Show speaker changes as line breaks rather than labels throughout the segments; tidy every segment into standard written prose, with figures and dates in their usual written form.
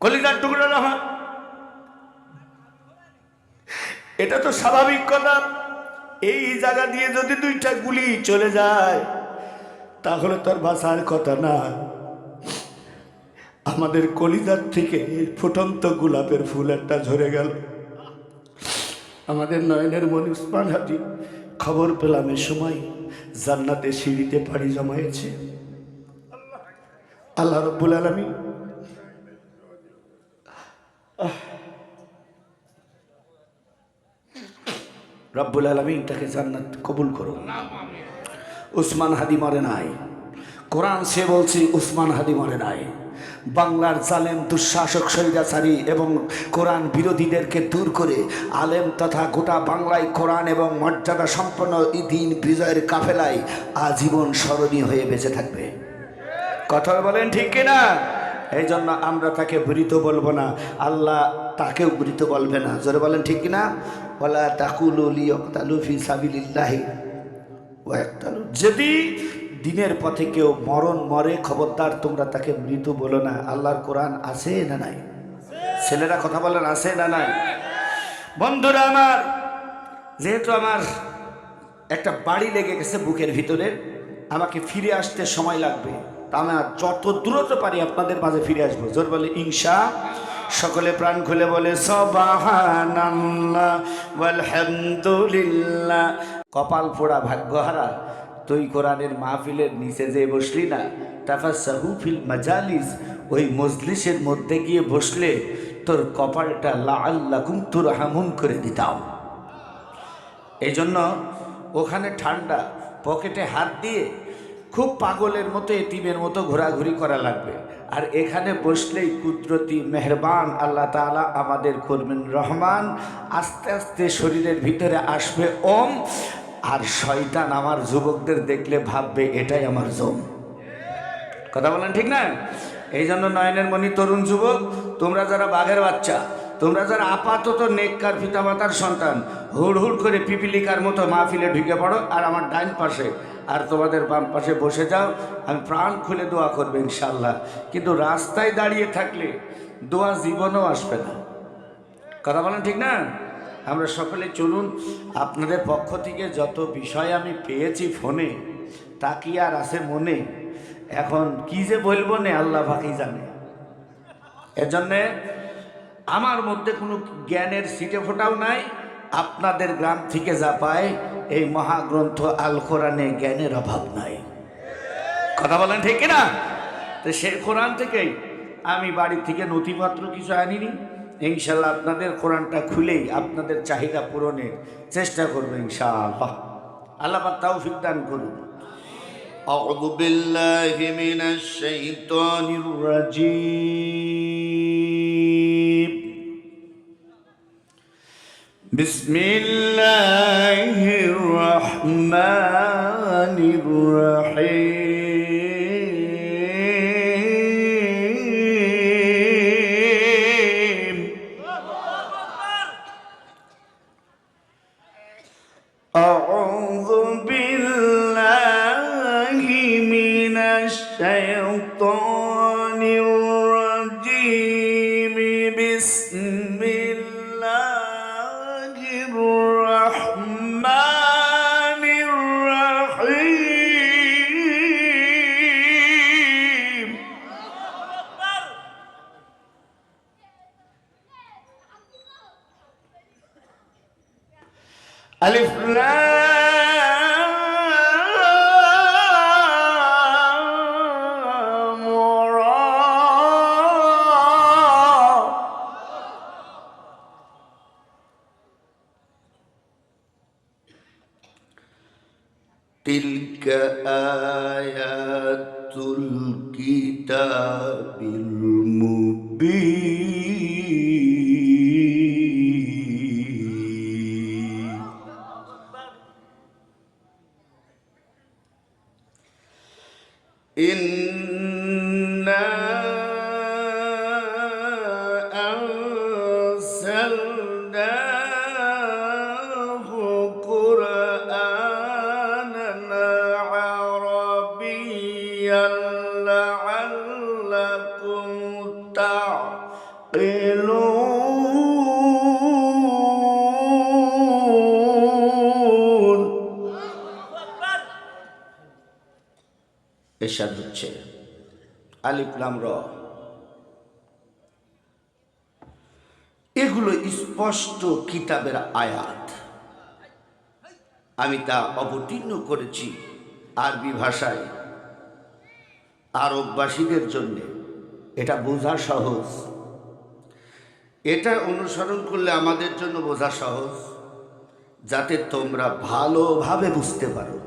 কলিজার টুকরা রাহা, এটা তো স্বাভাবিক কথা। এই জায়গা দিয়ে যদি দুইটা গুলি চলে যায় তাহলে তার বাঁচার কথা না। আমাদের কলিজার থেকে ফুটন্ত গোলাপের ফুল একটা ঝরে গেল। আমাদের নয়নের মনি উসমান হাদি খবর পেলাম এ সময় জান্নাতে সিঁড়িতে পাড়ি জমায়েছে। আল্লাহ রব্বুল আলামিন রব্বুল আলামিন তাকে জান্নাত কবুল করো। উসমান হাদি মরে নাই, কোরআন সে বলছি উসমান হাদি মরে নাই। বাংলার জালেম দুঃশাসক স্বৈরাচারী এবং কোরআন বিরোধীদেরকে দূর করে আলেম তথা গোটা বাংলায় কোরআন এবং মর্যাদা সম্পন্ন দিন বিজয়ের কাফেলায় আজীবন স্মরণীয় হয়ে বেঁচে থাকবে। কথা বলেন ঠিক কিনা? এই জন্য আমরা তাকে মৃত বলবো না, আল্লাহ তাকেও মৃত বলবে না। জোরে বলেন ঠিক কিনা? ওয়ালা তাকুলু লিয়াকতালু ফি সাবিলিল্লাহি ওয়া ইয়াকতালু, যদি দিনের পথে কেউ মরে খবরদার তোমরা তাকে মৃত বলো না। আল্লাহর কোরআন আছে না নাই? ছেলেরা কথা বলেন আছে না নাই? বন্ধুরা আমার, যেহেতু আমার একটা বাড়ি লেগে গেছে বুকের ভিতরে, আমাকে ফিরে আসতে সময় লাগবে, তা আমার যত দ্রুত পারি আপনাদের মাঝে ফিরে আসবো। জোর বলে ইনশা। সকলে প্রাণ খুলে বলে সুবহানাল্লাহ ওয়ালহামদুলিল্লাহ। কপাল পোড়া ভাগ্যহারা, তুই কোরআনের মাহফিলের নিচে যে বসলি না, তাফাসসাহু ফিল মাজালিস, ওই মজলিসের মধ্যে গিয়ে বসলে তোর কপালটা লাআল্লাকুম তুরহামুন করে দিতাম। এই জন্য ওখানে ঠান্ডা, পকেটে হাত দিয়ে খুব পাগলের মতো এতিমের মতো ঘোরাঘুরি করা লাগবে। আর এখানে বসলেই কুদরতি মেহরবান আল্লাহ তাআলা আমাদের করবেন রহমান। আস্তে আস্তে শরীরের ভিতরে আসবে ওম, আর শয়তান আমার যুবকদের দেখলে ভাববে এটাই আমার জম। কথা বলেন ঠিক না? এই জন্য নয়নের মণি তরুণ যুবক, তোমরা যারা বাঘের বাচ্চা, তোমরা যারা আপাতত নেককার পিতামাতার সন্তান, হুড় হুড় করে পিপিলিকার মতো মাহফিলে ঢুকে পড়ো আর আমার ডাইন পাশে আর তোমাদের বাম পাশে বসে যাও। আমি প্রাণ খুলে দোয়া করবে ইনশাল্লাহ। কিন্তু রাস্তায় দাঁড়িয়ে থাকলে দোয়া জীবনেও আসবে না। কথা বলেন ঠিক না? আমরা সকলে চলুন, আপনাদের পক্ষ থেকে যত বিষয় আমি পেয়েছি ফোনে, তা কি আর আছে মনে? এখন কি যে বলবো না আল্লাহ পাকই জানে। এজন্যে আমার মধ্যে কোনো জ্ঞানের ছিটে ফোটাও নাই। আপনাদের গ্রাম থেকে যা পায় এই মহাগ্রন্থ আল কোরআনে জ্ঞানের অভাব নাই। কথা বলেন ঠিক কিনা? তো সেই কোরআন থেকেই আমি বাড়ি থেকে নথিপত্র কিছু আনিনি। ইনশাল্লাহ আপনাদের কোরআনটা খুলেই আপনাদের চাহিদা পূরণের চেষ্টা করবো ইনশাআল্লাহ। আল্লাহ পাক তৌফিক দান করুন। আউযু বিল্লাহি মিনাশ শাইতানির রাজীম। বিসমিল্লাহির রহমানির রহিম। আউযু বিল্লাহি মিনাশ শাইতানির রাজীম। বিসমিল্লাহির রহমানির রহিম। আলিফ লাম রা। তিলকা আয়াতুল কিতাবিল মুবিন। ইন্না আনসালনাহু কুরআনান আরাবিয়্যান লাআল্লাকুম لعلكم تعقلون ইরশাদ হচ্ছে আলিফ লাম র। এগুলো স্পষ্ট কিতাবের আয়াত, আমি তা অবতীর্ণ করেছি আরবি ভাষায় আরববাসীদের জন্য। এটা বোঝা সহজ, এটা অনুসরণ করলে আমাদের জন্য বোঝা সহজ, যাতে তোমরা ভালোভাবে বুঝতে পারো।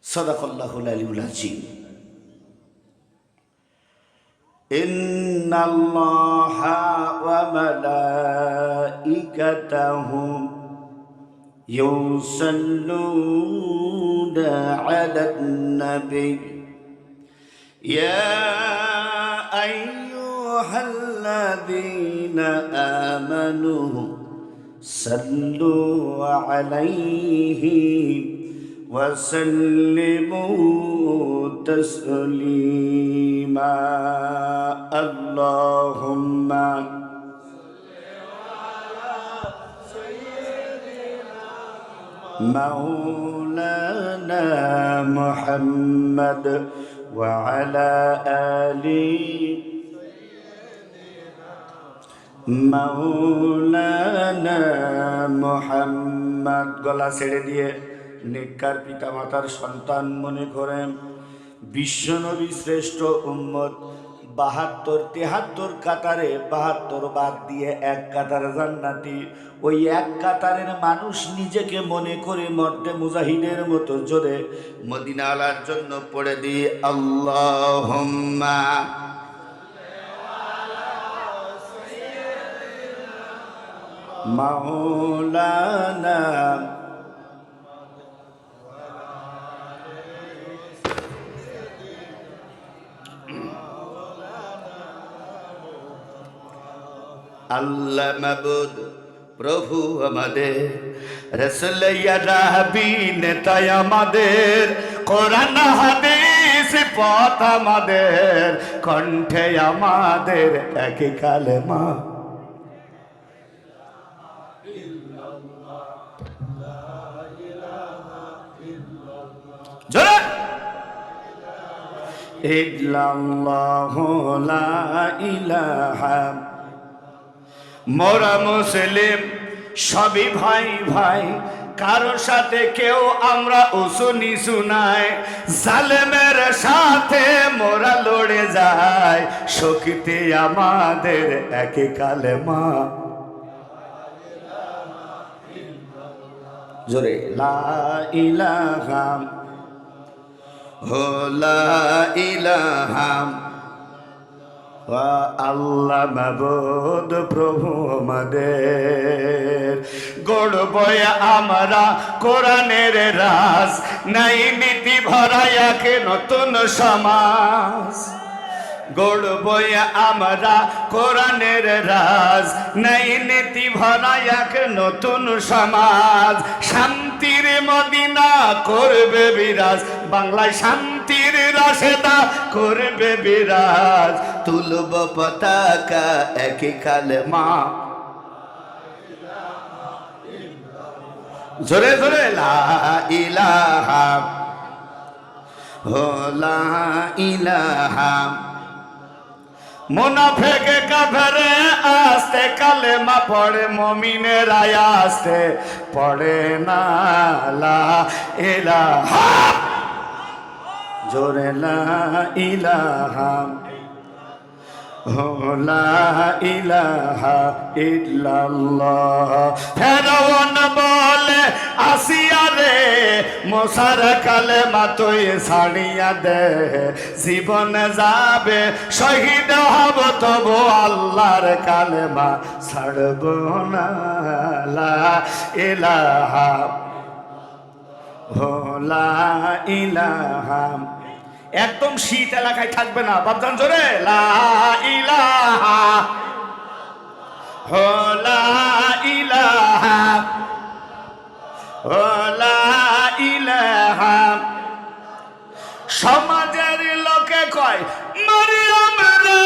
সাদাকাল্লাহুল আলিয়্যুল আযীম। ইন্নাল্লাহা ওয়া মালাইকাতাহু ইউসাল্লুনা আলান নবী ইয়া আইয়ুহাল্লাযীনা আমানু সাল্লু আলাইহি وسلموا تسليما اللهم مولانا محمد وعلى آله مولانا محمد গলা ছেড়ে দিয়ে নেককার পিতা মাতার সন্তান মনে করেন বিশ্বনবী শ্রেষ্ঠ উম্মত 72-73 কাতারে 72 বাদ দিয়ে এক কাতার জান্নাতি। ওই এক কাতারের মানুষ নিজেকে মনে করে মর্দে মুজাহিদের মতো জোরে মদিনা আলার জন্য পড়ে দিয়ে আল্লাহুম্মা মাওলানা আল্লাহ মাবুদ প্রভু আমাদের, রাসূল ইয়া রাবি নেতা আমাদের, কোরআন হাদিস পথ আমাদের, কণ্ঠে আমাদের একই কালেমা জোরে ইল্লাল্লাহু লা ইলাহা। মোরা মুসলিম সবই ভাই ভাই, কারো সাথে কেউ আমরা উঁচু নিচু নাই, জালেমের সাথে মোরা লড়ে যায়, শক্তি আমাদের একই কালেমা জোরে লা ইলাহা লা ইলাহা। আল্লাহ মাবুদ প্রভু আমাদের, গড়ব আমরা কোরআনের রাজ, নাই নীতি ভরা এক নতুন সমাজ। গড়ব আমরা কোরআনের রাজ, নাই নীতি ভরা এক নতুন সমাজ। শান্তির মদিনা করবে বিরাজ, বাংলায় শান্তির রাশেদা করবে বিরাজ, তুলব পতাকা একই কালেমা জোরে জোরে লা ইলাহা লা ইলাহা। মুনাফিক কাফেরে আস্তে কালেমা পড়ে, মুমিনের আস্তে পড়ে না লা ইলাহা জোরে লা ইলাহা লা ইলাহা ইল্লাল্লাহ। ফেরাউন বলে আসিয়া রে, মুসার কালেমা তুই ছাড়িয়া দে, জীবন যাবে শহীদ হব তবু আল্লাহর কালেমা ছাড়ব না লা ইলাহা লা ইলাহা। একদম শীত এলাকায় থাকবে না বাপজান জোরে লা ইলাহা লা ইলাহা লা ইলাহা। সমাজের লোকে কয় মারিয়াম রে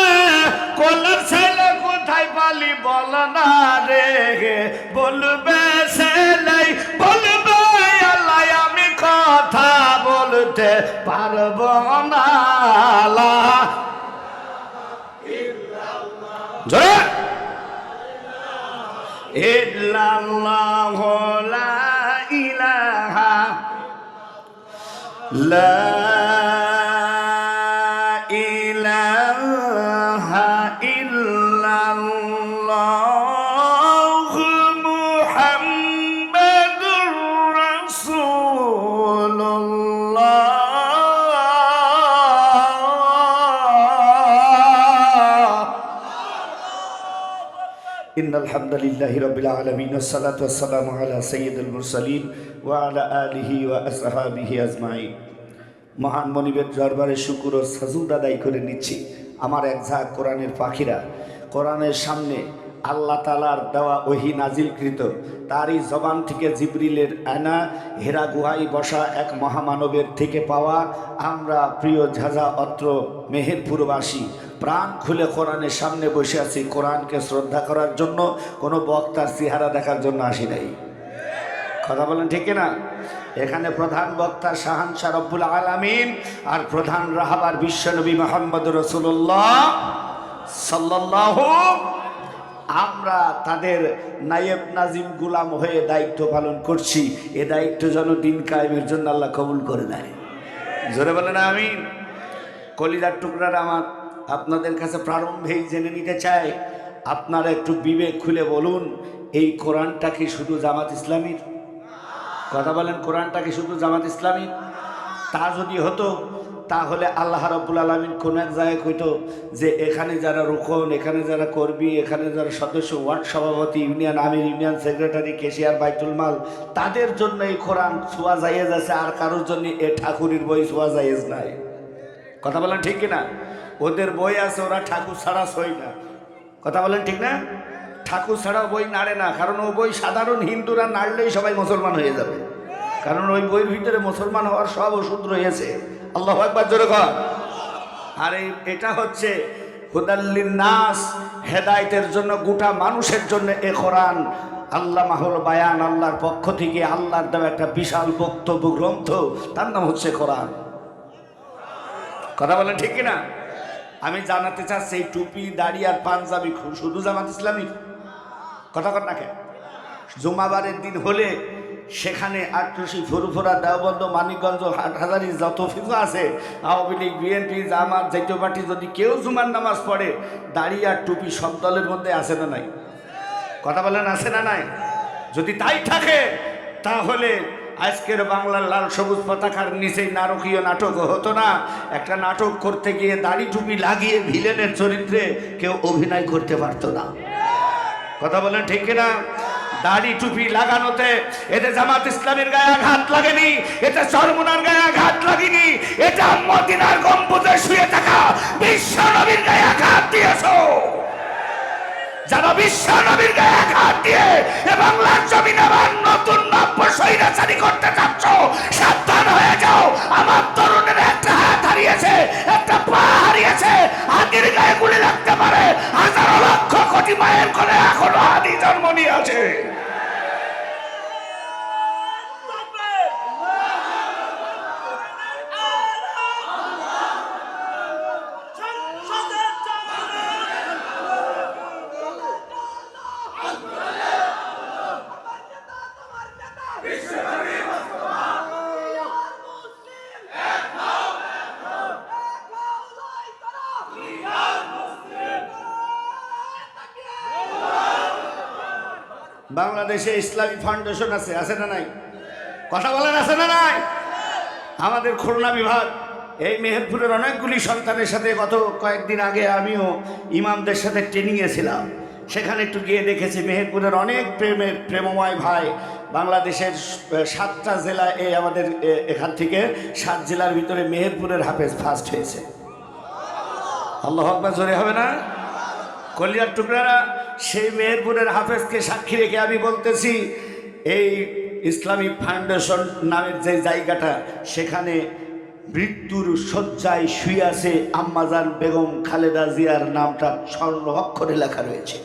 কোলের ছেলে কোথায় পালি বল না রে, বলবে ছেলে বলবে আল্লাহ আমি কথা বলতে পারবো না। জোরে ইল্লাল্লাহু লা ইলাহা লা ইলাহা ইল্লাল্লাহু মুহাম্মাদুর রাসূলুল্লাহ। ইন্নাল হামদুলিল্লাহি রাব্বিল আলামিন ওয়াসসালাতু ওয়াসসালামু আলা সাইয়্যিদিল মুরসালিন ওয়া আলা আলিহি ওয়া আসহাবিহি আজমাইন। মহান মনিবের দরবারে শুকর ও সাজুদ আদায় করে নিচ্ছি। আমার এক ঝাঁক কোরআনের পাখিরা কোরআনের সামনে আল্লাহ তাআলার দেওয়া ওহী নাজিলকৃত তারই জবান থেকে জিবরিলের আনা হেরা গুহায় বসা এক মহামানবের থেকে পাওয়া আমরা প্রিয় ঝাঝা অত্র মেহেরপুরবাসী প্রাণ খুলে কোরআনের সামনে বসে আছি কোরআনকে শ্রদ্ধা করার জন্য, কোনো বক্তার চেহারা দেখার জন্য আসি নাই। কথা বলেন ঠিক না? এখানে প্রধান বক্তা শাহানশাহ রব্বুল আলামিন আর প্রধান রাহাবার বিশ্বনবী মুহাম্মদ রাসূলুল্লাহ সাল্লাল্লাহু। আমরা তাদের নায়েব নাজিম গুলাম হয়ে দায়িত্ব পালন করছি। এ দায়িত্ব যেন দিন কায়েমের জন্য আল্লাহ কবুল করে নেয়। জোরে বলেন আমিন। কলিজার টুকরার আমার আপনাদের কাছে প্রারম্ভেই জেনে নিতে চাই, আপনারা একটু বিবেক খুলে বলুন, এই কোরআনটা কি শুধু জামাত ইসলামীর? কথা বলেন, কোরআনটা কি শুধু জামাত ইসলামীর? তা যদি হতো তাহলে আল্লাহ রাব্বুল আলামিন কোন এক জায়গায় কইতো যে এখানে যারা রুকন, এখানে যারা কর্মী, এখানে যারা সদস্য, ওয়ার্ড সভাপতি, ইউনিয়ন আমির, ইউনিয়ন সেক্রেটারি, কেশিয়ার, বাইতুল মাল, তাদের জন্য এই কোরআন ছোঁয়া জায়েজ আছে, আর কারোর জন্য এ ঠাকুরের বই ছোঁয়া জায়েজ নাই। কথা বলেন ঠিক কিনা? ওদের বই আছে, ওরা ঠাকুর ছাড়া সই না। কথা বলেন ঠিক না? ঠাকুর ছাড়া বই নাড়ে না, কারণ ও বই সাধারণ হিন্দুরা নাড়লেই সবাই মুসলমান হয়ে যাবে, কারণ ওই বইয়ের ভিতরে মুসলমান হওয়ার সব ওষুধ রয়েছে। আল্লাহু আকবার জোরে কর। আর এটা হচ্ছে হুদাল্লিন নাস, হেদায়েতের জন্য, গোটা মানুষের জন্য এ কোরআন আল্লাহ মাহুল বায়ান, আল্লাহর পক্ষ থেকে আল্লাহর দেওয়া একটা বিশাল বক্তব্য গ্রন্থ, তার নাম হচ্ছে কোরআন। কথা বলেন ঠিক কিনা? আমি জানাতে চাচ্ছি এই টুপি, দাড়ি আর পাঞ্জাবি শুধু জামাত ইসলামী? কথা কর না কেন? জুমাবারের দিন হলে সেখানে আটরশি, ফুরফুরা, দেওবন্দ, মানিকগঞ্জ, হাটহাজারি যত ফিফা আছে, আওয়ামী লীগ, বিএনপি, জামাত, জাতীয় পার্টি, যদি কেউ জুমার নামাজ পড়ে দাড়ি আর টুপি সব দলের মধ্যে আছে না নাই? কথা বলেন আছে না নাই? যদি তাই থাকে তাহলে আজকের বাংলার লাল সবুজ পতাকার নিচে নারকীয় নাটক হতো না। একটা নাটক করতে গিয়ে দাড়ি টুপি লাগিয়ে ভিলেনের চরিত্রে কেউ অভিনয় করতে পারতো না। কথা বলেন ঠিক কিনা? দাড়ি টুপি লাগানোতে এতে জামাত ইসলামের গায়ে আঘাত লাগেনি, এতে চরমুনার গায়ে আঘাত লাগেনি, এটা মদিনার গম্বুজে শুয়ে থাকা বিশ্ব নবীর গায়ে আঘাত দিয়েছো। যারা বিশ্ব নবীর গায়ে আঘাত দিয়ে বাংলার জমিনে আবার নতুন নব্য স্বৈরাচারী করতে চাচ্ছ, সাবধান হয়ে যাও। আমার তরুণের একটা হাত হারিয়েছে, একটা পা হারিয়েছে, হাতির গায়ে গুলি লাগতে পারে, হাজারো লক্ষ কোটি মায়ের কোলে এখনো হাতি জন্ম নিয়ে আছে। বাংলাদেশে ইসলামী ফাউন্ডেশন আছে, আছে না নাই? কথা বলেন আছে না নাই? আমাদের খুলনা বিভাগ এই মেহেরপুরের অনেকগুলি সন্তানের সাথে গত কয়েকদিন আগে আমিও ইমামদের সাথে ট্রেনিংয়ে ছিলাম। সেখানে একটু গিয়ে দেখেছি মেহেরপুরের অনেক প্রেমময় ভাই বাংলাদেশের 7টা জেলা, এই আমাদের এখান থেকে 7 জেলার ভিতরে মেহেরপুরের হাফেজ ফার্স্ট হয়েছে। আল্লাহু আকবার জোরে হবে না? কলিয়ার টুকরারা, সেই মেহেরপুরের হাফেজকে সাক্ষী রেখে আমি বলতেছি, এই ইসলামিক ফাউন্ডেশন নামের যে জায়গাটা, সেখানে মৃত্যুর শয্যায় শুয়ে আছে আম্মাজান বেগম খালেদা জিয়ার নামটা স্বর্ণ অক্ষরে লেখা রয়েছে।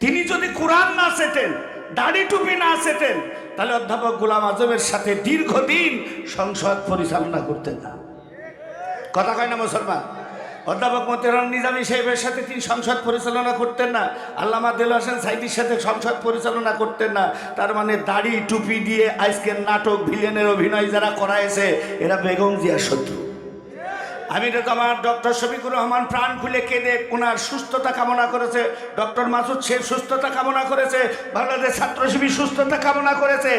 তিনি যদি কোরআন না চেতেন, দাড়ি টুপি না চেতেন, তাহলে অধ্যাপক গোলাম আজমের সাথে দীর্ঘদিন সংসদ পরিচালনা করতেন না। কথা কয় না মুসলমান? অধ্যাপক মতিউর নিজামী সাহেবের সাথে তিনি সংসদ পরিচালনা করতেন না, আল্লামা দেলোয়ার হোসেন সাইদির সাথে সংসদ পরিচালনা করতেন না। তার মানে দাড়ি টুপি দিয়ে আজকের নাটক ভিলেনের অভিনয় যারা করাইছে এরা বেগম জিয়ার শত্রু। আমি তো আমার ডক্টর শফিকুর রহমান প্রাণ খুলে কেঁদে ওনার সুস্থতা কামনা করেছে, ডক্টর মাসুদ শেখ সুস্থতা কামনা করেছে, বাংলাদেশ ছাত্র শিবির সুস্থতা কামনা করেছে।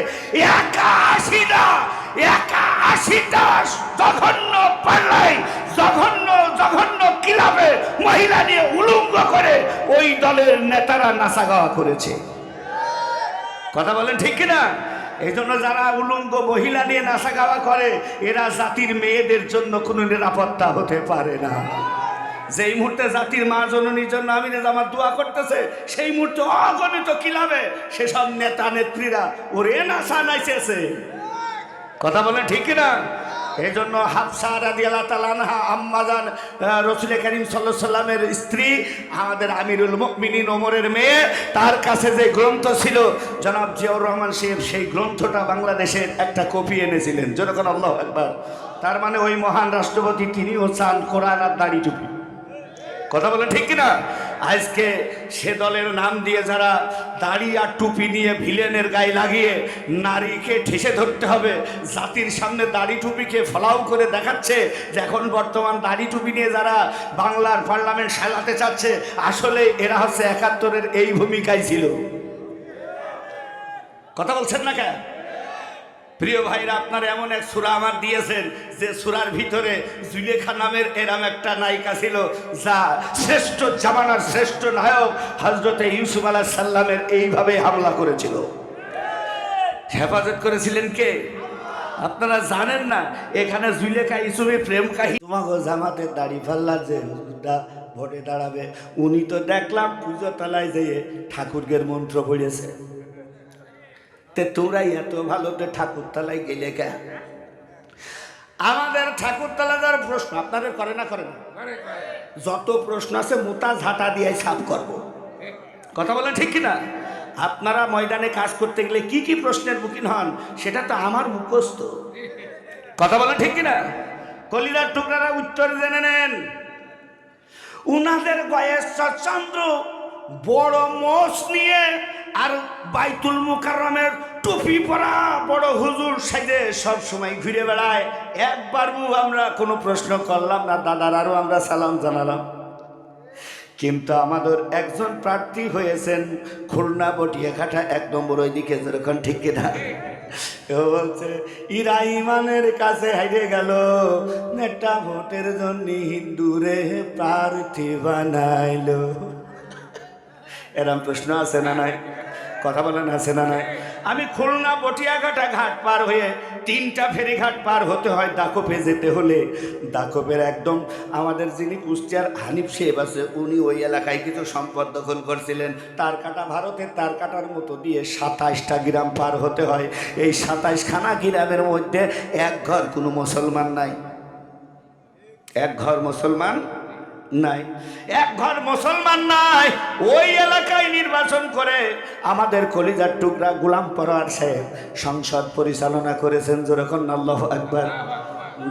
81টা জঘন্য পাল্লাই, জঘন্য জঘন্য ক্লাবে মহিলা নিয়ে উলঙ্গ করে ওই দলের নেতারা নাচা গাওয়া করেছে। কথা বলেন ঠিক কিনা? এই জন্য যারা উলঙ্গ মহিলা নিয়ে নাচা গাওয়া করে এরা জাতির মেয়েদের জন্য কোনো নিরাপত্তা হতে পারে না। যেই মুহূর্তে জাতির মা জননীর জন্য আমিনে জামাত দোয়া করতেছে, সেই মুহূর্তে অগণিত কিলাবে সেসব নেতা নেত্রীরা ওরে নাচা নাচেছে। কথা বলেন ঠিক কিনা? এই জন্য হাফসা রাদিয়াল্লাহু তাআলা আনহা আম্মাজান রাসূল করিম সাল্লাল্লাহু আলাইহি সাল্লামের স্ত্রী, আমাদের আমিরুল মুমিনিন ওমরের মেয়ে, তার কাছে যে গ্রন্থ ছিল জনাব জিয়াউর রহমান সাহেব সেই গ্রন্থটা বাংলাদেশের একটা কপি এনেছিলেন। যখন আল্লাহু আকবার। তার মানে ওই মহান রাষ্ট্রপতি তিনিও চান কোরআন আর দাড়ি টুপি। কথা বলেন ঠিক কিনা? আজকে সে দলের নাম দিয়ে যারা দাড়ি আর টুপি নিয়ে ভিলেনের গায়ে লাগিয়ে নারীকে ঠেসে ধরতে হবে, জাতির সামনে দাড়ি টুপিকে ফলাও করে দেখাচ্ছে যে এখন বর্তমান দাড়ি টুপি নিয়ে যারা বাংলার পার্লামেন্ট সাজাতে চাচ্ছে, আসলে এরা হচ্ছে 71-এর এই ভূমিকায় ছিল। কথা বলছেন না কেন? প্রিয় ভাইরা, আপনারা এমন এক সূরা আমার দিয়েছেন যে সূরার ভিতরে জুলেখা নামের এরম একটা নায়িকা ছিল যা শ্রেষ্ঠ জামানার শ্রেষ্ঠ নায়ক হযরতে ইউসুফ আলাইহিস সালামের এইভাবে হামলা করেছিল। হেফাজত করেছিলেন কে? আপনারা জানেন না? এখানে জুলেখা ইউসুফের প্রেম কাহিনী। তোমাকে জামাতের দাড়ি ফাল্লা যে হুজুরটা ভোটে দাঁড়াবে, উনি তো দেখলাম পুজো তলায় যেয়ে ঠাকুরদের মন্ত্র পড়েছে। তোমরা এত ভালো তো ঠাকুরতলায় গেলে কে? আমাদের ঠাকুরতলা যার প্রশ্ন আপনাদের করে না? করে না? যত প্রশ্ন আছে মোটা ঝাঁটা দিয়ে সাফ করব। কথা বলেন ঠিক কিনা? আপনারা ময়দানে কাজ করতে গেলে কি কি প্রশ্নের মুখীন হন সেটা তো আমার মুখস্থ। কথা বলেন ঠিক কিনা? কলিজার টুকরারা উত্তর জেনে নেন। উনাদের গয়েশ্বর চন্দ্র বড় মোষ নিয়ে আর বাইতুল মুকাররমের টুপি পরা বড় হুজুর সাইজে সব সময় ঘুরে বেড়ায়। একবারও আমরা কোনো প্রশ্ন করলাম না, দাদার আরও আমরা সালাম জানালাম। কিন্তু আমাদের একজন প্রার্থী হয়েছেন খুলনা বটিয়াঘাটা 1 নম্বর ওইদিকে, যেরকম ঠিক কিনা? ও বলছে ইরা ইমানের কাছে হাইরে গেল, নেতা ভোটের জন্য হিন্দুরে প্রার্থী বানাইলো। এরম প্রশ্ন আছে না নাই? কথা বলেন আছে না নাই? আমি খুলনা বটিয়াঘাটা ঘাট পার হয়ে 3টা ফেরিঘাট পার হতে হয় দাকোপে যেতে হলে। দাকোপের একদম আমাদের যিনি কুষ্টিয়ার হানিফ সাহেব আছে, উনি ওই এলাকায় কিছু সম্পদ দখল করছিলেন। তার কাটা ভারতের তার কাটার মতো দিয়ে 27টা গ্রাম পার হতে হয়। এই 27খানা গ্রামের মধ্যে এক ঘর কোনো মুসলমান নাই, এক ঘর মুসলমান নাই, এক ঘর মুসলমান নাই। ওই এলাকায় নির্বাচন করে আমাদের কলিজার টুকরা গোলাম পরোয়ার সাহেব সংসদ পরিচালনা করেছেন। যেরকম আল্লাহু আকবার।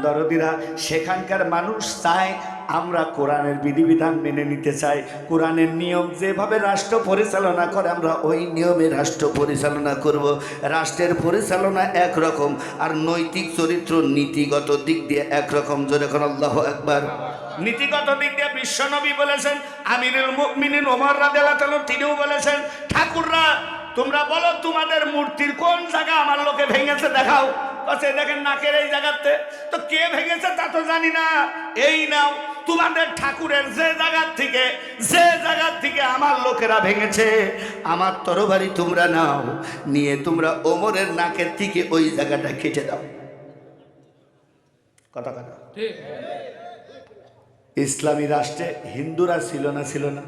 দরদিরা, সেখানকার মানুষ চায় আমরা কোরআনের বিধিবিধান মেনে নিতে চাই। কোরআনের নিয়ম যেভাবে রাষ্ট্র পরিচালনা করে আমরা ওই নিয়মে রাষ্ট্র পরিচালনা করব। রাষ্ট্রের পরিচালনা একরকম, আর নৈতিক চরিত্র নীতিগত দিক দিয়ে একরকম। যেরকম আল্লাহু আকবার। নীতিগত দিক দিয়ে বিশ্বনবী বলেছেন, আমিরুল মুমিনিন ওমর রাদিয়াল্লাহু তাআলা তিনিও বলেছেন, ঠাকুররা তোমরা বলো তোমাদের মূর্তির কোন জায়গা আমার লোকে ভেঙেছে দেখাও। কাছে দেখেন নাকের এই জায়গাতে, তো কে ভেঙেছে তা তো জানি না। এই নাও তোমাদের ঠাকুরের যে জায়গা থেকে আমার লোকেরা ভেঙেছে, আমার তরবারি তোমরা নাও, নিয়ে তোমরা ওমরের নাকের থেকে ওই জায়গাটা কেটে দাও। কথা কথা ঠিক। ইসলামী রাষ্ট্রে হিন্দুরা ছিল না? ছিল না?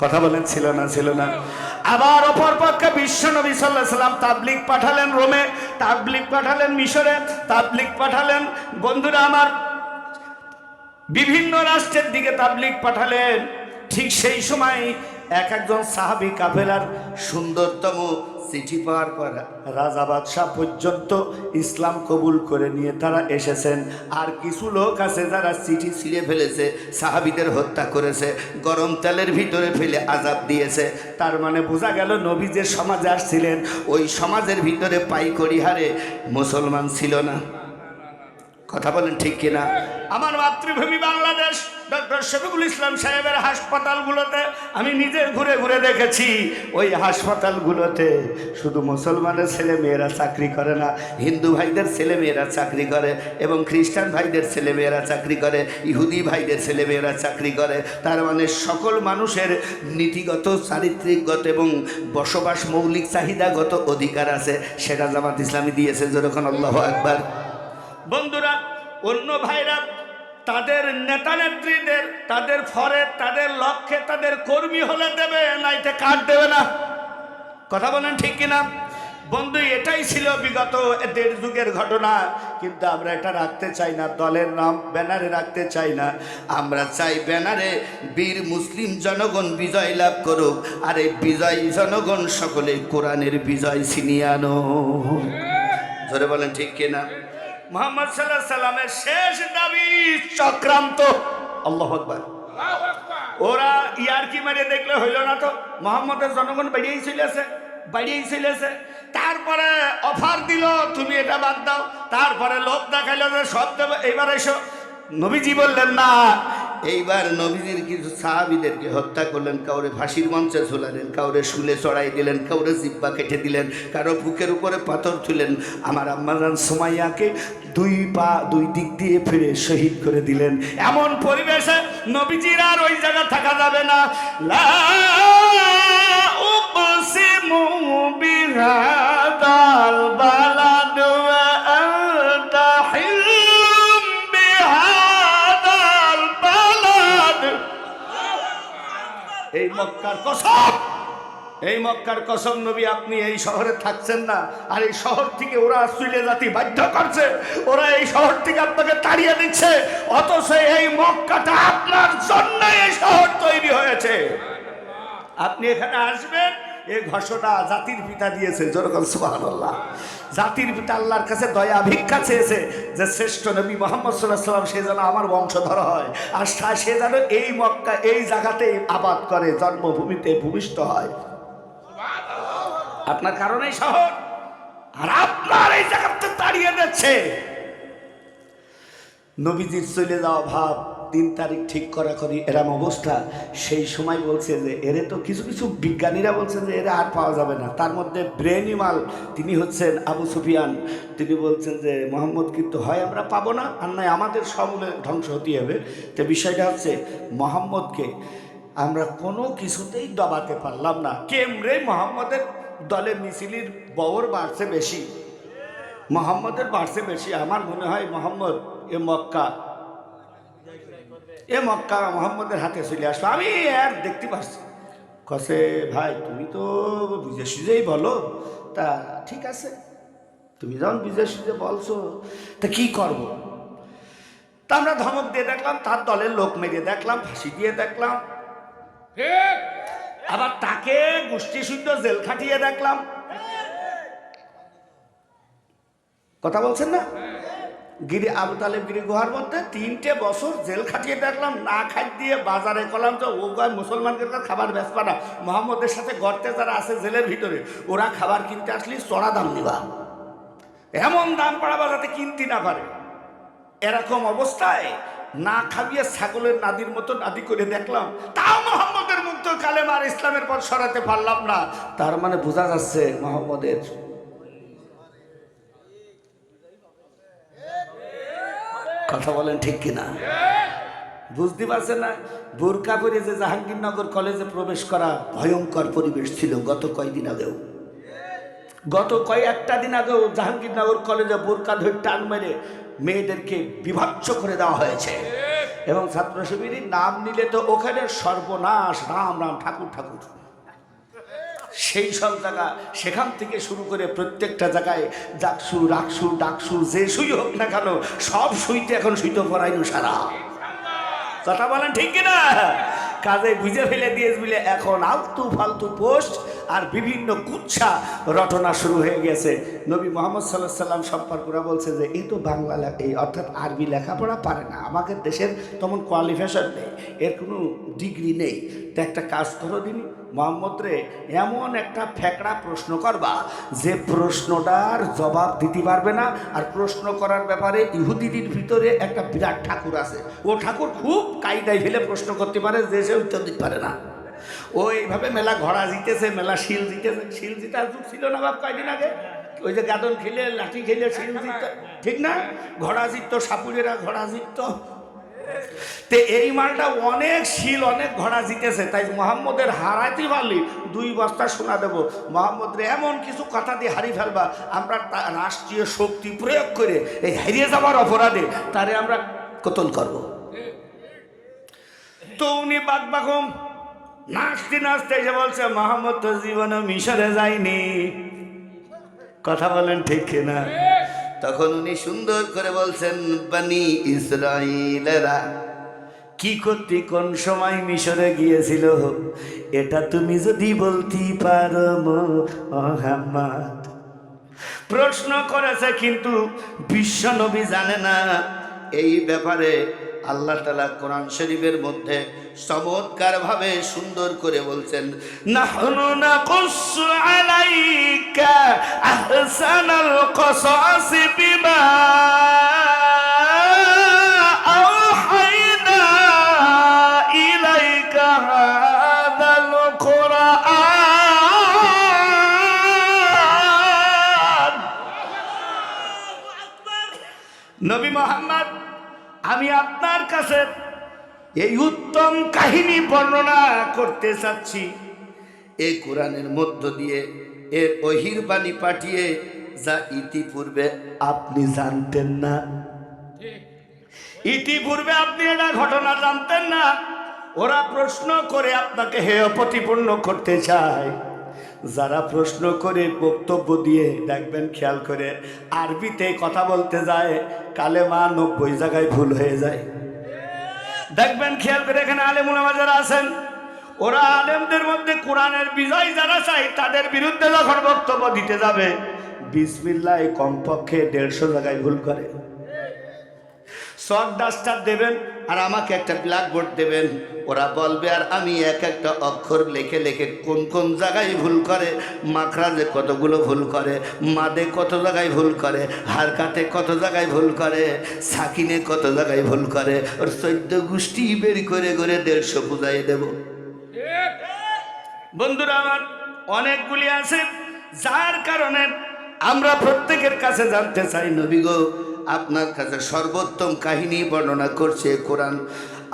কথা বলেন ছিল না? ছিল না? আবার অপর পক্ষে বিশ্বনবী সাল্লাল্লাহু আলাইহি সাল্লাম তাবলীগ পাঠালেন রোমে। তাবলিগ পাঠালেন মিশরে, তাবলিগ পাঠালেন বন্ধুরা আমার, বিভিন্ন রাষ্ট্রের দিকে তাবলিগ পাঠালেন। ঠিক সেই সময় একজন সাহাবী কাফেলার সুন্দরতম চিঠি পাওয়ার পর রাজা বাদশাহ পর্যন্ত ইসলাম কবুল করে নিয়ে তারা এসেছেন। আর কিছু লোক আছে যারা চিঠি ছিঁড়ে ফেলেছে, সাহাবীদের হত্যা করেছে, গরম তেলের ভিতরে ফেলে আযাব দিয়েছে। তার মানে বোঝা গেল নবী যে সমাজে আসছিলেন ওই সমাজের ভিতরে পাইকড়ি হারে মুসলমান ছিল না। কথা বলেন ঠিক কিনা? আমার মাতৃভূমি বাংলাদেশ, ডক্টর শফিকুল ইসলাম সাহেবের হাসপাতালগুলোতে আমি নিজে ঘুরে ঘুরে দেখেছি, ওই হাসপাতালগুলোতে শুধু মুসলমানের ছেলে মেয়েরা চাকরি করে না, হিন্দু ভাইদের ছেলে মেয়েরা চাকরি করে, এবং খ্রিস্টান ভাইদের ছেলে মেয়েরা চাকরি করে, ইহুদি ভাইদের ছেলে মেয়েরা চাকরি করে। তার মানে সকল মানুষের নীতিগত, চারিত্রিকগত এবং বসবাস মৌলিক চাহিদাগত অধিকার আছে, সেটা জামাত ইসলামী দিয়েছে। যেরকম আল্লাহু আকবার। বন্ধুরা, অন্য ভাইরা তাদের নেতা নেত্রীদের, তাদের ফরে, তাদের লক্ষ্যে, তাদের কর্মী হলে দেবে, নাইতে কাট দেবে না। কথা বলেন ঠিক কিনা? বন্ধু, এটাই ছিল বিগত 1.5 যুগের ঘটনা। কিন্তু আমরা এটা রাখতে চাই না, দলের নাম ব্যানারে রাখতে চাই না। আমরা চাই ব্যানারে বীর মুসলিম জনগণ বিজয় লাভ করুক, আর এই বিজয় জনগণ সকলে কোরআনের বিজয় ছিনিয়ে আনো। ধরে বলেন ঠিক কিনা? মুহাম্মদ সাল্লাল্লাহু আলাইহি সাল্লামের শেষ দাবি চক্রান্ত। আল্লাহু আকবার। ওরা ইয়ারকি মেরে দেখলে হইল না তো, মুহাম্মদের জনগণ বেরিয়েই চলেছে। তারপরে অফার দিল তুমি এটা বাদ দাও, তারপরে লোভ দেখাইল যে সব দেবে, এইবার এসো। নবীজি বললেন না। এইবার নবীজির কিছু সাহাবীদেরকে হত্যা করলেন, কাউরে ফাঁসির মঞ্চে ঝোলালেন, কাউরে শুলে চড়াই দিলেন, কাউরে জিব্বা কেটে দিলেন, কারো বুকের উপরে পাথর তুলেন। আমার আম্মাজান সুমাইয়াকে 2 পা 2 দিক দিয়ে ফিরে শহীদ করে দিলেন। এমন পরিবেশে নবীজির আর ওই জায়গা থাকা যাবে না। লা উকসিমু বিহাদাল বালাদ ওয়া আনতা হিল্লুম বিহাদাল বালাদ। এই মক্কার কসম, এই মক্কার কসম নবী, আপনি এই শহরে থাকছেন না, আর এই শহর থেকে ওরা চলে জাতি বাধ্য করছে, ওরা এই শহর থেকে আপনাকে তাড়িয়ে দিচ্ছে, অথচ এই মক্কাটা আপনার জন্য এই শহর তৈরি হয়েছে। আপনি এখানে আসবেন, এই ঘোষণা জাতির পিতা দিয়েছে। যেরকম সুবহানাল্লাহ। জাতির পিতা আল্লাহর কাছে দয়া ভিক্ষা চেয়েছে যে শ্রেষ্ঠ নবী মুহাম্মদ সাল্লাল্লাহু আলাইহি ওয়াসাল্লাম সে যেন আমার বংশধর হয়, আর সে যেন এই মক্কা, এই জায়গাতে আবাদ করে, জন্মভূমিতে ভূমিষ্ঠ হয়। আপনার কারণেই শহর, আর আপনার এই জায়গাতে তাড়িয়ে দিচ্ছে। নবীজির চলে যাওয়া ভাব, 3 তারিখ ঠিক করি এরম অবস্থা। সেই সময় বলছে যে এরে তো কিছু কিছু বিজ্ঞানীরা বলছেন যে এরা আর পাওয়া যাবে না। তার মধ্যে ব্রেনি মাল তিনি হচ্ছেন আবু সুফিয়ান। তিনি বলছেন যে মোহাম্মদ কিন্তু হয় আমরা পাবো না, আর নয় আমাদের সমূলে ধ্বংস হতে হবে। তো বিষয়টা হচ্ছে মোহাম্মদকে আমরা কোনো কিছুতেই দবাতে পারলাম না। কেমরে মোহাম্মদের দলে মিছিলির বহর বাড়ছে বেশি, মোহাম্মদের বাড়ছে বেশি। আমার মনে হয় মোহাম্মদ এ মক্কা মোহাম্মদের হাতে চলে আসলো। আমি আর দেখতে পাচ্ছি, কসে ভাই তুমি তো বুঝে সুঝেই বলো, তা ঠিক আছে, তুমি যখন বুঝে সুঝে বলছো তা কি করবো? তা আমরা ধমক দিয়ে দেখলাম, তার দলের লোক মেরে দেখলাম, ফাঁসি দিয়ে দেখলাম, আবার তাকে গোষ্ঠী শুদ্ধ জেল খাটিয়ে দেখলাম। কথা বলছেন না? গিরি আবু তালেব গিরি গুহার মধ্যে 3টে বছর জেল খাটিয়ে দেখলাম। না খাই দিয়ে বাজারে করলাম তো ও মুসলমানদের খাবার বেচবা না, মোহাম্মদের সাথে গর্তে যারা আছে জেলের ভিতরে ওরা খাবার কিনতে আসলে চড়া দাম নিবা, এমন দাম পাড়াবা যাতে কিনতে না পারে। এরকম অবস্থায় না খাবিয়ে ছাগলের নাদির মতো নাদি করে দেখলাম, তাও মোহাম্মদের মুক্ত কালেমা আর ইসলামের পর সরাতে পারলাম না। তার মানে বোঝা যাচ্ছে মোহাম্মদের কথা বলেন ঠিক কিনা? বুঝতে পারছেন না? বোরকা পরে যে জাহাঙ্গীরনগর কলেজে প্রবেশ করা ভয়ঙ্কর পরিবেশ ছিল। গত কয়েকটা দিন আগেও জাহাঙ্গীরনগর কলেজে বোরকা ধরে টান মেরে মেয়েদেরকে বিভৎস করে দেওয়া হয়েছে, এবং ছাত্র শিবিরের নাম নিলে তো ওখানে সর্বনাশ, রাম রাম ঠাকুর ঠাকুর। সেই সব জায়গা, সেখান থেকে শুরু করে প্রত্যেকটা জায়গায় জাকসু রাকসু ডাকসু যে সুই হোক না কেন, সব সুইতে এখন সুইতে পড়াইনো সারা। কথা বলেন ঠিক কিনা? কাজে বুঝে ফেলে দিয়েছ বলে এখন আলতু ফালতু পোস্ট আর বিভিন্ন কুচ্ছা রটনা শুরু হয়ে গেছে। নবী মোহাম্মদ সাল্লাল্লাহু আলাইহি সাল্লাম সম্পর্করা বলছে যে এই তো বাংলা এই অর্থাৎ আরবি লেখাপড়া পারে না, আমাদের দেশের তেমন কোয়ালিফিকেশন নেই, এর কোনো ডিগ্রি নেই। তো একটা কাজ করো দিনই মোহাম্মদ রে, এমন একটা ফ্যাকড়া প্রশ্ন করবা যে প্রশ্নটার জবাব দিতে পারবে না। আর প্রশ্ন করার ব্যাপারে ইহুদিদের ভিতরে একটা বিরাট ঠাকুর আছে, ও ঠাকুর খুব কায়দায় ফেলে প্রশ্ন করতে পারে, যে সে উত্তর দিতে পারে না। ও এইভাবে মেলা ঘোড়া জিতেছে, মেলা শিল জিতেছে। শিল জিতার যুগ ছিল না বাপ কয়দিন আগে? ওই যে গাদন খেলে লাঠি খেলে শিল জিতত, ঠিক না? ঘোড়া জিততো, সাপুরেরা ঘোড়া জিততো। তে এই মালটা অনেক শিল অনেক ঘোড়া জিতেছে, তাই মোহাম্মদের হারাইতে পারলি 2 বস্তা সোনা দেবো। মোহাম্মদের এমন কিছু কথা দিয়ে হারিয়ে ফেলবা, আমরা রাষ্ট্রীয় শক্তি প্রয়োগ করে এই হারিয়ে যাওয়ার অপরাধে তারে আমরা কতল করব। তো উনি বাগবাগম নাচতে নাচতে এসে বলছে মোহাম্মদ তো জীবনে মিশরে যায়নি। কথা বলেন ঠিক কিনা? তখন উনি সুন্দর করে বলছেন, বনি ইসরাইলেরা কি করতে কোন সময় মিশরে গিয়েছিল, এটা তুমি যদি বলতে পারো মুহাম্মদ। প্রশ্ন করেছে কিন্তু বিশ্ব নবী জানে না এই ব্যাপারে। আল্লাহ তাআলা কোরআন শরীফের মধ্যে চমৎকার ভাবে সুন্দর করে বলছেন, নাহনু নাকুসু আলাইকা আহসানাল কসাস বিমা আওহাইনা ইলাইকা হাযাল কুরআন। নবী মুহাম্মদ, আমি আপনার কাছে এই উত্তম কাহিনী বর্ণনা করতে চাচ্ছি। এই কোরআনের মধ্য দিয়ে এর ওহির বাণী পাঠিয়ে যা ইতিপূর্বে আপনি জানতেন না। ইতিপূর্বে আপনি এটা ঘটনা জানতেন না। ওরা প্রশ্ন করে আপনাকে হেয় প্রতিপন্ন করতে চায়। যারা প্রশ্ন করে বক্তব্য দিয়ে দেখবেন, খেয়াল করে আরবিতে কথা বলতে যায়, কালেমা 90 জায়গায় ভুল হয়ে যায়। দেখবেন খেয়াল করে, এখানে আলেম উলামা যারা আছেন, ওরা আলেমদের মধ্যে কোরআনের বিজয় যারা চায় তাদের বিরুদ্ধে যখন বক্তব্য দিতে যাবে, বিসমিল্লাহ কমপক্ষে 150 জায়গায় ভুল করে। চক ডাস্টার দেবেন আর আমাকে একটা ব্ল্যাকবোর্ড দেবেন, ওরা বলবে আর আমি এক একটা অক্ষর লেখে লেখে কোন কোন জায়গায় ভুল করে, মাখরাজে কতগুলো ভুল করে, মাদে কত জায়গায় ভুল করে, হারকাতে কত জায়গায় ভুল করে, সাকিনে কত জায়গায় ভুল করে, ওর 14 গোষ্ঠী বের করে করে 150 বুঝাই দেব। বন্ধুরা আমার, অনেকগুলি আছে যার কারণে আমরা প্রত্যেকের কাছে জানতে চাই, নবী গো আপনার কাছে সর্বোত্তম কাহিনী বর্ণনা করছে কোরআন,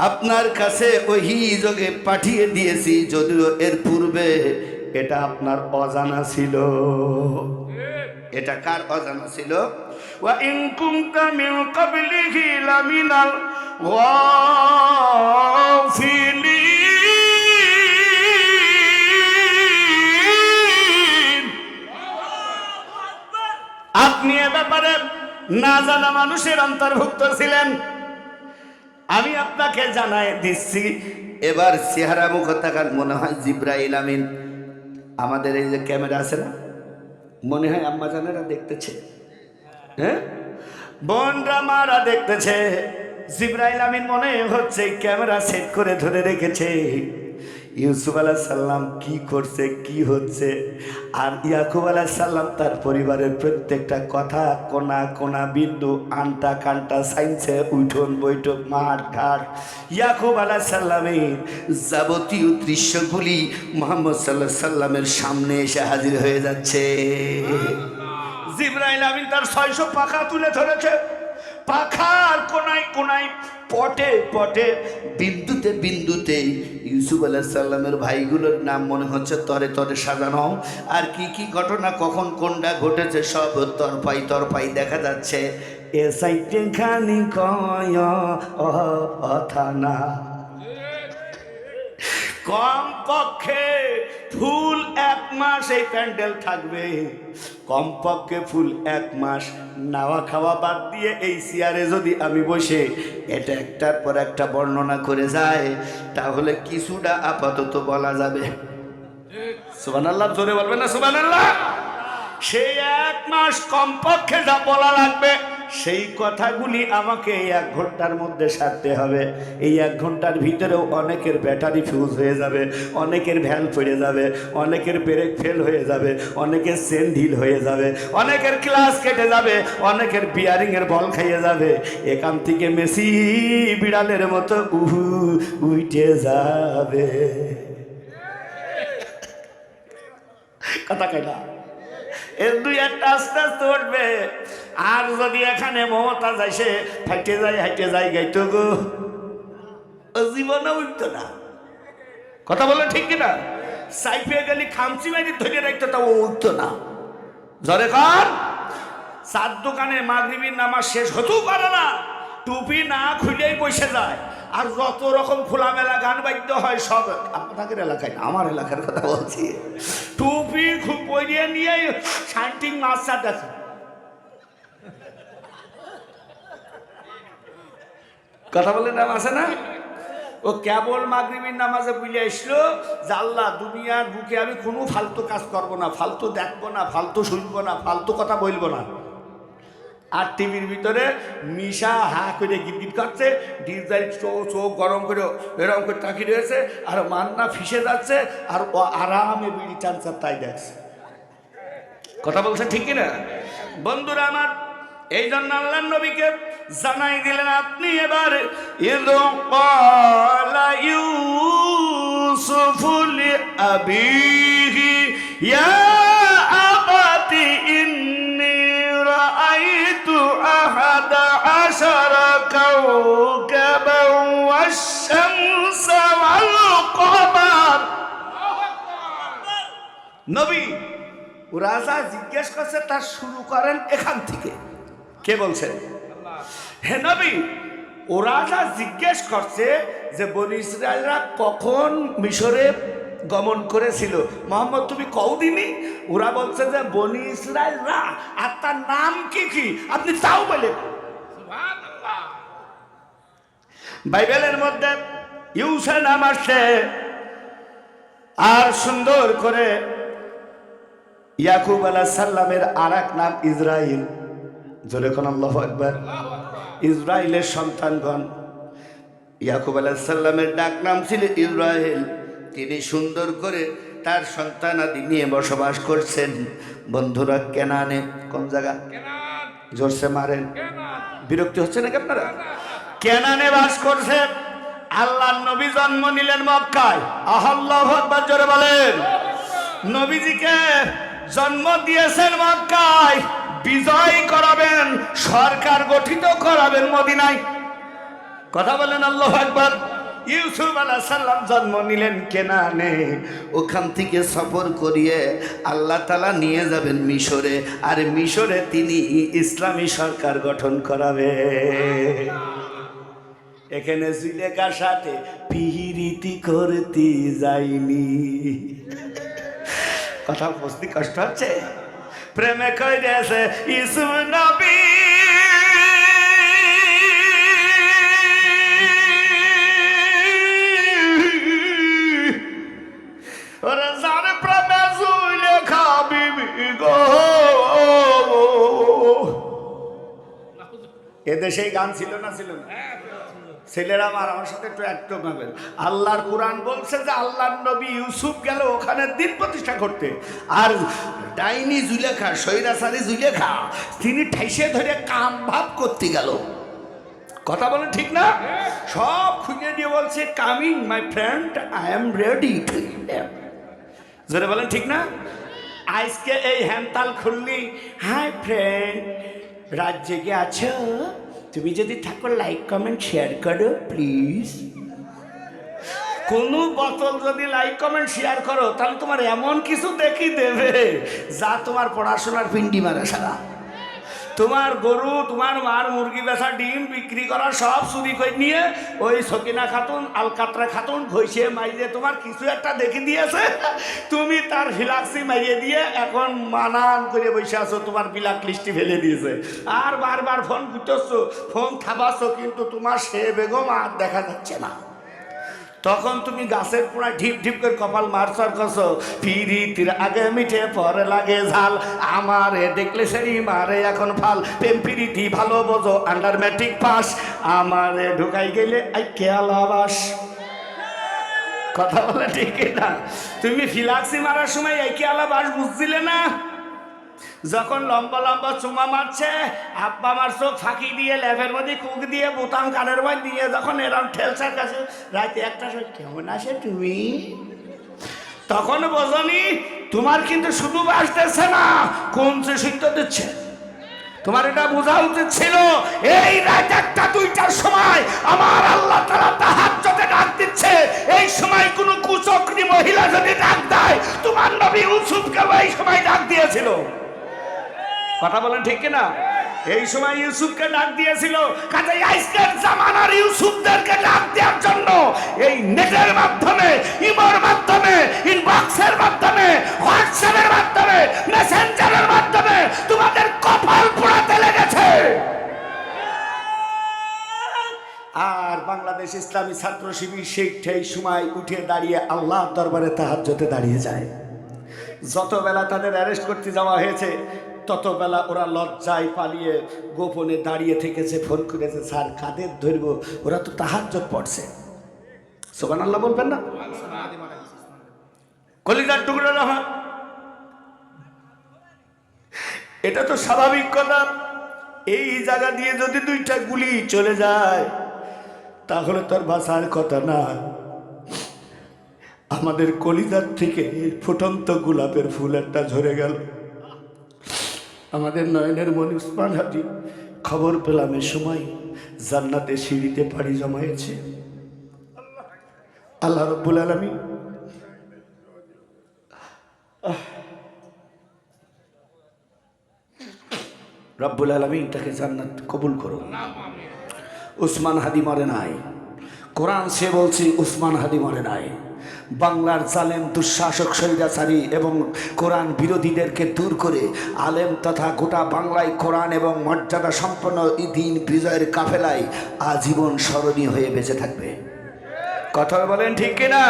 আপনার কাছে ওহি যোগে পাঠিয়ে দিয়েছি, যদিও এর পূর্বে এটা আপনার অজানা ছিল। এটা কার অজানা ছিল? ওয়া ইন কুনতা মিন ক্বাবলিহি লামিনাল গাফিলিন। আপনি এ ব্যাপারে না জানা মানুষের অন্তর্ভুক্ত ছিলেন। আমি আপনাকে জানাই দিচ্ছি। এবার চেহারা মুখ তাকান, মনে হয় জিব্রাইল আমিন, আমাদের এই যে ক্যামেরা আছে না, মনে হয় আম্মা জানেরা দেখতেছে, হ্যাঁ বোনরা মারা দেখতেছে। জিব্রাইল আমিন মনে হচ্ছে ক্যামেরা সেট করে ধরে রেখেছে। ইউসুফ আলাইহিস সালাম কি করছে, কি হচ্ছে, আর ইয়াকুব আলাইহিস সালাম তার পরিবারের প্রত্যেকটা কথা, কোনা কোনা বিন্দু, আনটা কানটা, সাইন্সে উঠোন বৈঠক, মাঠ ঘাট, ইয়াকুব আলাইহিস সালামের যাবতীয় দৃশ্যগুলি মুহাম্মদ সাল্লাল্লাহু আলাইহি সাল্লামের সামনে এসে হাজির হয়ে যাচ্ছে। জিব্রাইল আমিন তার 600 পাখা তুলে ধরেছে। পাখার কোনায় কোনায়, পটে পটে, বিন্দুতে বিন্দুতে ইউসুফ আলাইহিস সালামের ভাইগুলোর নাম মনে হচ্ছে তরে তরে সাজানো। আর কি কি ঘটনা কখন কোনটা ঘটেছে সব তরপাই তরপাই দেখা যাচ্ছে। এ সাইটে খানি কয় অথানা, কমপক্ষে ফুল 1 মাস এই প্যান্ডেল থাকবে, কমপক্ষে ফুল 1 মাস। নাওয়া খাওয়া বাদ দিয়ে এই চেয়ারে যদি আমি বসে এটা একটার পর একটা বর্ণনা করে যায়, তাহলে কিছুটা আপাতত বলা যাবে। সুবহানাল্লাহ, জোরে বলবেন না সুবহানাল্লাহ? সেই 1 মাস কমপক্ষে যা বলা লাগবে সেই কথাগুলি আমাকে এই 1 ঘন্টার মধ্যে সারতে হবে। এই 1 ঘন্টার ভিতরেও অনেকের ব্যাটারি ফিউজ হয়ে যাবে, অনেকের ভ্যান পড়ে যাবে, অনেকের ব্রেক ফেল হয়ে যাবে, অনেকের চেন ঢিল হয়ে যাবে, অনেকের ক্লাস কেটে যাবে, অনেকের বিয়ারিংয়ের বল খাইয়ে যাবে। এখান থেকে মেসি বিড়ালের মতো উঠে যাবে। কথা কইলা এর 2-1টা আস্তে আস্তে উঠবে। আর যদি এখানে মমতাজ এসে হাইটে যায় গাইতো গো, ও জীবনে উঠতো না। কথা বলে ঠিক কিনা? সাইফে গেলি খামচি মারি ধরে রাখতো, তা ও উঠতো না। জরে খান চার দোকানে মাগরিবের নামাজ শেষ হতেও পারে না, টুপি না খুলেই বসে যায়। আর যত রকম খোলামেলা গান বাদ্য হয় সব আপনাদের এলাকায় না, আমার এলাকার কথা বলছি। টুপি খুব পরিয়ে নিয়ে শান্তিং মাছ চাটাছে। কথা বলে নাম আছে না? ও কেবল মাগরিবের নামাজে বুঝে আসলো যে আল্লাহ দুনিয়ার বুকে আমি কোনো ফালতু কাজ করব না, ফালতু দেখবো না, ফালতু শুনবো না, ফালতু কথা বলবো না। আর টিভির ভিতরে মিশা হা করে গিট করছে, ডিজাইন চোখ গরম করে এরকম করে তাকিয়ে রয়েছে, আর মান্না ফিসে যাচ্ছে, আর ও আরামে বিড়ি টানছে, তাই দেখছে। কথা বলছে ঠিক কিনা বন্ধুরা আমার? এই জন্য আল্লাহ নবীকে জানাই দিলেন আপনি এবার ইউসুফু লিআবিহি ইয়া আবাতি ইন্নী রাআইতু আহাদা আশারা কাওকাবান ওয়াশ-শামসা ওয়াল কমার। নবী ও রাজা জিজ্ঞেস করছে, তার শুরু করেন এখান থেকে। কে বলছেন? হে নবী, ও রাজা জিজ্ঞেস করছে যে বনি ইসরায়েলরা কখন মিশরে গমন করেছিল, মোহাম্মদ তুমি কওদিনি? ওরা বলছে যে বনি ইসরায়েলরা, আর তার নাম কি কি আপনি তাও বলেন। বাইবেলের মধ্যে ইউসা নাম আসছে, আর সুন্দর করে ইয়াকুব আলাইহিস সালামের আরেক নাম ইসরাইল। জোরে কোন আল্লাহু আকবার। ইসরাইলের সন্তানগণ, ইয়াকুব আলাইহিস সালামের ডাক নাম ছিল ইসরাইল। তিনি সুন্দর করে তার সন্তানাদি নিয়ে বসবাস করছেন। বন্ধুরা কেনানে, কোন জায়গা? জোরসে মারেন, বিরক্তি হচ্ছে নাকি আপনারা? কেনানে বাস করছে। আল্লাহর নবী জন্ম নিলেন মক্কায়। আল্লাহু আকবার, জোরে বলেন। নবীজিকে জন্ম দিয়েছেন মক্কায়, বিজয় করাবেন, সরকার গঠিত করাবেন মদিনায়। কথা বলেন আল্লাহু আকবার। ইউসুফ আলাইহিস সালাম জন্ম নিলেন কেনানে, ওখান থেকে সফর করিয়ে আল্লাহ তাআলা নিয়ে যাবেন মিশরে, আর মিশরে তিনি ইসলামী সরকার গঠন করাবে। এখানে জুলেখার সাথে পিরিতি করতে যাইনি। কথা বুঝতে কষ্ট হচ্ছে? প্রেমে কইরেছে ইউসুফ নবী, ওরে যারে প্রেমে জুলেখা বিবি গো। এদেশে গান ছিল না? ছিল না? ছেলেরা আমার সাথে একটু অ্যাক্টিভ হবেন। আল্লাহর কোরআন বলছে যে আল্লাহর নবী ইউসুফ গেল ওখানে দিন প্রতিষ্ঠা করতে, আর ডাইনি জুলেখা, সৈরাচারী জুলেখা, তিনি ঠাইসে ধরে কাম ভাব করতে গেল। কথা বলেন ঠিক না? সব খুঁজে দিয়ে বলছে coming my friend, I am ready to him. জোরে বলেন ঠিক না? আজকে এই হ্যান্তাল খুললি, হাই ফ্রেন্ড, রাত জেগে আছো? তুমি যদি থাকো লাইক কমেন্ট শেয়ার করো প্লিজ। কোনো বোতল যদি লাইক কমেন্ট শেয়ার করো তাহলে তোমার এমন কিছু দেখি দেবে যা তোমার পড়াশোনার পিন্ডি মারা সারা। তোমার গরু, তোমার মার মুরগি বেচা, ডিম বিক্রি করা সব চুরি করে নিয়ে ওই সকিনা খাতুন, আলকাতরা খাতুন ঘষিয়ে মাইয়ে তোমার কিছু একটা দেখে দিয়েছে, তুমি তার ফিলাক্সি মাইয়ে দিয়ে এখন মানান করে বসে আছো, তোমার বিলাক লিস্টি ফেলে দিয়েছে, আর বারবার ফোন করতেছো, ফোন থামাচ্ছ, কিন্তু তোমার সে বেগম আর দেখা যাচ্ছে না। তখন তুমি গাছের পুরা ঢিপ ঢিপ করে কপাল মারছার করছো, পিরিতির আগে মিঠে পরে লাগে ঝাল, আমারে দেখলে সেই মারে এখন ফাল, প্রেম পিরিতি ভালো বোঝো আন্ডার ম্যাট্রিক পাস, আমারে ঢুকাই গেলে আই কেলাবাস। কথা বলে ঠিক না? তুমি ফিলাক্সি মারার সময় এই কেলাবাস বুঝছিলে না? যখন লম্বা লম্বা চুমা মারছে, আব্বা আমার চোখ ফাঁকি দিয়ে ল্যাবের মধ্যে কুক দিয়ে বোতাম কানের মধ্যে দিয়ে যখন এরকম ঠেলসার কাছে রাতে একটা সময় কেমন আসে তুমি, তখন বোঝনি তোমার কিন্তু শুধু বাসতেছে না, কোন সে সিদ্ধ দিচ্ছে। তোমার এটা বোঝা উচিত ছিল, এই রাত 1-2টার সময় আমার আল্লাহ তাআলা তাহাজ্জুদে ডাক দিচ্ছে, এই সময় কোন কুচক্রী মহিলা যদি ডাক দেয়, তোমার নবী ইউসুফকে এই সময় ডাক দিয়েছিল। কথা বলেন ঠিক কিনা? এই সময় ইউসুফকে ডাক দিয়েছিল। কাজেই আজকের জামানার ইউসুফদেরকে ডাক দেওয়ার জন্য এই নেটের মাধ্যমে, ইমোর মাধ্যমে, ইনবক্সের মাধ্যমে, হোয়াটসঅ্যাপের মাধ্যমে, মেসেঞ্জারের মাধ্যমে তোমাদের কপাল পোড়াতে লেগেছে। আর বাংলাদেশ ইসলামী ছাত্র শিবির সেই সময় উঠে দাঁড়িয়ে আল্লাহর দরবারে তাহাজ্জুদে দাঁড়িয়ে যায়। যত বেলা তাদের অ্যারেস্ট করতে যাওয়া হয়েছে, তত বেলা ওরা লজ্জায় পালিয়ে গোপনে দাঁড়িয়ে থেকেছে, ফোন করেছে, স্যার কাদের ধরব, ওরা তো তাহাজ্জুদ পড়ছে। সুবহানাল্লাহ বলবেন না? কলিজার টুকরা রহমান, এটা তো স্বাভাবিক কথা। এই জায়গা দিয়ে যদি 2টা গুলি চলে যায় তাহলে তোর বাঁচার কথা না। আমাদের কলিজার থেকে ফুটন্ত গোলাপের ফুল একটা ঝরে গেল। আমাদের নয়নের মনি উসমান হাদি খবর পেলাম এ সময় জান্নাতে সিঁড়িতে পাড়ি জমায়েছে। আল্লাহ রাব্বুল আলামিন রব্বুল আলামিন তাকে জান্নাত কবুল করো। উসমান হাদি মরে নাই, কোরআন সে বলছে উসমান হাদি মরে নাই। বাংলার জালেম দুঃশাসক স্বৈরাচারী এবং কোরআন বিরোধীদেরকে দূর করে আলেম তথা গোটা বাংলায় কোরআন এবং মর্যাদা সম্পন্ন দিন বিজয়ের কাফেলায় আজীবন স্মরণীয় হয়ে বেঁচে থাকবে। কথা বলেন ঠিক কিনা?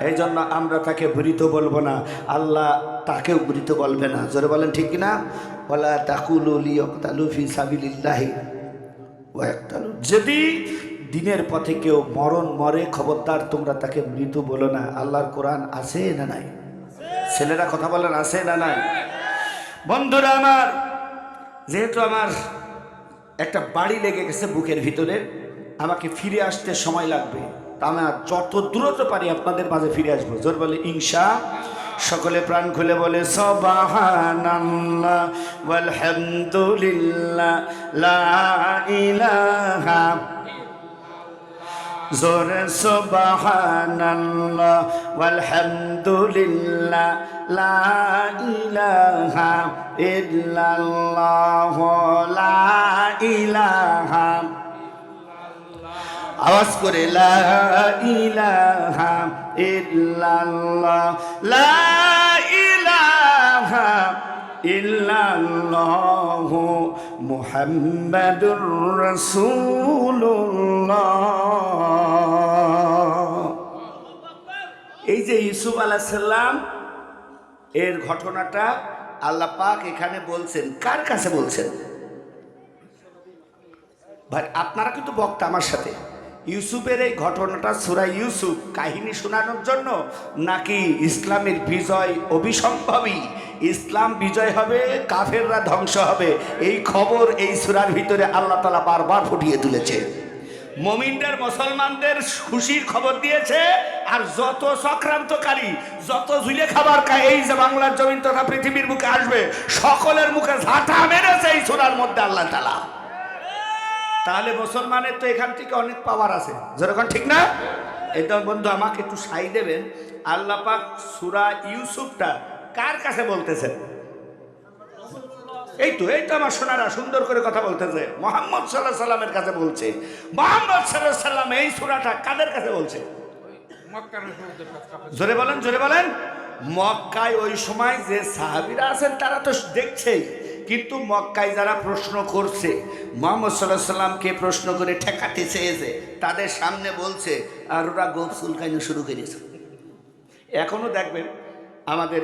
এই জন্য আমরা তাকে মৃত বলবো না, আল্লাহ তাকেও মৃত বলবে না। জোরে বলেন ঠিক কিনা? ওয়ালা তাকুলু লিয়াকতালু ফি সাবিলিল্লাহি ওয়া ইয়াকতালু, যদি দিনের পথে কেউ মরণ মরে, খবরদার তোমরা তাকে মৃত বলো না। আল্লাহর কোরআন আছে না নাই? ছেলেরা কথা বলেন, আছে না নাই? বন্ধুরা আমার, যেহেতু আমার একটা বাড়ি লেগে গেছে বুকের ভিতরে, আমাকে ফিরে আসতে সময় লাগবে, তা আমি যত দ্রুত পারি আপনাদের মাঝে ফিরে আসবো। জোর বলে ইনশা। সকলে প্রাণ খুলে বলে সুবহানাল্লাহ ওয়ালহামদুলিল্লাহ লা ইলাহা, জোরে সুবহানাল্লাহ ওয়ালহামদুলিল্লাহ লা ইলাহা ইল্লাল্লাহ লা ইলাহা, আওয়াজ করে লা ইলাহা ইল্লাল্লাহ লা ইলাহা ইল্লাল্লাহ মুহাম্মাদুর রাসূলুল্লাহ। এই যে ইউসুফ আলাইহিস সালাম এর ঘটনাটা আল্লাহ পাক এখানে বলছেন, কার কাছে বলছেন? ভাই আপনারা কিন্তু বক্তা আমার সাথে। ইউসুফের এই ঘটনাটা সূরা ইউসুফ কাহিনী শোনানোর জন্য, নাকি ইসলামের বিজয় অবিসম্ভাবী, ইসলাম বিজয় হবে, কাফেররা ধ্বংস হবে, এই খবর এই সূরার ভিতরে আল্লাহ তাআলা বারবার ফুটিয়ে তুলেছে। মুমিনদের, মুসলমানদের খুশির খবর দিয়েছে। আর যত চক্রান্তকারী, যত ঝুলে খাবার খায় এই যে বাংলার জমিন তথা পৃথিবীর মুখে আসবে, সকলের মুখে ঝাঁটা মেরেছে এই সূরার মধ্যে আল্লাহ তাআলা। তাহলে মুসলমানের তো এখান থেকে অনেক পাওয়ার আছে, যেরকম ঠিক না? এটা বন্ধু আমাকে একটু সাই দেবেন। আল্লাহ পাক সূরা ইউসুফটা কার কাছে বলতেছেন? এই তো আমার সোনারা সুন্দর করে কথা বলতেছে। মুহাম্মদ সাল্লাল্লাহু আলাইহি সাল্লামের কাছে বলছে। মুহাম্মদ সাল্লাল্লাহু আলাইহি সাল্লাম এই সূরাটা কাদের কাছে বলছে? জোরে বলেন, জোরে বলেন। মক্কায় ওই সময় যে সাহাবীরা আছেন তারা তো দেখছেই, কিন্তু মক্কায় যারা প্রশ্ন করছে, মুহাম্মদ সাল্লাল্লাহু আলাইহি সাল্লামকে প্রশ্ন করে ঠেকাতে চেয়েছে, তাদের সামনে বলছে, আর ওরা গোপ চুলকাইনো শুরু করেছে। এখনো দেখবেন আমাদের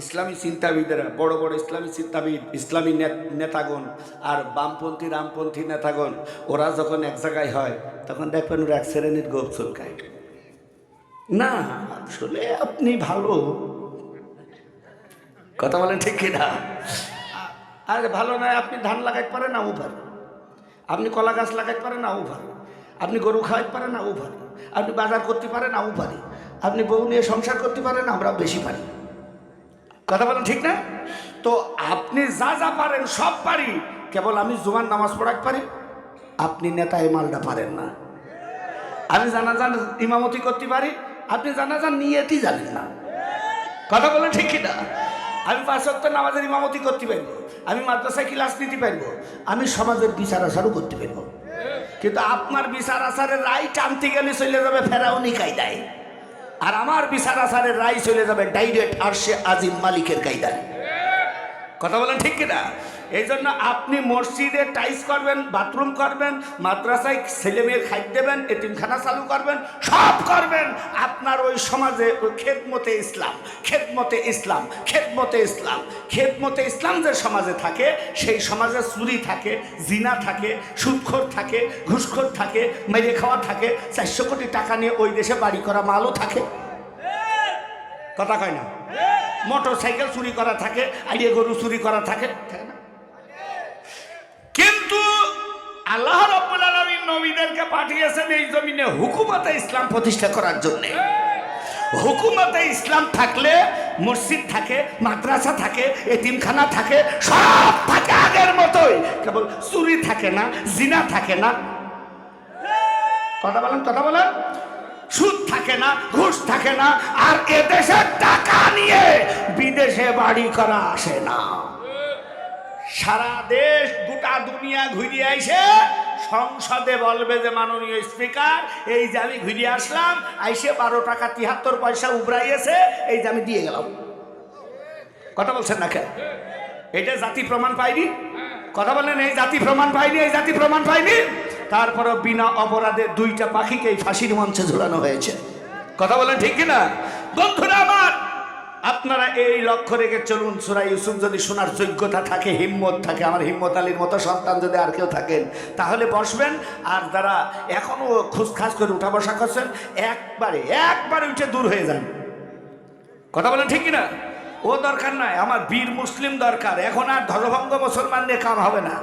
ইসলামী চিন্তাবিদেরা, বড় বড় ইসলামী চিন্তাবিদ, ইসলামী নেতাগণ আর বামপন্থী রামপন্থী নেতাগণ, ওরা যখন এক জায়গায় হয় তখন দেখবেন ওরা এক শ্রেণীর গোপ চুলকায়। না, আসলে আপনি ভালো কথা বলেন, ঠিক কিনা? আরে ভালো নয়, আপনি ধান লাগাইতে পারেন না, ও পারে। আপনি কলা গাছ লাগাইতে পারেন না, ও পারে। আপনি গরু খাওয়াইতে পারেন না, ও পারে। আপনি বাজার করতে পারেন না, ও পারে। আপনি বউ নিয়ে সংসার করতে পারেন, আমরা বেশি পারি। কথা বলেন, ঠিক না? তো আপনি যা যা পারেন সব পারি, কেবল আমি জুমার নামাজ পড়াতে পারি, আপনি নেতা এই মালটা পারেন না। আমি জানাজান ইমামতি করতে পারি, আপনি জানাজান নিয়েটি জানেন না। কথা বলেন, ঠিক কিনা? আমি 5 ওয়াক্ত নামাজের ইমামতি করতে পারবো, আমি মাদ্রাসায় ক্লাস নিতে পারবো, আমি সমাজের বিচার আচারও করতে পারবো, কিন্তু আপনার বিচার আচারের রায় টানতে গেলে চলে যাবে ফেরাউনি কায়দায়, আর আমার বিচার আচারের রায় চলে যাবে ডাইরেক্ট আরশে আজিম মালিকের কায়দায়। কথা বলেন, ঠিক কিনা? এই জন্য আপনি মসজিদে টাইলস করবেন, বাথরুম করবেন, মাদ্রাসায় ছেলে মেয়ের খাদ্য দেবেন, এতিমখানা চালু করবেন, সব করবেন। আপনার ওই সমাজে খেদমতে ইসলাম, খেদমতে ইসলাম, খেদমতে ইসলাম, খেদমতে ইসলাম যে সমাজে থাকে, সেই সমাজে চুরি থাকে, জিনা থাকে, সুদখোর থাকে, ঘুষখোর থাকে, মেরে খাওয়া থাকে, 400 কোটি টাকা নিয়ে ওই দেশে বাড়ি করা মালও থাকে। কথা কয় না? মোটর সাইকেল চুরি করা থাকে, আইডিয়া গরু চুরি করা থাকে, না? কিন্তু আল্লাহ রাব্বুল আলামিন নবীদেরকে পাঠিয়েছেন এই জমিনে হুকুমতে ইসলাম প্রতিষ্ঠা করার জন্য। হুকুমতে ইসলাম থাকলে মসজিদ থাকে, মাদ্রাসা থাকে, এতিমখানা থাকে, সব থাকে আগের মতোই, কেবল চুরি থাকে না, জিনা থাকে না। কথা বলেন, কথা বলেন। সুদ থাকে না, ঘুষ থাকে না, আর এদেশের টাকা নিয়ে বিদেশে বাড়ি করা আসে না। সারা দেশ গোটা দুনিয়া ঘুরিয়ে আইসে সংসদে বলবে যে মাননীয় স্পিকার, এই যে আমি ঘুরিয়ে আসলাম, আইসে 12 টাকা 73 পয়সা উবরাইয়েছে, এই যে আমি দিয়ে গেলাম। কথা বলছেন না কেন? এটা জাতি প্রমাণ পাইনি? কথা বলেন, এই জাতি প্রমাণ পাইনি, এই জাতি প্রমাণ পাইনি। তারপরে বিনা অপরাধে 2টা পাখিকেই ফাঁসির মঞ্চে ঝুলানো হয়েছে। কথা বলেন, ঠিক কিনা? বন্ধুরা আমার, আপনারা এই লক্ষ্য রেখে চলুন। সূরা ইউসুফ যদি শোনার যোগ্যতা থাকে, হিম্মত থাকে, আমার হিম্মত আলীর মতো সন্তান যদি আর কেউ থাকেন, তাহলে বসবেন। আর যারা এখনো খুসখাস করে উঠা বসা করছেন, একবারে উঠে দূর হয়ে যান। কথা বলেন, ঠিক কিনা? ও দরকার নাই, আমার বীর মুসলিম দরকার। এখন আর ধর্মভঙ্গ মুসলমান নিয়ে কাম হবে না।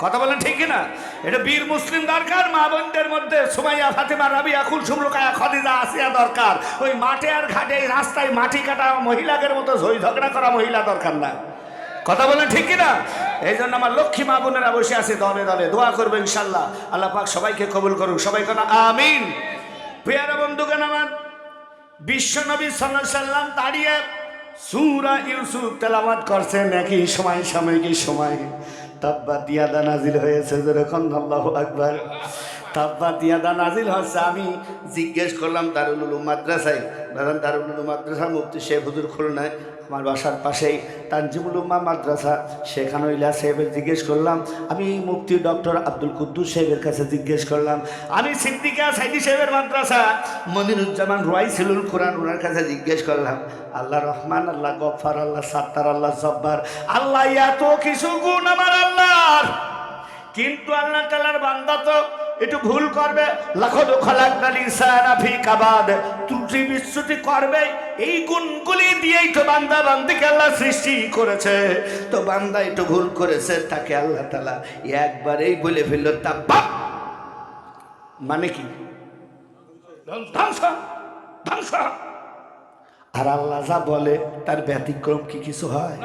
কথা বলেন, ঠিক কিনা? এটা বীর মুসলিম দরকার। মা বোনদের মধ্যে সুমাইয়া, ফাতেমা, রাবিয়া, কুলসুম, রুকায়া, খাদিজা, আসিয়া দরকার। ওই মাঠে আর ঘাটে রাস্তায় মাটি কাটা মহিলাদের মতো ঝই ঝগড়া করা মহিলা দরকার না। কথা বলেন, ঠিক কিনা? এই জন্য আমার লক্ষ্মী মা বোনেরা বসে আছে দলে দলে, দোয়া করবে ইনশাল্লাহ। আল্লাহ পাক সবাইকে কবুল করুক, সবাই কেন আমিন। প্রিয়ারা বন্ধুগণ আমার, বিশ্ব নবী সাল্লাল্লাহু আলাইহি সাল্লাম দাঁড়িয়ে সূরা ইউসুফ তেলাওয়াত করছেন। একই সময় সাময়িক সময় তাব্বাত ইয়াদা নাজিল হয়েছে, যেরকম আল্লাহু আকবার। তাব্বাত ইয়াদা নাজিল হচ্ছে। আমি জিজ্ঞেস করলাম দারুল উলুম মাদ্রাসায়, দারুল উলুম মাদ্রাসা মুফতি সাহেব হুজুর খুলনায়, আমার বাসার পাশেই তানজিমুল উম্মাহ মাদ্রাসা, সেখানে ইলা সাহেবের জিজ্ঞেস করলাম। আমি মুফতি ডক্টর আব্দুল কুদ্দুস সাহেবের কাছে জিজ্ঞেস করলাম। আমি সিদ্দিকা সাইদি সাহেবের মাদ্রাসা মনিরুজ্জামান রুয়াইসিলুল কোরআন, ওনার কাছে জিজ্ঞেস করলাম। আল্লাহ রহমান, আল্লাহ গফফার, আল্লাহ সাত্তার, আল্লাহ জব্বার, আল্লাহ এত কিছু গুণ আমার আল্লাহর, কিন্তু আল্লাহ তাআলার বান্দা তো একটু ভুল করবে। লাখদ খালাকনাল ইনসানা ফি কাবাদ, ত্রুটি বিচ্যুতি করবে। এই গুণগুলি দিয়েই তো বান্দা বান্দিকে আল্লাহ সৃষ্টি করেছে। তো বান্দা একটু ভুল করেছে, তাকে আল্লাহ তাআলা একবারেই বলে ফেলল তাব্বাত। মানে কি? ধ্বংস, ধ্বংস। আর আল্লাহ যা বলে তার ব্যতিক্রম কি কিছু হয়?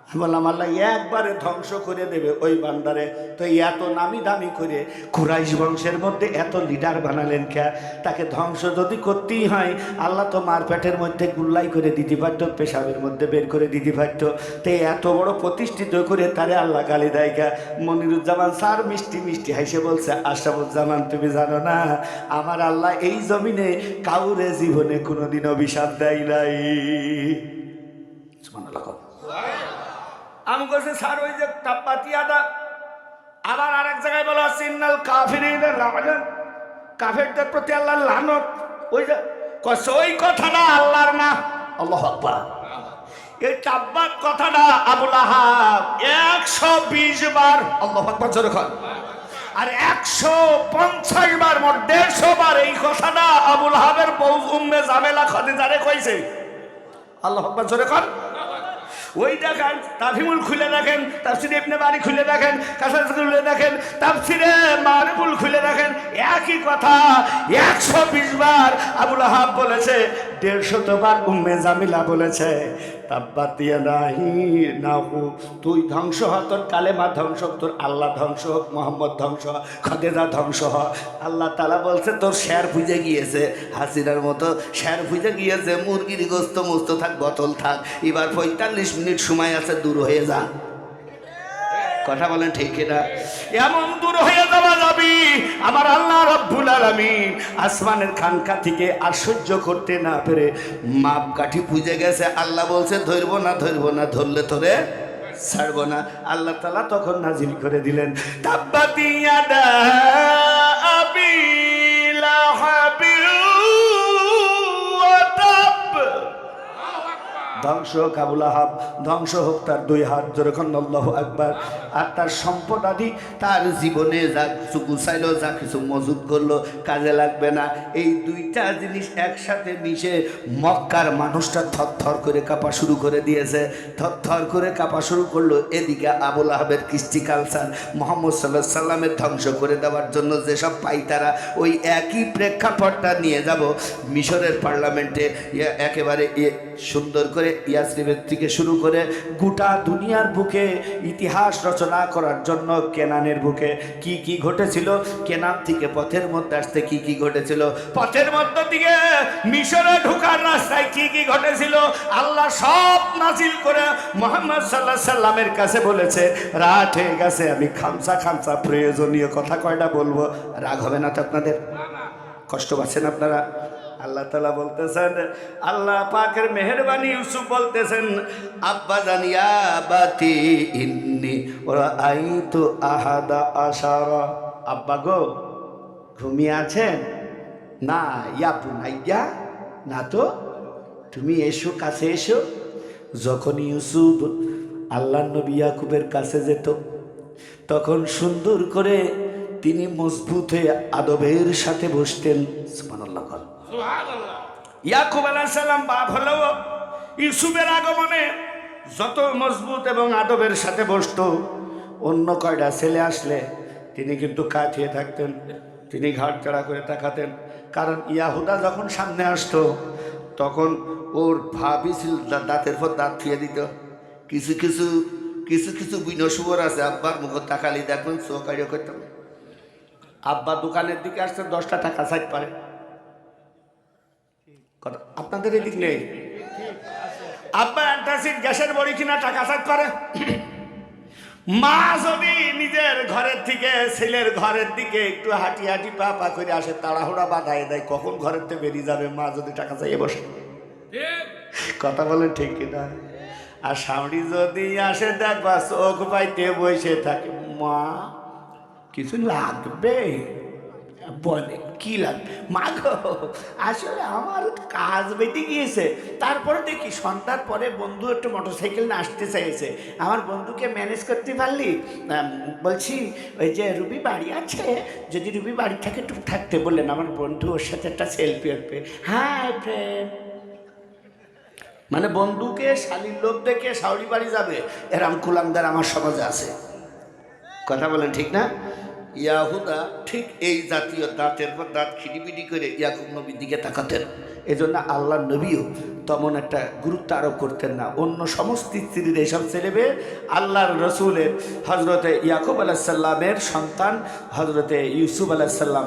বললাম আল্লাহ একবারে ধ্বংস করে দেবে ওই বান্দারে। তো এত নামি দামি করে কুরাইশ বংশের মধ্যে এত লিডার বানালেন কে? তাকে ধ্বংস যদি করতেই হয়, আল্লাহ তো মার পেটের মধ্যে গুল্লাই করে দিতে পারতো, পেশাবের মধ্যে বের করে দিতে পারতো। তো এত বড় প্রতিষ্ঠিত করে তারে আল্লাহ গালি দেয় কে? মনিরুজ্জামান স্যার মিষ্টি মিষ্টি হাসে বলছে, আশরাফুজ্জামান তুমি জানো না আমার আল্লাহ এই জমিনে কাউরে জীবনে কোনোদিন অভিশাপ দেয় নাই। আমি বলছি স্যার ওই যে তাপ্পাতিয়াটা আবার আরেক জায়গায় বলা হচ্ছে ইন্নাল কাফিরিনা লাআনাত, কাফেরদের প্রতি আল্লাহর লানত। ওই যে ওই কথাটা আল্লাহর না। আল্লাহু আকবার। এই তাব্বাত কথাটা আবুল আহাব 120 বার আল্লাহু আকবার জোরে কর, আর 150 বার মোট 150 বার এই কথাটা আবুল আহাবের বউ উম্মে জামেলা খাদিজারে কইছে। আল্লাহু আকবার জোরে কর। ওই দেখেন তাফহিমুল খুলে দেখেন, তাফসিরে ইবনে বারী খুলে দেখেন, কাসাস খুলে দেখেন, তাফসিরে মারিফুল খুলে দেখেন, একই কথা 120 বার আবুল আহাব বলেছে, 150 বার উম্মে জামিলা বলেছে তাব্বাত ইয়াদাহি নাহু, তুই ধ্বংস হ, তোর কালেমা ধ্বংস হোক, তোর আল্লাহ ধ্বংস হোক, মোহাম্মদ ধ্বংস হোক, খাদিজা ধ্বংস হোক। আল্লাহ তাআলা বলছে তোর শের ফুজে গিয়েছে, হাসিনার মতো শের ফুজে গিয়েছে, মুরগির গোস্ত মুস্ত থাক, বোতল থাক, এবার 45 মিনিট সময় আছে, দূর হয়ে যা। কথা বলেন ঠিক না? এমন দূর হয়ে যাওয়া যাবি আমার আল্লাহ রাব্বুল আলামিন আসমানের খানকা থেকে আর সহ্য করতে না পেরে মাপ কাঠি পুজে গেছে। আল্লাহ বলছে ধরবো না, ধরবো না, ধরলে তোরে ছাড়বো না। আল্লাহ তাআলা তখন নাজিল করে দিলেন তাব্বাত ইয়াদা আবি লাহাবিল ওয়া তাব, ধ্বংস হোক আবুল আহাব, ধ্বংস হোক তার 2 হাত, যেরকম আল্লাহু আকবার। আর তার সম্পদ আদি, তার জীবনে যা কিছু গুছাইলো, যা কিছু মজুদ করলো, কাজে লাগবে না। এই দুইটা জিনিস একসাথে মিশে মক্কার মানুষটা থরথর করে কাঁপা শুরু করে দিয়েছে, থরথর করে কাঁপা শুরু করলো। এদিকে আবুল আহাবের কৃষ্টি কালচার মুহাম্মদ সাল্লাল্লাহু আলাইহি সাল্লামের ধ্বংস করে দেওয়ার জন্য যেসব পাইতারা, ওই একই প্রেক্ষাপটটা নিয়ে যাব মিশরের পার্লামেন্টে, একেবারে সুন্দর করে ইয়াসরিবের থেকে শুরু করে গোটা দুনিয়ার বুকে ইতিহাস রচনা করার জন্য কেনানের বুকে কি কি ঘটেছিল, কেনান থেকে পথের মধ্যে আসতে কি কি ঘটেছিল, পথের মধ্যে থেকে মিশরে ঢোকার রাস্তায় কি কি ঘটেছিল, আল্লাহ সব নাজিল করে মুহাম্মদ সাল্লাল্লাহু আলাইহি সাল্লামের কাছে বলেছে। রাত হয়ে গেছে, আমি খামসা খামসা প্রয়োজনীয় কথা কয়টা বলবো, রাগ হবে না তো আপনাদের? কষ্ট পাচ্ছেন আপনারা? আল্লাহ তাআলা বলতেছেন, আল্লাহ পাকের মেহেরবানি, ইউসুফ বলতেছেন আব্বা জানিয়া বাতি ইন্নি রাআইতু আহাদা আশারা, আব্বা গো ঘুমিয়ে আছেন না? ইয়া বুনাইয়া, না তো, তুমি এসো, কাছে এসো। যখন ইউসুফ আল্লাহ নবী ইয়াকুবের কাছে যেত, তখন সুন্দর করে তিনি মজবুত হয়ে আদবের সাথে বসতেন। সুবহানাল্লাহ। ইয়াকুব আলাইহিস সালাম বাপ হলেও ইউসুফের আগমনে যত মজবুত এবং আদবের সাথে বসতো, অন্য কয়টা ছেলে আসলে তিনি কিন্তু কাঁচিয়ে থাকতেন, তিনি ঘাট চড়া করে তাকাতেন। কারণ ইয়াহুদা যখন সামনে আসতো, তখন ওর ভাবিছিল দাঁতের পর দাঁত ফিয়ে দিত। কিছু কিছু কিছু কিছু বিনশুবর আছে, আব্বার মুখ তাকালি দেখবেন চোখাইও করতাম। আব্বা দোকানের দিকে আসতে 10টা টাকা সাইড পারে, আপনাদের এদিক নেই? আব্বা অ্যান্টাসিড গ্যাসের বড়ি কিনা টাকা সাইড পারে। মা যদি নিজের ঘরের থেকে ছেলের ঘরের দিকে একটু হাঁটি হাঁটি পা পা করে আসে, তাড়াহুড়া বাধায় দেয় কখন ঘরের থেকে বেরিয়ে যাবে। মা যদি টাকা চাইয়ে বসে, কথা বলেন ঠিক কিনা? আর সামনে যদি আসে দেখবা চোখ পাইতে বসে থাকে, মা কিছু লাগবে? বলে কি লাগবে? মা গো আসলে আমার কাজ বেটে গিয়েছে, তারপরে দেখি সন্ধ্যার পরে বন্ধু একটু মোটরসাইকেল নিয়ে আসতে চাইছে, আমার বন্ধুকে ম্যানেজ করতে পারলি? বলছি ওই যে রুবি বাড়ি আছে, যদি রুবি বাড়ি থাকে একটু থাকতে বললেন, আমার বন্ধু ওর সাথে একটা সেলফি উঠবে। হ্যাঁ ফ্রেন্ড, মানে বন্ধুকে শালীর লোক দেখে শাওরি বাড়ি যাবে, এরম কুলাঙ্গার আমার সমাজে আছে। কথা বলেন ঠিক না? ইয়াহুদা ঠিক এই জাতীয় দাঁতের পর দাঁত খিটিপিটি করে ইয়াকুব নবীর দিকে তাকাতেন। এজন্য আল্লাহ নবীও তেমন একটা গুরুত্ব আরোপ করতেন না। অন্য সমস্ত স্ত্রীর এইসব ছেলেবে আল্লাহর রসুলের হজরতে ইয়াকুব আলাইসাল্লামের সন্তান হজরতে ইউসুফ আলাইসাল্লাম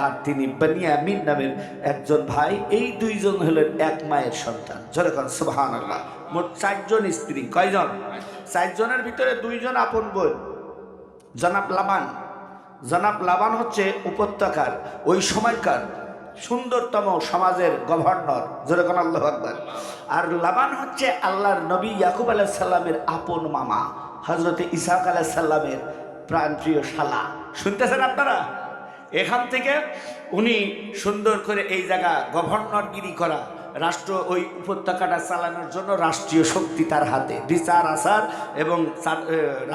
আর তিনি বেনিয়ামিন নামের একজন ভাই, এই দুইজন হলেন এক মায়ের সন্তান। যেরকম সুবহানাল্লাহ। মোট 4 জন স্ত্রী। কয়জন? 4 জনের ভিতরে 2 জন আপন বোন। জনাব লাবান হচ্ছে উপত্যকার ওই সময়কার সুন্দরতম সমাজের গভর্নর। যেরকম আল্লাহু আকবার। আর লাবান হচ্ছে আল্লাহর নবী ইয়াকুব আলাইহিস সালামের আপন মামা, হযরতে ইসহাক আলাইহিস সালামের প্রাণপ্রিয় শালা। শুনতেছেন আপনারা? এখান থেকে উনি সুন্দর করে এই জায়গা গভর্নরগিরি করা, রাষ্ট্র ওই উপত্যকাটা চালানোর জন্য রাষ্ট্রীয় শক্তি তার হাতে, বিচার আচার এবং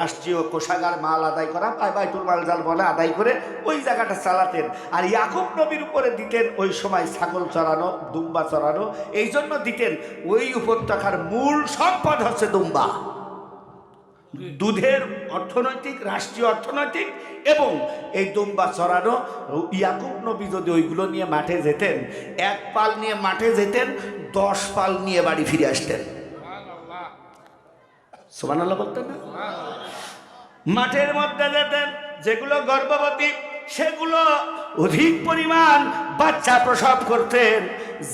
রাষ্ট্রীয় কোষাগার মাল আদায় করা, বাইতুল মাল জাল বলে আদায় করে ওই জায়গাটা চালাতেন। আর ইয়াকুব নবীর উপরে দিতেন ওই সময় ছাগল চড়ানো, দুম্বা চড়ানো, এই জন্য দিতেন। ওই উপত্যকার মূল সম্পদ হচ্ছে দুম্বা, দুধের অর্থনৈতিক, রাষ্ট্রীয় অর্থনৈতিক, এবং এই দুম্বা চড়ানো। ইয়াকুব নবী যদি ওইগুলো নিয়ে মাঠে যেতেন, 1 পাল নিয়ে মাঠে যেতেন, 10 পাল নিয়ে বাড়ি ফিরে আসতেন। সুবহানাল্লাহ বলতেন না? মাঠের মধ্যে যেতেন, যেগুলো গর্ভবতী সেগুলো অধিক পরিমাণ বাচ্চা প্রসব করতেন।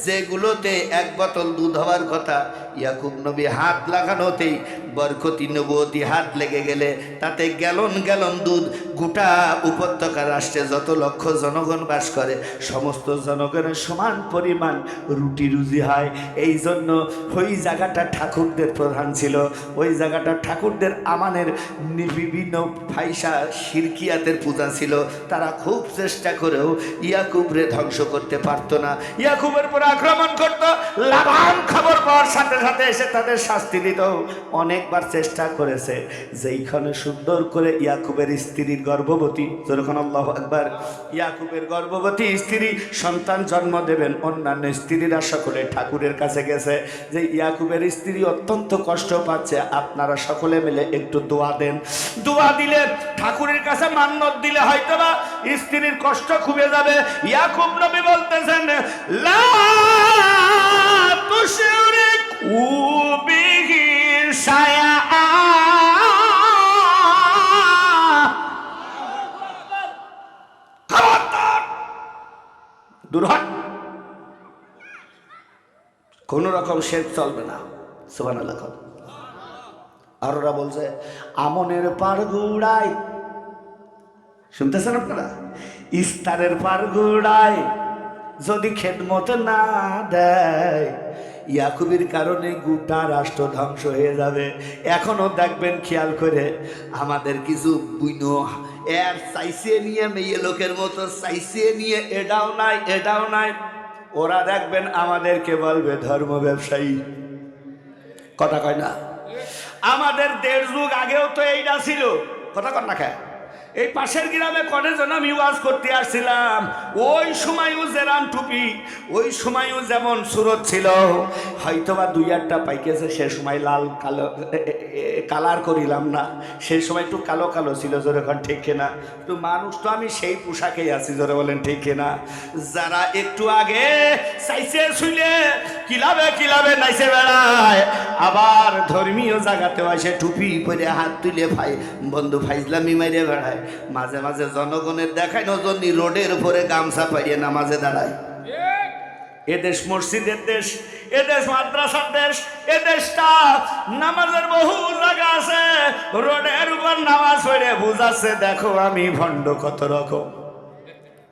যেগুলোতে 1 বোতল দুধ হওয়ার কথা, ইয়াকুব নবী হাত লাগানোতেই বরকতি নবুয়তি হাত লেগে গেলে তাতে গ্যালন গ্যালন দুধ গোটা উপত্যকা রাষ্ট্রে যত লক্ষ জনগণ বাস করে সমস্ত জনগণের সমান পরিমাণ রুটি রুজি হয়। এই জন্য ওই জায়গাটা ঠাকুরদের প্রধান ছিল। ওই জায়গাটা ঠাকুরদের আমানের বিভিন্ন ফাইসা শিরকিয়াতের পূজা ছিল। তারা খুব চেষ্টা করেও ইয়াকুবরে ধ্বংস করতে পারতো না। ইয়াকুবের উপর আক্রমণ করত। লাবান খবর পাওয়ার সাথে সাথে এসে তাদের শাস্তি দিত। অনেকবার চেষ্টা করেছে, যেইখানে সুন্দর করে ইয়াকুবের স্ত্রীর গর্ভবতী, যখন আল্লাহু আকবার, ইয়াকুবের গর্ভবতী স্ত্রী সন্তান জন্ম দেবেন, অন্যান্য স্ত্রীরা সকলে ঠাকুরের কাছে গেছে যে ইয়াকুবের স্ত্রী অত্যন্ত কষ্ট পাচ্ছে, আপনারা সকলে মিলে একটু দোয়া দেন। দোয়া দিলে, ঠাকুরের কাছে মান্নত দিলে হয়তোবা স্ত্রীর কষ্ট কমে যাবে। ইয়াকুব নবী বলতেছেন, লা তুশরিক বিহি শাইআ, খবরদার দূর হট, কোন রকম শিরক চলবে না। সুবহানাল্লাহ। আর ওরা বলছে আমনের পার গুড়াই, শুনতেছেন আপনারা? ইস্তারের পার গুড়াই যদি খেদমত না দেয়, ইয়াকুবের কারণে গোটা রাষ্ট্র ধ্বংস হয়ে যাবে। এখনো দেখবেন খেয়াল করে, আমাদের কিছু বুইনো এর চাইছে নিয়ে, মেয়ে লোকের মতো চাইছে নিয়ে, এটাও নাই এটাও নাই। ওরা দেখবেন আমাদেরকে বলবে ধর্ম ব্যবসায়ী। কথা কয় না? আমাদের 1.5 যুগ আগেও তো এইটা ছিল। কথা কন না খায়। এই পাশের গ্রামে কনে জন আমি ওয়াজ করতে আসছিলাম, ওই সময়ও যেরাম টুপি, ওই সময়ও যেমন সুরত ছিল, হয়তোবা 2-1টা পাইকেছে। সে সময় লাল কালো কালার করিলাম না, সেই সময় একটু কালো কালো ছিল। জোরে এখন ঠিক না? তো মানুষ তো আমি সেই পোশাকেই আছি। জোরে বলেন ঠিক না? যারা একটু আগে চাইছে শুইলে কিলাবে নাইছে বেড়ায়, আবার ধর্মীয় জায়গাতেও আসে টুপি পরে হাত তুলে ভাই বন্ধু ফাইজলামি মাইরে বেড়ায়। মাঝে মাঝে জনগণের দেখায় নজনী রোডের উপরে গামছা পাইয়ে নামাজে দাঁড়ায়। এদেশ মসজিদের দেশ, এদেশ মাদ্রাসার দেশ, এদেশটা নামাজের বহু জায়গা আছে। রোডের উপর নামাজ পড়ে বুঝাচ্ছে দেখো আমি ভণ্ড কত রকম।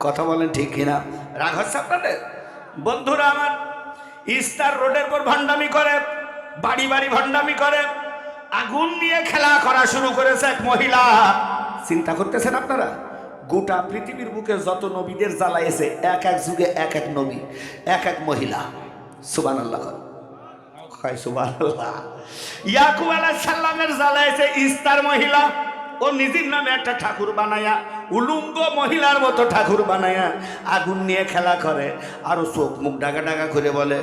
কথা বলেন ঠিক কিনা? রাগ হচ্ছে আপনাদের? বন্ধুরা আমার, ইস্তার রোডের উপর ভণ্ডামি করে, বাড়ি বাড়ি ভণ্ডামি করে, আগুন নিয়ে খেলা করা শুরু করেছে এক মহিলা। চিন্তা করতেছেন আপনারা? গোটা পৃথিবীর বুকে যত নবীদের জ্বালাইছে, এক এক যুগে এক এক নবী, এক এক মহিলা। সুবহানাল্লাহ। সুবহানাল্লাহ। ইয়াকুব আলাইহিস সালামের জ্বালাইছে ইস্তার মহিলা। ও নিজের নামে একটা ঠাকুর বানায়া উলুঙ্গ মহিলার মতো ঠাকুর বানায়া আগুন নিয়ে খেলা করে, আরো চোখ মুখ ডাকা ডাকা করে বলে,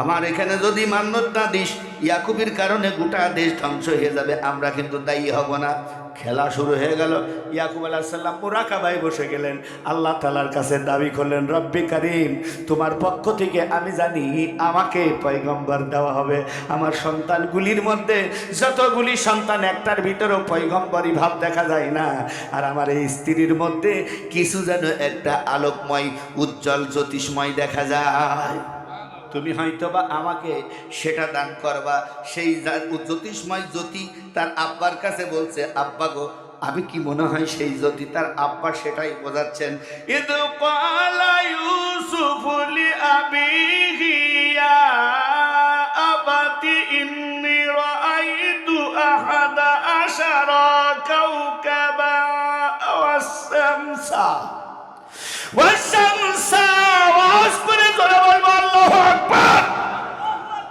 আমার এখানে যদি মান্যত না দিস ইয়াকুবের কারণে গোটা দেশ ধ্বংস হয়ে যাবে, আমরা কিন্তু দায়ী হব না। খেলা শুরু হয়ে গেল। ইয়াকুব আলাইহিস সালাম মুরাকাবায় বসে গেলেন, আল্লাহ তাআলার কাছে দাবি করলেন, রব্বি কারীম, তোমার পক্ষ থেকে আমি জানি আমাকে পয়গম্বর দেওয়া হবে। আমার সন্তানগুলির মধ্যে যতগুলি সন্তান, একটার ভিতরেও পয়গম্বরী ভাব দেখা যায় না। আর আমার এই স্ত্রীর মধ্যে কিছু যেন একটা আলোকময় উজ্জ্বল জ্যোতিষময় দেখা যায়। তুমি হয়তোবা আমাকে সেটা দান করবা। সেই জ্যোতিষময় জ্যোতি তার আব্বার কাছে বলছে, আব্বা গো, আমি কি মনে হয় সেই জ্যোতি? তার আব্বা সেটাই বোঝাচ্ছেন। ইদ ক্বালা ইউসুফ লিআবিহি ইয়া আবাতি ইন্নী রাআইতু আহাদা আশারা কাওকাবা ওয়াস-শামসা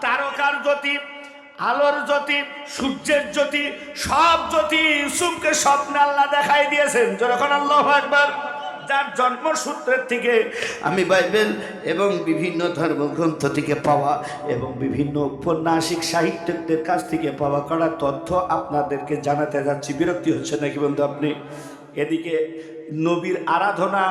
তারকার জ্যোতি, আলোর জ্যোতি, সূর্যের জ্যোতি, সব জ্যোতি ইউসুফকে স্বপ্নে আল্লাহ দেখাই দিয়েছেন। যখন আল্লাহু আকবার। যার জন্মসূত্রের থেকে আমি বাইবেল এবং বিভিন্ন ধর্মগ্রন্থ থেকে পাওয়া এবং বিভিন্ন ঔপন্যাসিক সাহিত্যিকদের কাছ থেকে পাওয়া করা তথ্য আপনাদেরকে জানাতে যাচ্ছি। বিরক্তি হচ্ছে নাকি বন্ধু আপনি? এদিকে নবীর আরাধনা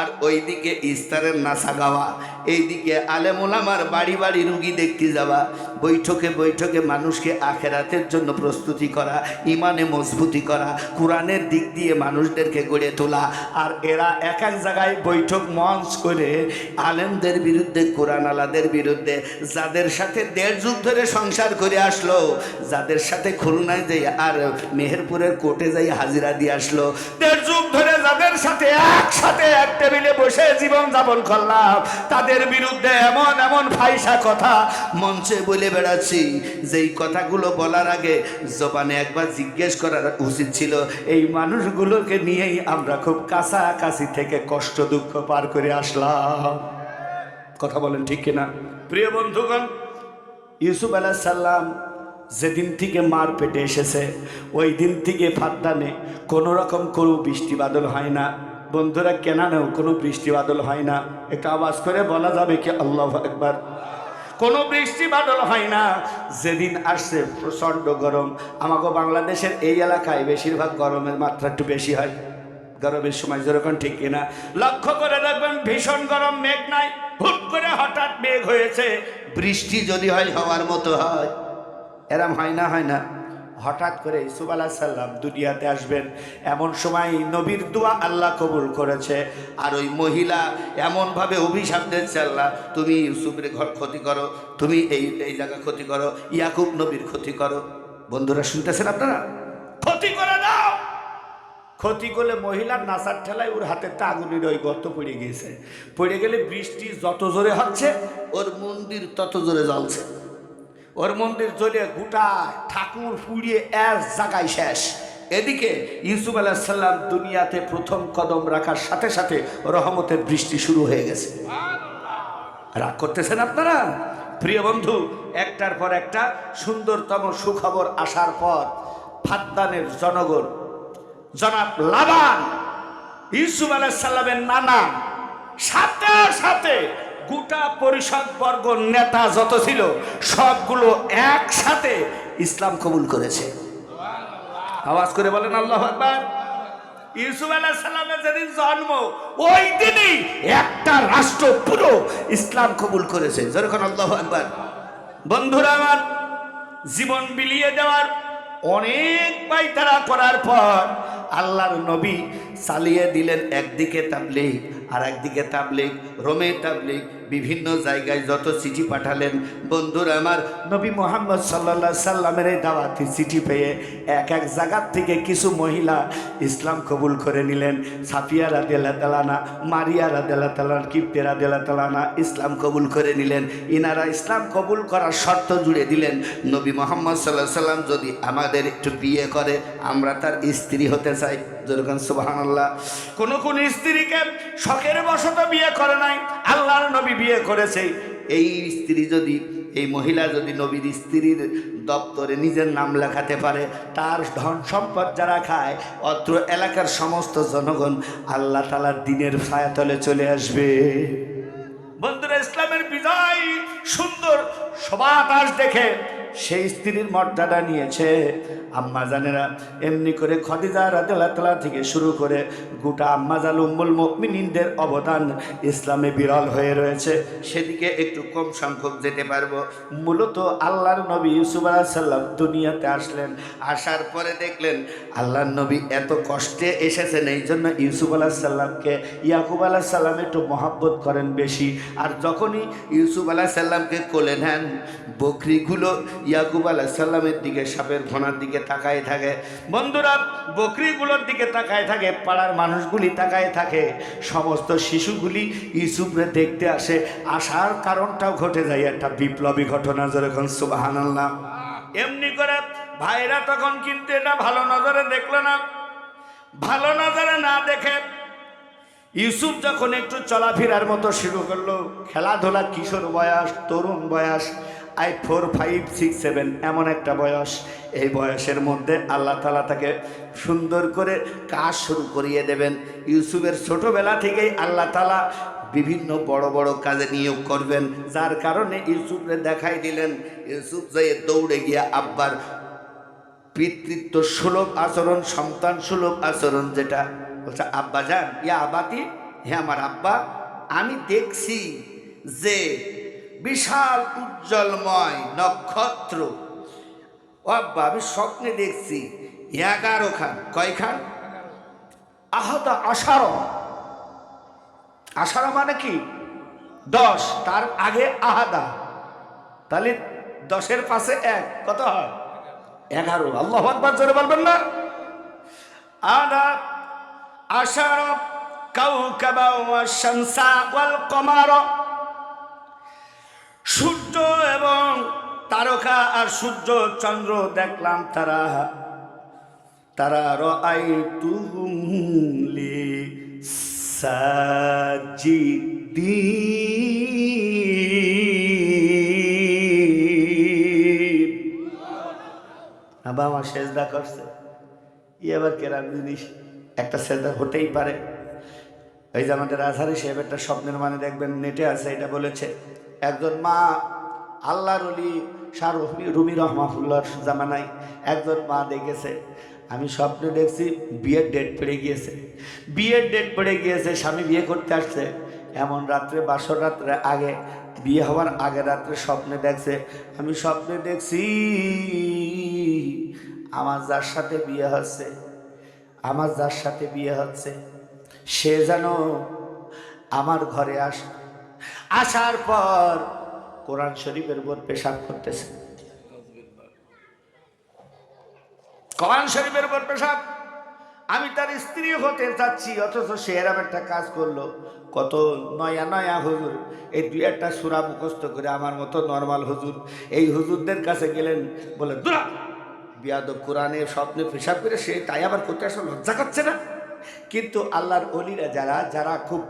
আর ওইদিকে ইস্তারের নাচা গাওয়া, এইদিকে আলেম ওলামার বাড়ি বাড়ি রুগী দেখতে যাওয়া, বৈঠকে বৈঠকে মানুষকে আখেরাতের জন্য প্রস্তুতি করা, ইমানে মজবুতি করা, কোরআনের দিক দিয়ে মানুষদেরকে গড়ে তোলা। আর এরা এক এক জায়গায় বৈঠক মঞ্চ করে আলেমদের বিরুদ্ধে, কোরআন আলাদের বিরুদ্ধে, যাদের সাথে 1.5 যুগ ধরে সংসার করে আসলো, যাদের সাথে খুলনায় যাই আর মেহেরপুরের কোর্টে যাই হাজিরা দিয়ে আসলো, 1.5 যুগ ধরে যাদের সাথে একসাথে এক টেবিলে বসে জীবন যাপন করলাম, তাদের বিরুদ্ধে এমন এমন ফাইসা কথা মঞ্চে বলে বেড়াচ্ছি, যেই কথাগুলো বলার আগে জবানে একবার জিজ্ঞেস করার উচিত ছিল। এই মানুষগুলোকে নিয়েই আমরা খুব কাছাকাছি থেকে কষ্ট দুঃখ পার করে আসলাম। কথা বলেন ঠিক কিনা? প্রিয় বন্ধুগণ, ইউসুফ আলাইহিস সালাম যেদিন থেকে মার পেটে এসেছে ওই দিন থেকে ফাদ্দানে কোনো রকম কোনো বৃষ্টি বাদল হয় না। বন্ধুরা, কেনানেও কোনো বৃষ্টি বাদল হয় না। একটা আওয়াজ করে বলা যাবে কি আল্লাহু আকবার? কোনো বৃষ্টি বাদল হয় না। যেদিন আসছে প্রচণ্ড গরম। আমাকে বাংলাদেশের এই এলাকায় বেশিরভাগ গরমের মাত্রা একটু বেশি হয় গরমের সময়, যেরকম ঠিক কিনা? লক্ষ্য করে দেখবেন ভীষণ গরম, মেঘ নাই, হুট করে হঠাৎ মেঘ হয়েছে। বৃষ্টি যদি হয় হওয়ার মতো হয়, এরম হয় না, হয় না? হঠাৎ করে ইউসুফ আলাইহিস সালাম দুনিয়াতে আসবেন, এমন সময় নবীর দোয়া আল্লাহ কবুল করেছে। আর ওই মহিলা এমনভাবে অভিশাপ দিচ্ছে, আল্লাহ তুমি ইউসুফের ঘর ক্ষতি করো, তুমি এই জায়গা ক্ষতি করো, ইয়াকুব নবীর ক্ষতি করো। বন্ধুরা শুনতেছেন আপনারা? ক্ষতি করে দাও। ক্ষতি করলে মহিলার নাচার ঠেলায় ওর হাতের আগুনের ওই গর্ত পড়ে গিয়েছে। পড়ে গেলে বৃষ্টি যত জোরে হচ্ছে ওর মন্দির তত জোরে জ্বলছে। ওর মন্দির জ্বলে গোটা ঠাকুর পুড়িয়ে এক জায়গায় শেষ। এদিকে ইউসুফ আলাইহিস সালাম দুনিয়াতে প্রথম কদম রাখার সাথে সাথে রহমতের বৃষ্টি শুরু হয়ে গেছে। রাগ করতেছেন আপনারা? প্রিয় বন্ধু, একটার পর একটা সুন্দরতম সুখবর আসার পর ফাদ্দানের জনগণ, জনাব লাবান, ইউসুফ আলাইহিস সালামের নানা, সাথে সাথে গোটা পরিষদ বর্গ নেতা যত ছিল সবগুলো একসাথে ইসলাম কবুল করেছে। আওয়াজ করে বলেন আল্লাহু আকবার। ইউসুফ আলাইহিস সালামের যেদিন জন্ম ওই দিনই একটা রাষ্ট্র পুরো ইসলাম কবুল করেছে। যখন আল্লাহু আকবার। বন্ধুরা আমার, জীবন বিলিয়ে দেওয়ার অনেক পায়তারা করার পর আল্লাহর নবী চালিয়ে দিলেন একদিকে তাবলীগ আর একদিকে তাবলীগ, রোমে তাবলীগ, বিভিন্ন জায়গায় যত চিঠি পাঠালেন। বন্ধুরা আমার, নবী মুহাম্মদ সাল্লাল্লাহু আলাইহি সাল্লামের এই দাওয়াতি চিঠি পেয়ে এক এক জায়গার থেকে কিছু মহিলা ইসলাম কবুল করে নিলেন। সাফিয়া রাদিয়াল্লাহু তাআলা আনহা, মারিয়া রাদিয়াল্লাহু তাআলা, কিপ্তে রাদিয়াল্লাহু তাআলা আনহা ইসলাম কবুল করে নিলেন। ইনারা ইসলাম কবুল করার শর্ত জুড়ে দিলেন, নবী মুহাম্মদ সাল্লাল্লাহু আলাইহি সাল্লাম যদি আমাদের একটু বিয়ে করে আমরা তার স্ত্রী হতে চাই। যেরকম সুবহানাল্লাহ। কোন স্ত্রীকে শখের বশত বিয়ে করে নাই, আল্লাহর নবী বিয়ে করেছে। এই স্ত্রী যদি এই মহিলা যদি নবীর স্ত্রীর দপ্তরে নিজের নাম লেখাতে পারে, তার ধন সম্পদ যারা খায় অত্র এলাকার সমস্ত জনগণ আল্লাহ তাআলার দ্বীনের ছায়াতলে চলে আসবে। বন্ধুরা, ইসলামের বিজয় সুন্দর শোভাতাস দেখে সেই স্ত্রীর মর্যাদা নিয়েছে আম্মা জানেরা। এমনি করে খাদিজা রাদিয়াল্লাহু তাআলা থেকে শুরু করে গোটা আম্মাজান উম্মুল মুমিনিনদের অবদান ইসলামে বিরল হয়ে রয়েছে। সেদিকে একটু কম সংখ্যক যেতে পারবো। মূলত আল্লাহর নবী ইউসুফ আলাইহিস সালাম দুনিয়াতে আসলেন। আসার পরে দেখলেন আল্লাহর নবী এত কষ্টে এসেছেন, এই জন্য ইউসুফ আলাইহিস সালামকে ইয়াকুব আলাইহিস সালাম একটু মহব্বত করেন বেশি। আর যখনই ইউসুফ আলাইহিস সালামকে কোলে নেন, বকরিগুলো ইয়াকুব আলাইহিস সালামের দিকে, সাপের ফোনার দিকে তাকায় থাকে। বন্ধুরা, বকরিগুলোর দিকে তাকায় থাকে, পাড়ার মানুষগুলি তাকায় থাকে, সমস্ত শিশুগুলি ইউসুফরে দেখতে আসে। আসার কারণটাও ঘটে যায় একটা বিপ্লবী ঘটনা, যেরকম সুবহানাল্লাহ। এমনি করে ভাইরা তখন কিন্তু এটা ভালো নজরে দেখলো না। ভালো নজরে না দেখে ইউসুফ যখন একটু চলাফেরার মতো শুরু করলো, খেলাধুলা, কিশোর বয়স, তরুণ বয়স, 4, 5, 6, 7 এমন একটা বয়স। এই বয়সের মধ্যে আল্লাহ তাআলা তাকে সুন্দর করে কাজ শুরু করিয়ে দেবেন। ইউসুফের ছোটবেলা থেকেই আল্লাহ তাআলা বিভিন্ন বড় বড় কাজে নিয়োগ করবেন, যার কারণে ইউসুফকে দেখাই দিলেন। ইউসুফ যাইয়ে দৌড়ে গিয়া আব্বার পিতৃত্ব সুলভ আচরণ, সন্তান সুলভ আচরণ, যেটা বলছে, আব্বা যান, ইয়া আবাতি, হে আমার আব্বা, আমি দেখছি যে বিশাল উজ্জ্বলময় নক্ষত্র। ও আব্বা, আমি স্বপ্নে দেখছি 11 খান। কয় খান? আহাদা 18। 18 মানে কি? 10, তার আগে আহাদা, তাহলে 10-এর পাশে 1 কত হয়? 11। আল্লাহু আকবার, জোরে বলবেন না? আদা 18 কাওকাবা ওয়া শামসা ওয়াল কমারা, সূর্য এবং তারকা আর সূর্য চন্দ্র দেখলাম, তারা রাআইতুহুম লিসাজিদিন। আবার আমার সেজদা করছে। এবার কেরাম জিনিস, একটা সেজদা হতেই পারে। এই যে আমাদের আজহারি সাহেব একটা স্বপ্নের মানে দেখবেন নেটে আছে, এটা বলেছে একজন মা, আল্লাহর ওলি শাহ রুমি রহমাতুল্লাহর জামানায় একজন মা দেখেছে, আমি স্বপ্নে দেখছি বিয়ের ডেট পড়ে গিয়েছে। বিয়ের ডেট পড়ে গিয়েছে, স্বামী বিয়ে করতে আসছে। এমন রাত্রে, বাসর রাত্রে আগে, বিয়ে হওয়ার আগে রাত্রে স্বপ্নে দেখছে, আমি স্বপ্নে দেখছি আমার যার সাথে বিয়ে হচ্ছে, আমার যার সাথে বিয়ে হচ্ছে সে যেন আমার ঘরে আসার পর কোরআন শরীফের উপর পেশাব করতেছে। কোরআন শরীফের উপর পেশাব। আমি তার স্ত্রী হতে চাচ্ছি, অথচ সে এরকম একটা কাজ করলো। কত নয়া নয়া হুজুর এই 2-1টা সূরা মুখস্থ করে আমার মতো নর্মাল হুজুর এই হুজুরদের কাছে গেলেন, বলে দুরা বিয়াদব, কোরআনে স্বপ্নে পেশাব করে সে তাই আবার করতে আসলে লজ্জা করছে না? কিন্তু আল্লাহর ওলিরা যারা খুব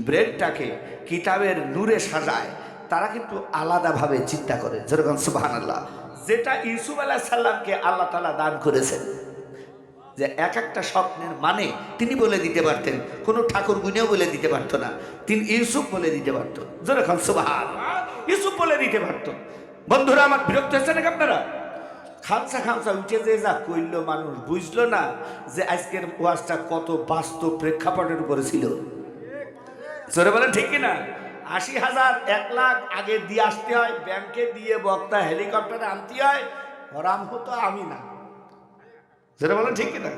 ব্রেনটাকে কিতাবের নূরে সাজায়, তারা কিন্তু আলাদাভাবে চিন্তা করে, যেরকম সুবহানাল্লাহ। যেটা ইউসুফ আলাইহিস সালামকে আল্লাহ তাআলা দান করেছেন, যে এক একটা স্বপ্নের মানে তিনি বলে দিতে পারতেন, কোনো ঠাকুর গুনেও বলে দিতে পারতো না, তিনি ইউসুফ বলে দিতে পারতো, যেরকম সুবহানাল্লাহ, ইউসুফ বলে দিতে পারতো। বন্ধুরা আমার, বিরক্ত হচ্ছে নাকি আপনারা? খামসা উঠে যে যা কইল, মানুষ বুঝলো না যে আজকের ওয়াজটা কত বাস্তব প্রেক্ষাপটের উপরে ছিল। জোরে বলেন ঠিক কিনা? 80,000, 1 লাখ আগে দিয়ে আসতে হয়, ব্যাংকে দিয়ে বক্তা হেলিকপ্টারে আনতে হয়, হরাম হতো আমি না। জোরে বলেন ঠিক কিনা?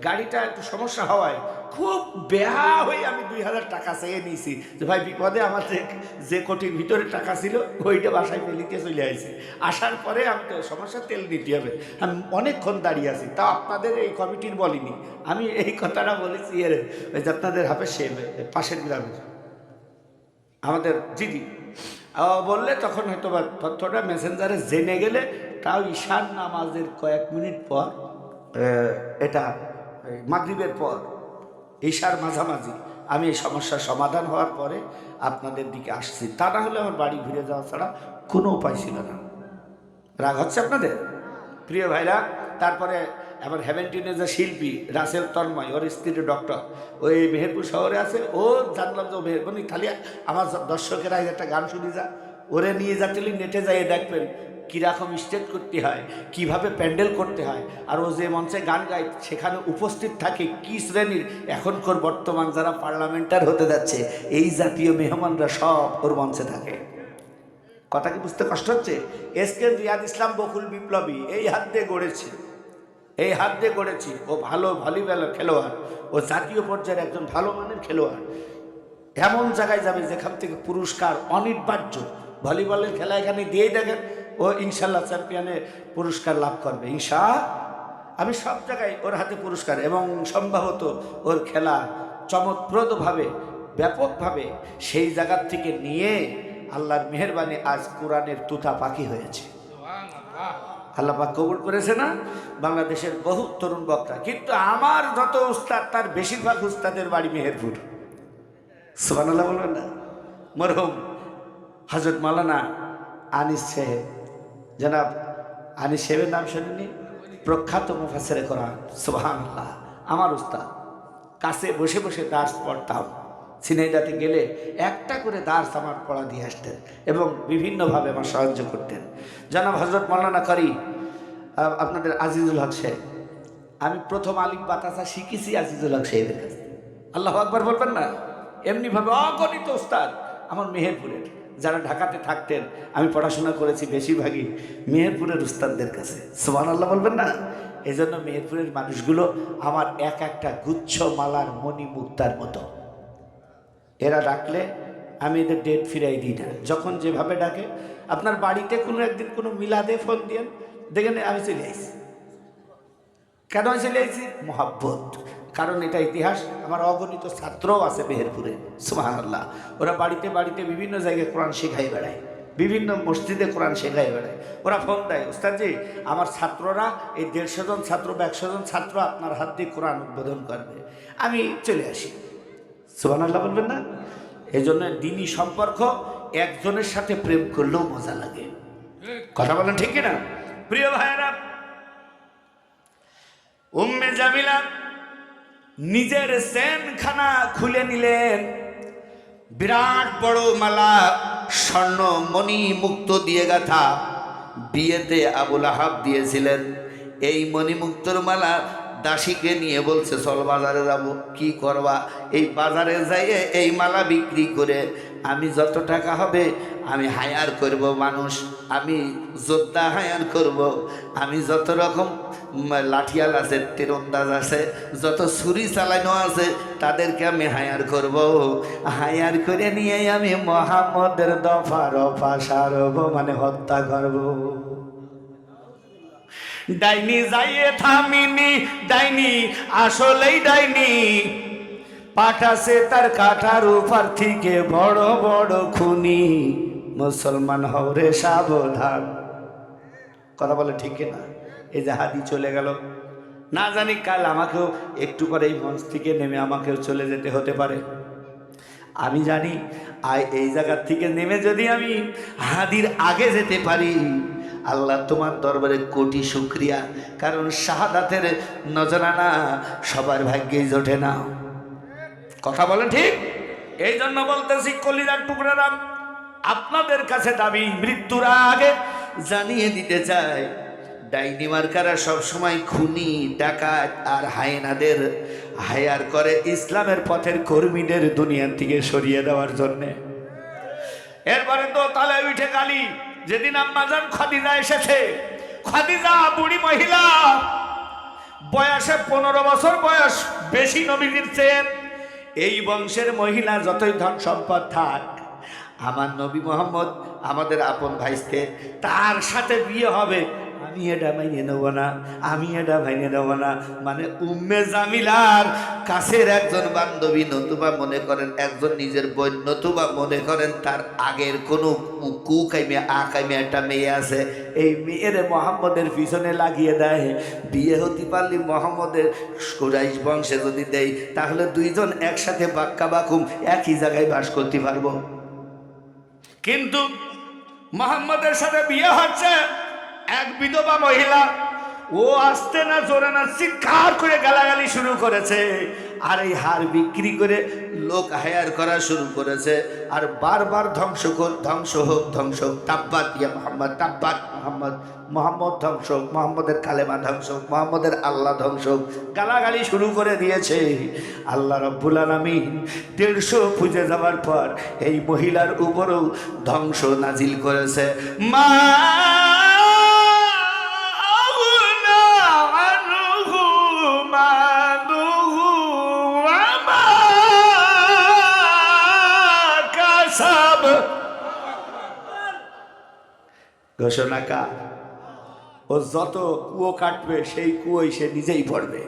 গাড়িটা একটু সমস্যা হওয়ায় খুব বেহা হয়ে আমি 2,000 টাকা চেয়ে নিয়েছি, যে ভাই বিপদে আমার যে কোটির ভিতরে টাকা ছিল ওইটা বাসায় ফেলিতে চলে আসছে। আসার পরে আমি তো সমস্যা, তেল নিতে হবে, আমি অনেকক্ষণ দাঁড়িয়ে আছি। তা আপনাদের এই কমিটির বলিনি, আমি এই কথাটা বলেছি এর ওই যে আপনাদের হাফে সে পাশের গ্রামের আমাদের দিদি বললে, তখন হয়তো বা তথ্যটা মেসেঞ্জারে জেনে গেলে, তাও ঈশান নামাজের কয়েক মিনিট পর, এটা মাগরিবের পর, ঈশার মাঝামাঝি আমি এই সমস্যার সমাধান হওয়ার পরে আপনাদের দিকে আসছি, তা না হলে আমার বাড়ি ঘুরে যাওয়া ছাড়া কোনো উপায় ছিল না। রাগ হচ্ছে আপনাদের প্রিয় ভাইরা? তারপরে আবার হ্যাভেন্টিনের যে শিল্পী রাসেল তন্ময়, ওর স্ত্রী ডক্টর, ওই মেহেরপুর শহরে আছে। ও জানলাম যে মেহেরপুরি খালি আমার দর্শকেরা একটা গান শুনি যা, ওরে নিয়ে যাচ্ছিল নেটে যাইয়ে দেখবেন কীরকম স্টেজ করতে হয়, কিভাবে প্যান্ডেল করতে হয়, আর ও যে মঞ্চে গান গায় সেখানে উপস্থিত থাকে কি শ্রেণীর এখনকার বর্তমান যারা পার্লামেন্টার হতে যাচ্ছে এই জাতীয় মেহমানরা সব ওর মঞ্চে থাকে। কথা কি বুঝতে কষ্ট হচ্ছে? এসকে রিয়াদ ইসলাম বকুল বিপ্লবী এই হাত দিয়ে গড়েছে, এই হাত দিয়ে গড়েছি। ও ভালো ভলিবলের খেলোয়াড়, ও জাতীয় পর্যায়ের একজন ভালো মানের খেলোয়াড়। এমন জায়গায় যাবে যেখান থেকে পুরস্কার অনিবার্য। ভলিবলের খেলা এখানে দিয়েই দেখেন, ও ইনশাল্লাহ চ্যাম্পিয়নে পুরস্কার লাভ করবে আমি সব জায়গায় ওর হাতে পুরস্কার, এবং সম্ভবত ওর খেলা চমৎপ্রদভাবে ব্যাপকভাবে সেই জায়গার থেকে নিয়ে আল্লাহর মেহেরবানি আজ কোরআনের তুতা পাখি হয়েছে। আল্লাহ পাক কবুল করেছে না? বাংলাদেশের বহু তরুণ বক্তা। কিন্তু আমার যত উস্তাদ তার বেশিরভাগ উস্তাদের বাড়ি মেহেরপুর। সুবহানাল্লাহ বলবেন না? মরহুম হযরত মাওলানা আনিস সাহেব, জনাব আনিস সাহেবের নাম শুনেননি? প্রখ্যাত মুফাসসিরে কোরআন। সুবহানাল্লাহ, আমার উস্তাদ। কাছে বসে বসে দার্স পড়তাম। সিনেদাতে গেলে একটা করে দার্স আমার পড়া দিয়ে আসতেন এবং বিভিন্নভাবে আমার সাহায্য করতেন। জনাব হযরত মাওলানা করি আপনাদের আজিজুল হক সাহেব, আমি প্রথম আলিফ বাতাসা শিখেছি আজিজুল হক সাহেবের কাছে। আল্লাহু আকবার বলবেন না? এমনিভাবে অগণিত উস্তাদ আমার মেহেরপুরের, যারা ঢাকাতে থাকতেন, আমি পড়াশোনা করেছি বেশিরভাগই মেহেরপুরের উস্তাদদের কাছে। সুবহানাল্লাহ বলবেন না? এই জন্য মেহেরপুরের মানুষগুলো আমার এক একটা গুচ্ছ মালার মণি মুক্তার মতো। এরা ডাকলে আমি এদের ডেট ফিরাই দিই না। যখন যেভাবে ডাকে, আপনার বাড়িতে কোনো একদিন কোনো মিলাদে ফোন দিয়ে দেখেন আমি চলে আইছি। কেন চলে আইছি? মোহাব্বত। কারণ এটা ইতিহাস। আমার অগণিত ছাত্রও আছে মেহেরপুরে। সুবহানাল্লাহ, ওরা বাড়িতে বাড়িতে বিভিন্ন জায়গায় কোরআন শেখাই বেড়ায়, বিভিন্ন মসজিদে কোরআন শেখাই বেড়ায়। ওরা ফোন দেয়, ওস্তাদজি আমার ছাত্ররা এই 150 জন ছাত্র বা 100 জন ছাত্র আপনার হাত দিয়ে কোরআন উদ্বোধন করবে, আমি চলে আসি। সুবহানাল্লাহ বলবেন না? এই জন্য দিনী সম্পর্ক একজনের সাথে প্রেম করলেও মজা লাগে। কথা বলেন ঠিক কিনা? প্রিয় ভাইয়েরা, উম্মে জামিলা নিজের সেনখানা খুলে নিলেন। বিরাট বড় মালা স্বর্ণ মণি মুক্ত দিয়ে গাঁথা, বিয়েতে আবুল আহাব দিয়েছিলেন। এই মণিমুক্তর মালা দাসীকে নিয়ে বলছে চল বাজারে যাব। কি করবা? এই বাজারে যাইয়ে এই মালা বিক্রি করে আমি যত টাকা হবে আমি হায়ার করব মানুষ, আমি যোদ্ধা হায়ার করব, আমি যত রকম লাঠিয়াল আছে, তীরন্দাজ আছে, যত ছুরি চালানো আছে তাদেরকে আমি হায়ার করব। হায়ার করে নিয়ে আমি মুহাম্মদের দফা রফা সারব, মানে হত্যা করব। ডাইনি যাইয়ে থামিনি, ডাইনি আসলেই ডাইনি, পাঠাছে তার কাঠার উপর থেকে বড় বড় খুনি। মুসলমান হওরে সাবধান। কথা বলে ঠিক না? এই যে হাদি চলে গেল, না জানি কাল আমাকেও একটু পরে এই মঞ্চ থেকে নেমে আমাকেও চলে যেতে হতে পারে। আমি জানি এই জায়গার থেকে নেমে যদি আমি হাদির আগে যেতে পারি, আল্লাহ তোমার দরবারে কোটি শুকরিয়া। কারণ শাহাদাতের নজরানা সবার ভাগ্যেই জোটে না। কথা বলেন ঠিক? এই জন্য বলতেছি কলিজার টুকরারা, আপনাদের কাছে দাবি মৃত্যুর আগে জানিয়ে দিতে চাই, ডাইনি মার্কারা সবসময় খুনি, ডাকাত আর হায়েনাদের হায়ার করে ইসলামের পথের কর্মীদের দুনিয়ার থেকে সরিয়ে দেওয়ার জন্যে। এরপরে তো তালে উঠে গালি। যেদিন আম্মাজান খাদিজা এসেছে, খাদিজা বুড়ি মহিলা, বয়সে 15 বছর বয়স বেশি নবীজির চেয়ে। এই বংশের মহিলা যতই ধন সম্পদ থাক, আমার নবী মোহাম্মদ আমাদের আপন ভাইস্তে, তার সাথে বিয়ে হবে আমি এটা মাইনে নেব না, আমি এটা মাইনে নেব না। মানে উম্মে জামিলার কাছের একজন বান্ধবী, নতুবা মনে করেন একজন নিজের বোন, নতুবা মনে করেন তার আগের কোনো কুকাইমে আকাইমে একটা মেয়ে আছে, এই মেয়ের মোহাম্মদের পিছনে লাগিয়ে দেয়। বিয়ে হতে পারলে মোহাম্মদের কুরাইশ বংশে যদি দেয়, তাহলে দুইজন একসাথে বাক্কা বাকুম একই জায়গায় বাস করতে পারবো। কিন্তু মোহাম্মদের সাথে বিয়ে হচ্ছে এক বিধবা মহিলা, ও আসতে না জোরে না চিৎকার করে গালাগালি শুরু করেছে, আর এই হার বিক্রি করে লোক হায়ার করা শুরু করেছে, আর বারবার ধ্বংস হোক, তাব্বাত ইয়া মোহাম্মদ, তাব্বাত মোহাম্মদ, মোহাম্মদ ধ্বংস, মোহাম্মদের কালেমা ধ্বংস, মোহাম্মদের আল্লাহ ধ্বংস, গালাগালি শুরু করে দিয়েছে। আল্লাহ রাব্বুল আলামিন 150 খুঁজে যাওয়ার পর এই মহিলার উপরেও ধ্বংস নাজিল করেছে। মা ঘোষণা কা, ও যত কুয়ো কাটবে সেই কুয়োই সে নিজেই পড়বে।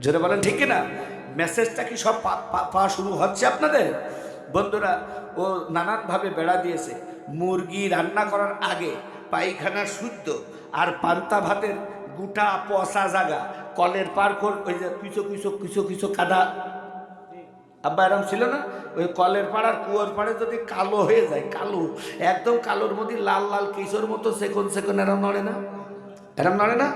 জোরে বলেন ঠিক কিনা? মেসেজটা কি সব পাওয়া শুরু হচ্ছে আপনাদের? বন্ধুরা, ও নানানভাবে বেড়া দিয়েছে। মুরগি রান্না করার আগে পায়খানা শুদ্ধ আর পান্তা ভাতের গোটা পচা জায়গা, কলের পার ওই যে কিছু কাদা আব্বা এরম ছিল না, ওই কলের পাড়ার কুয়োর পাড়ে যদি কালো হয়ে যায়, কালো একদম কালোর মধ্যে লাল লাল কিশোর মতো সেকন এরম নড়ে না,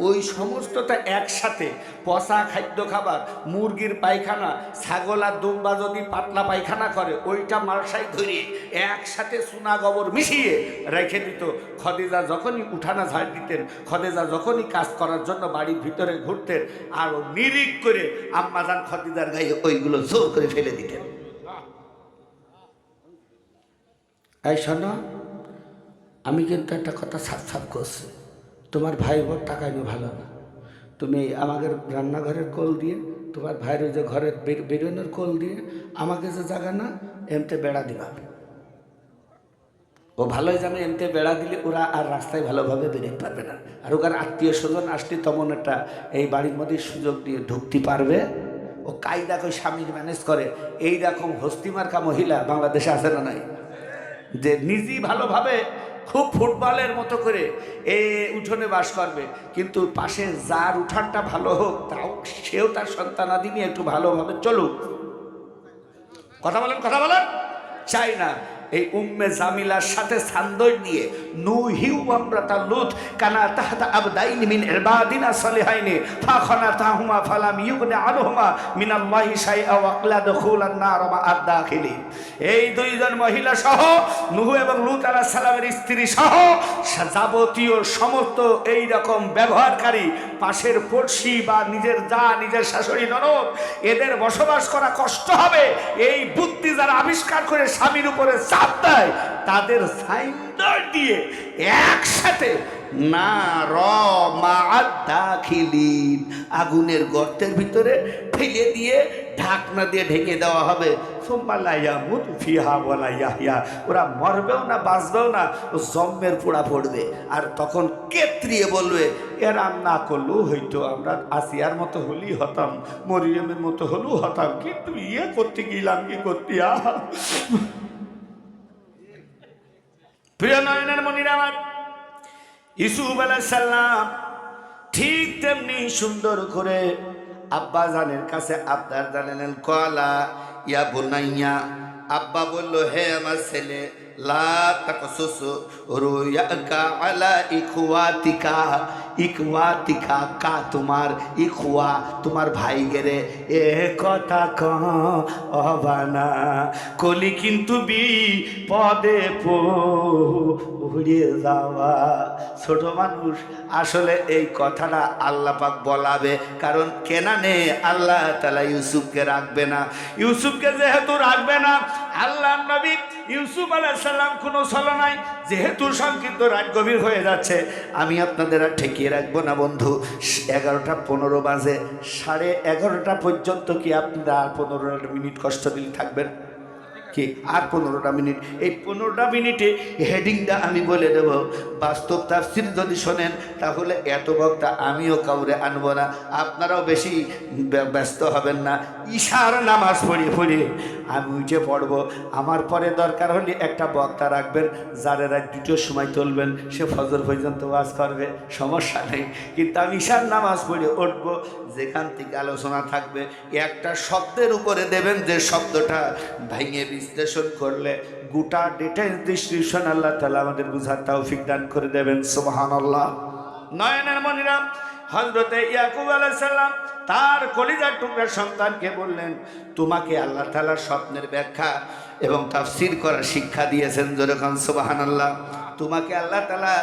ওই সমস্তটা একসাথে পচা খাদ্য খাবার, মুরগির পায়খানা, ছাগল আর দুম্বা যদি পাতলা পায়খানা করে, ওইটা মালসায় ধরিয়ে একসাথে চুনা গোবর মিশিয়ে রেখে দিত। খদিজা যখনই উঠানা ঝাড় দিতেন, খদিজা যখনই কাজ করার জন্য বাড়ির ভিতরে ঘুরতেন, আর নিরিখ করে আম্মাজান খদিজার গায়ে ওইগুলো জোর করে ফেলে দিতেন। এই শোনো, আমি কিন্তু একটা কথা সাফ করছি, তোমার ভাই বোর টাকা আমি ভালো না, তুমি আমাদের রান্নাঘরের কোল দিয়ে, তোমার ভাইয়ের ওই যে ঘরের বেরোনোর কোল দিয়ে আমাকে যে জায়গা না এমতে বেড়া দিবা। ও ভালোই জানে এমতে বেড়া দিলে ওরা আর রাস্তায় ভালোভাবে বেরোতে পারবে না, আর ওখানে আত্মীয় স্বজন আসলে তেমন একটা এই বাড়ির মধ্যে সুযোগ দিয়ে ঢুকতে পারবে। ও কায়দা করে স্বামীর ম্যানেজ করে। এই রকম হস্তিমার্কা মহিলা বাংলাদেশে আছে না নাই, যে নিজেই ভালোভাবে খুব ফুটবলের মতো করে উঠোনে বাস করবে, কিন্তু পাশে যার উঠানটা ভালো হোক তাও সেও তার সন্তানাদি নিয়ে একটু ভালোভাবে চলুক। কথা বলেন চাই না। এই উম্মে জামিলার সাথে সান্দই দিয়ে নুহিউ আমরাতা লুত কানা তাহতা আবদাইন মিন ইবাদিনা সালিহাইনি ফাখানাতাহুমা ফালাম ইউগনি আনহুমা মিনাল্লাহি শাইআ ওয়া ক্লা দুখুলান নার মা আদ-দাখিলিন। এই দুইজন মহিলা সহ নূহ এবং লূত আলাইহিস সালামের স্ত্রী সহ যাবতীয় সমস্ত এই রকম ব্যবহারকারী পাশের পড়শি বা নিজের শাশুড়ি ননদ, এদের বসবাস করা কষ্ট হবে, এই বুদ্ধি যারা আবিষ্কার করে স্বামীর উপরে চাপ দেয়, তাদের সাইন্ডার দিয়ে একসাথে না দাখিলিন আগুনের গর্তের ভিতরে ফেলে দিয়ে ঢাকনা দিয়ে ঢেকে দেওয়া হবে। ওরা মরবেও না, বাঁচবেও না, জম্মের পোড়া পড়বে। আর তখন কেত্রিয়ে বলবে, এরাম না করলেও হইতো, আমরা আসিয়ার মতো হলেই হতাম, মরিয়মের মতো হলেও হতাম, কিন্তু ইয়ে করতে গেলাম কি করতে। প্রিয় নয়নের মনির আমার, ইউসুফ আলাইহিস সালাম ঠিক তেমনি সুন্দর করে আব্বা জানের কাছে আবদার জানালেন। কলা ইয়া বুনাইয়া, আব্বা বলল, হে আমার ছেলে, লা তাকসুস রুয়াকা আলা ইখওয়াতিকা কা তোমার ইখওয়া, তোমার ভাই গেরে এ কথা কবানা, কলি কিন্তু বিপদে পড়ে যাওয়া। ছোট মানুষ আসলে এই কথাটা আল্লাহ পাক বলাবে, কারণ কেনানে আল্লাহ তাআলা ইউসুফকে রাখবে না। ইউসুফকে যেহেতু রাখবে না, আল্লাহ নবী ইউসুফ আলাইহিস সালাম কোনো ছলনাই, যেহেতু সংকীর্ণ রাত গভীর হয়ে যাচ্ছে, আমি আপনাদের আর ঠেকিয়ে রাখবো না বন্ধু। 11:15 বাজে, 11:30 পর্যন্ত কি আপনারা 15 মিনিট কষ্ট দিলে থাকবেন? কি আর 15টা মিনিট, এই 15টা মিনিটে হেডিংটা আমি বলে দেব। বাস্তব তাফসীর যদি শোনেন তাহলে এত বক্তা আমিও কাউরে আনবো না, আপনারাও বেশি ব্যস্ত হবেন না। ঈশার নামাজ পড়ে আমি উঠে পড়ব। আমার পরে দরকার হলে একটা বক্তা রাখবেন, যারা রাত 2টোর সময় তুলবেন, সে ফজর পর্যন্ত ওয়াজ করবে, সমস্যা নেই। কিন্তু আমি ঈশার নামাজ পড়ে উঠবো, যেখান থেকে আলোচনা থাকবে একটা শব্দের উপরে দেবেন, যে শব্দটা ভেঙে বিশ্লেষণ করলে গোটা ডিটেইলস ডিসক্রিপশন আল্লাহ তাআলা আমাদের বুঝার তৌফিক দান করে দেবেন। সুবহানাল্লাহ। নয়নের মনিরা হযরতে ইয়াকুব আলাইহিস সালাম তার কলিজার টুকরা সন্তানকে বললেন, তোমাকে আল্লাহ তাআলা স্বপ্নের ব্যাখ্যা এবং তাফসীর করার শিক্ষা দিয়েছেন, যেরকম সুবহানাল্লাহ। তোমাকে আল্লাহ তাআলা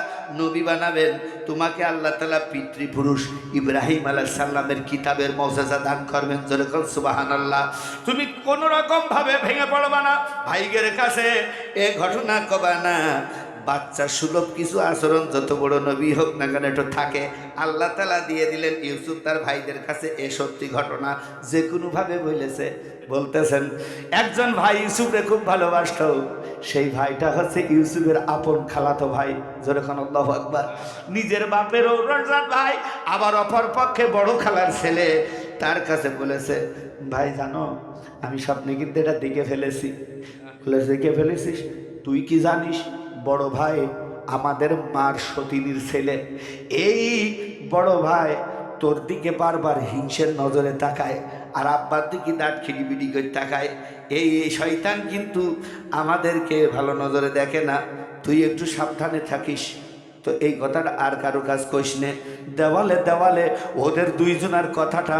নবী বানাবেন, তোমাকে আল্লাহ তাআলা পিতৃপুরুষ ইব্রাহিম আলাইহিস সালামের কিতাবের মুজিজা দান করবেন, যেরকম সুবহানাল্লাহ। তুমি কোনো রকম ভাবে ভেঙে পড়বা না, ভাইগের কাছে এ ঘটনা কবা না। বাচ্চা সুলভ কিছু আচরণ যত বড় নবী হোক না কেন একটু থাকে। আল্লাহ তাআলা দিয়ে দিলেন ইউসুফ তার ভাইদের কাছে এ সত্যি ঘটনা, যে কোনোভাবে বলেছে। বলতেছেন একজন ভাই ইউসুফকে খুব ভালোবাসত, সেই ভাইটা হচ্ছে ইউসুফের আপন খালাতো ভাই, যেরকম আল্লাহু আকবার। নিজের বাপের রজাত ভাই, আবার অপর পক্ষে বড় খালার ছেলে। তার কাছে বলেছে, ভাই জানো আমি স্বপ্নে কিন্তু এটা দেখে ফেলেছি। বলেছে দেখে ফেলেছিস? তুই কি জানিস বড় ভাই আমাদের মার সতীনীর ছেলে। এই বড় ভাই তোর দিকে বারবার হিংসের নজরে তাকায়, আর আব্বার দিকে দাঁত খিড়িবিড়ি করে তাকায়। এই শয়তান কিন্তু আমাদেরকে ভালো নজরে দেখে না, তুই একটু সাবধানে থাকিস। তো এই কথাটা আর কারো কাজ কইস নে। দেওয়ালে দেওয়ালে ওদের দুইজনের কথাটা,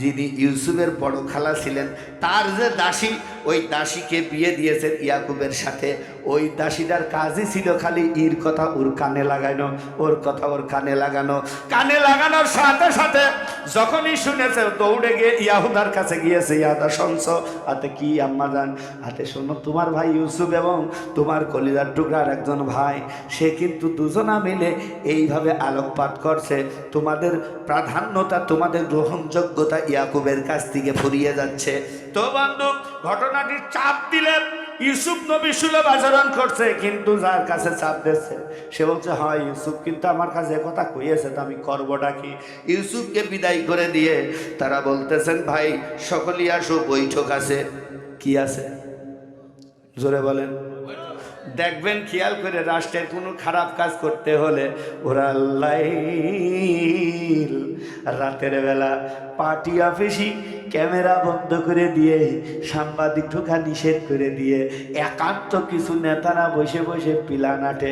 যিনি ইউসুফের বড় খালা ছিলেন তার যে দাসী, ওই দাসীকে বিয়ে দিয়েছেন ইয়াকুবের সাথে। ওই দাসীটার কাজই ছিল খালি ইর কথা ওর কানে লাগানো, ওর কথা ওর কানে লাগানো। কানে লাগানোর সাথে সাথে যখনই শুনেছে দৌড়ে গিয়ে ইয়াহুদার কাছে গিয়েছে। ইয়াহুদা শুনছ? হাতে কি আম্মা জান? হাতে শোনো, তোমার ভাই ইউসুফ এবং তোমার কলিজার টুকরার একজন ভাই, সে কিন্তু দুজনা মিলে এইভাবে আলোকপাত করছে। তোমাদের প্রাধান্যতা, তোমাদের গ্রহণযোগ্যতা ইয়াকুবের কাছ থেকে ফুরিয়ে যাচ্ছে। তো বন্ধু, ঘটনাটি চাপ দিলেন। ইউসুফ নবী সুলভ আচরণ করছে, কিন্তু যার কাছে চাপ দিচ্ছে সে বলছে, হয় ইউসুফ কিন্তু আমার কাছে কথা কইয়েছে, তো আমি করবোটা কি? ইউসুফকে বিদায় করে দিয়ে তারা বলতেছেন, ভাই সকলেই আসো, বৈঠক আছে। কি আছে জোরে বলেন? দেখবেন খেয়াল করে, রাষ্ট্রের কোনো খারাপ কাজ করতে হলে ওরা লাইল রাতের বেলা পার্টি অফিসি ক্যামেরা বন্ধ করে দিয়ে, সাংবাদিক ঢোকা নিষেধ করে দিয়ে, একান্ত কিছু নেতারা বসে বসে প্ল্যান আটে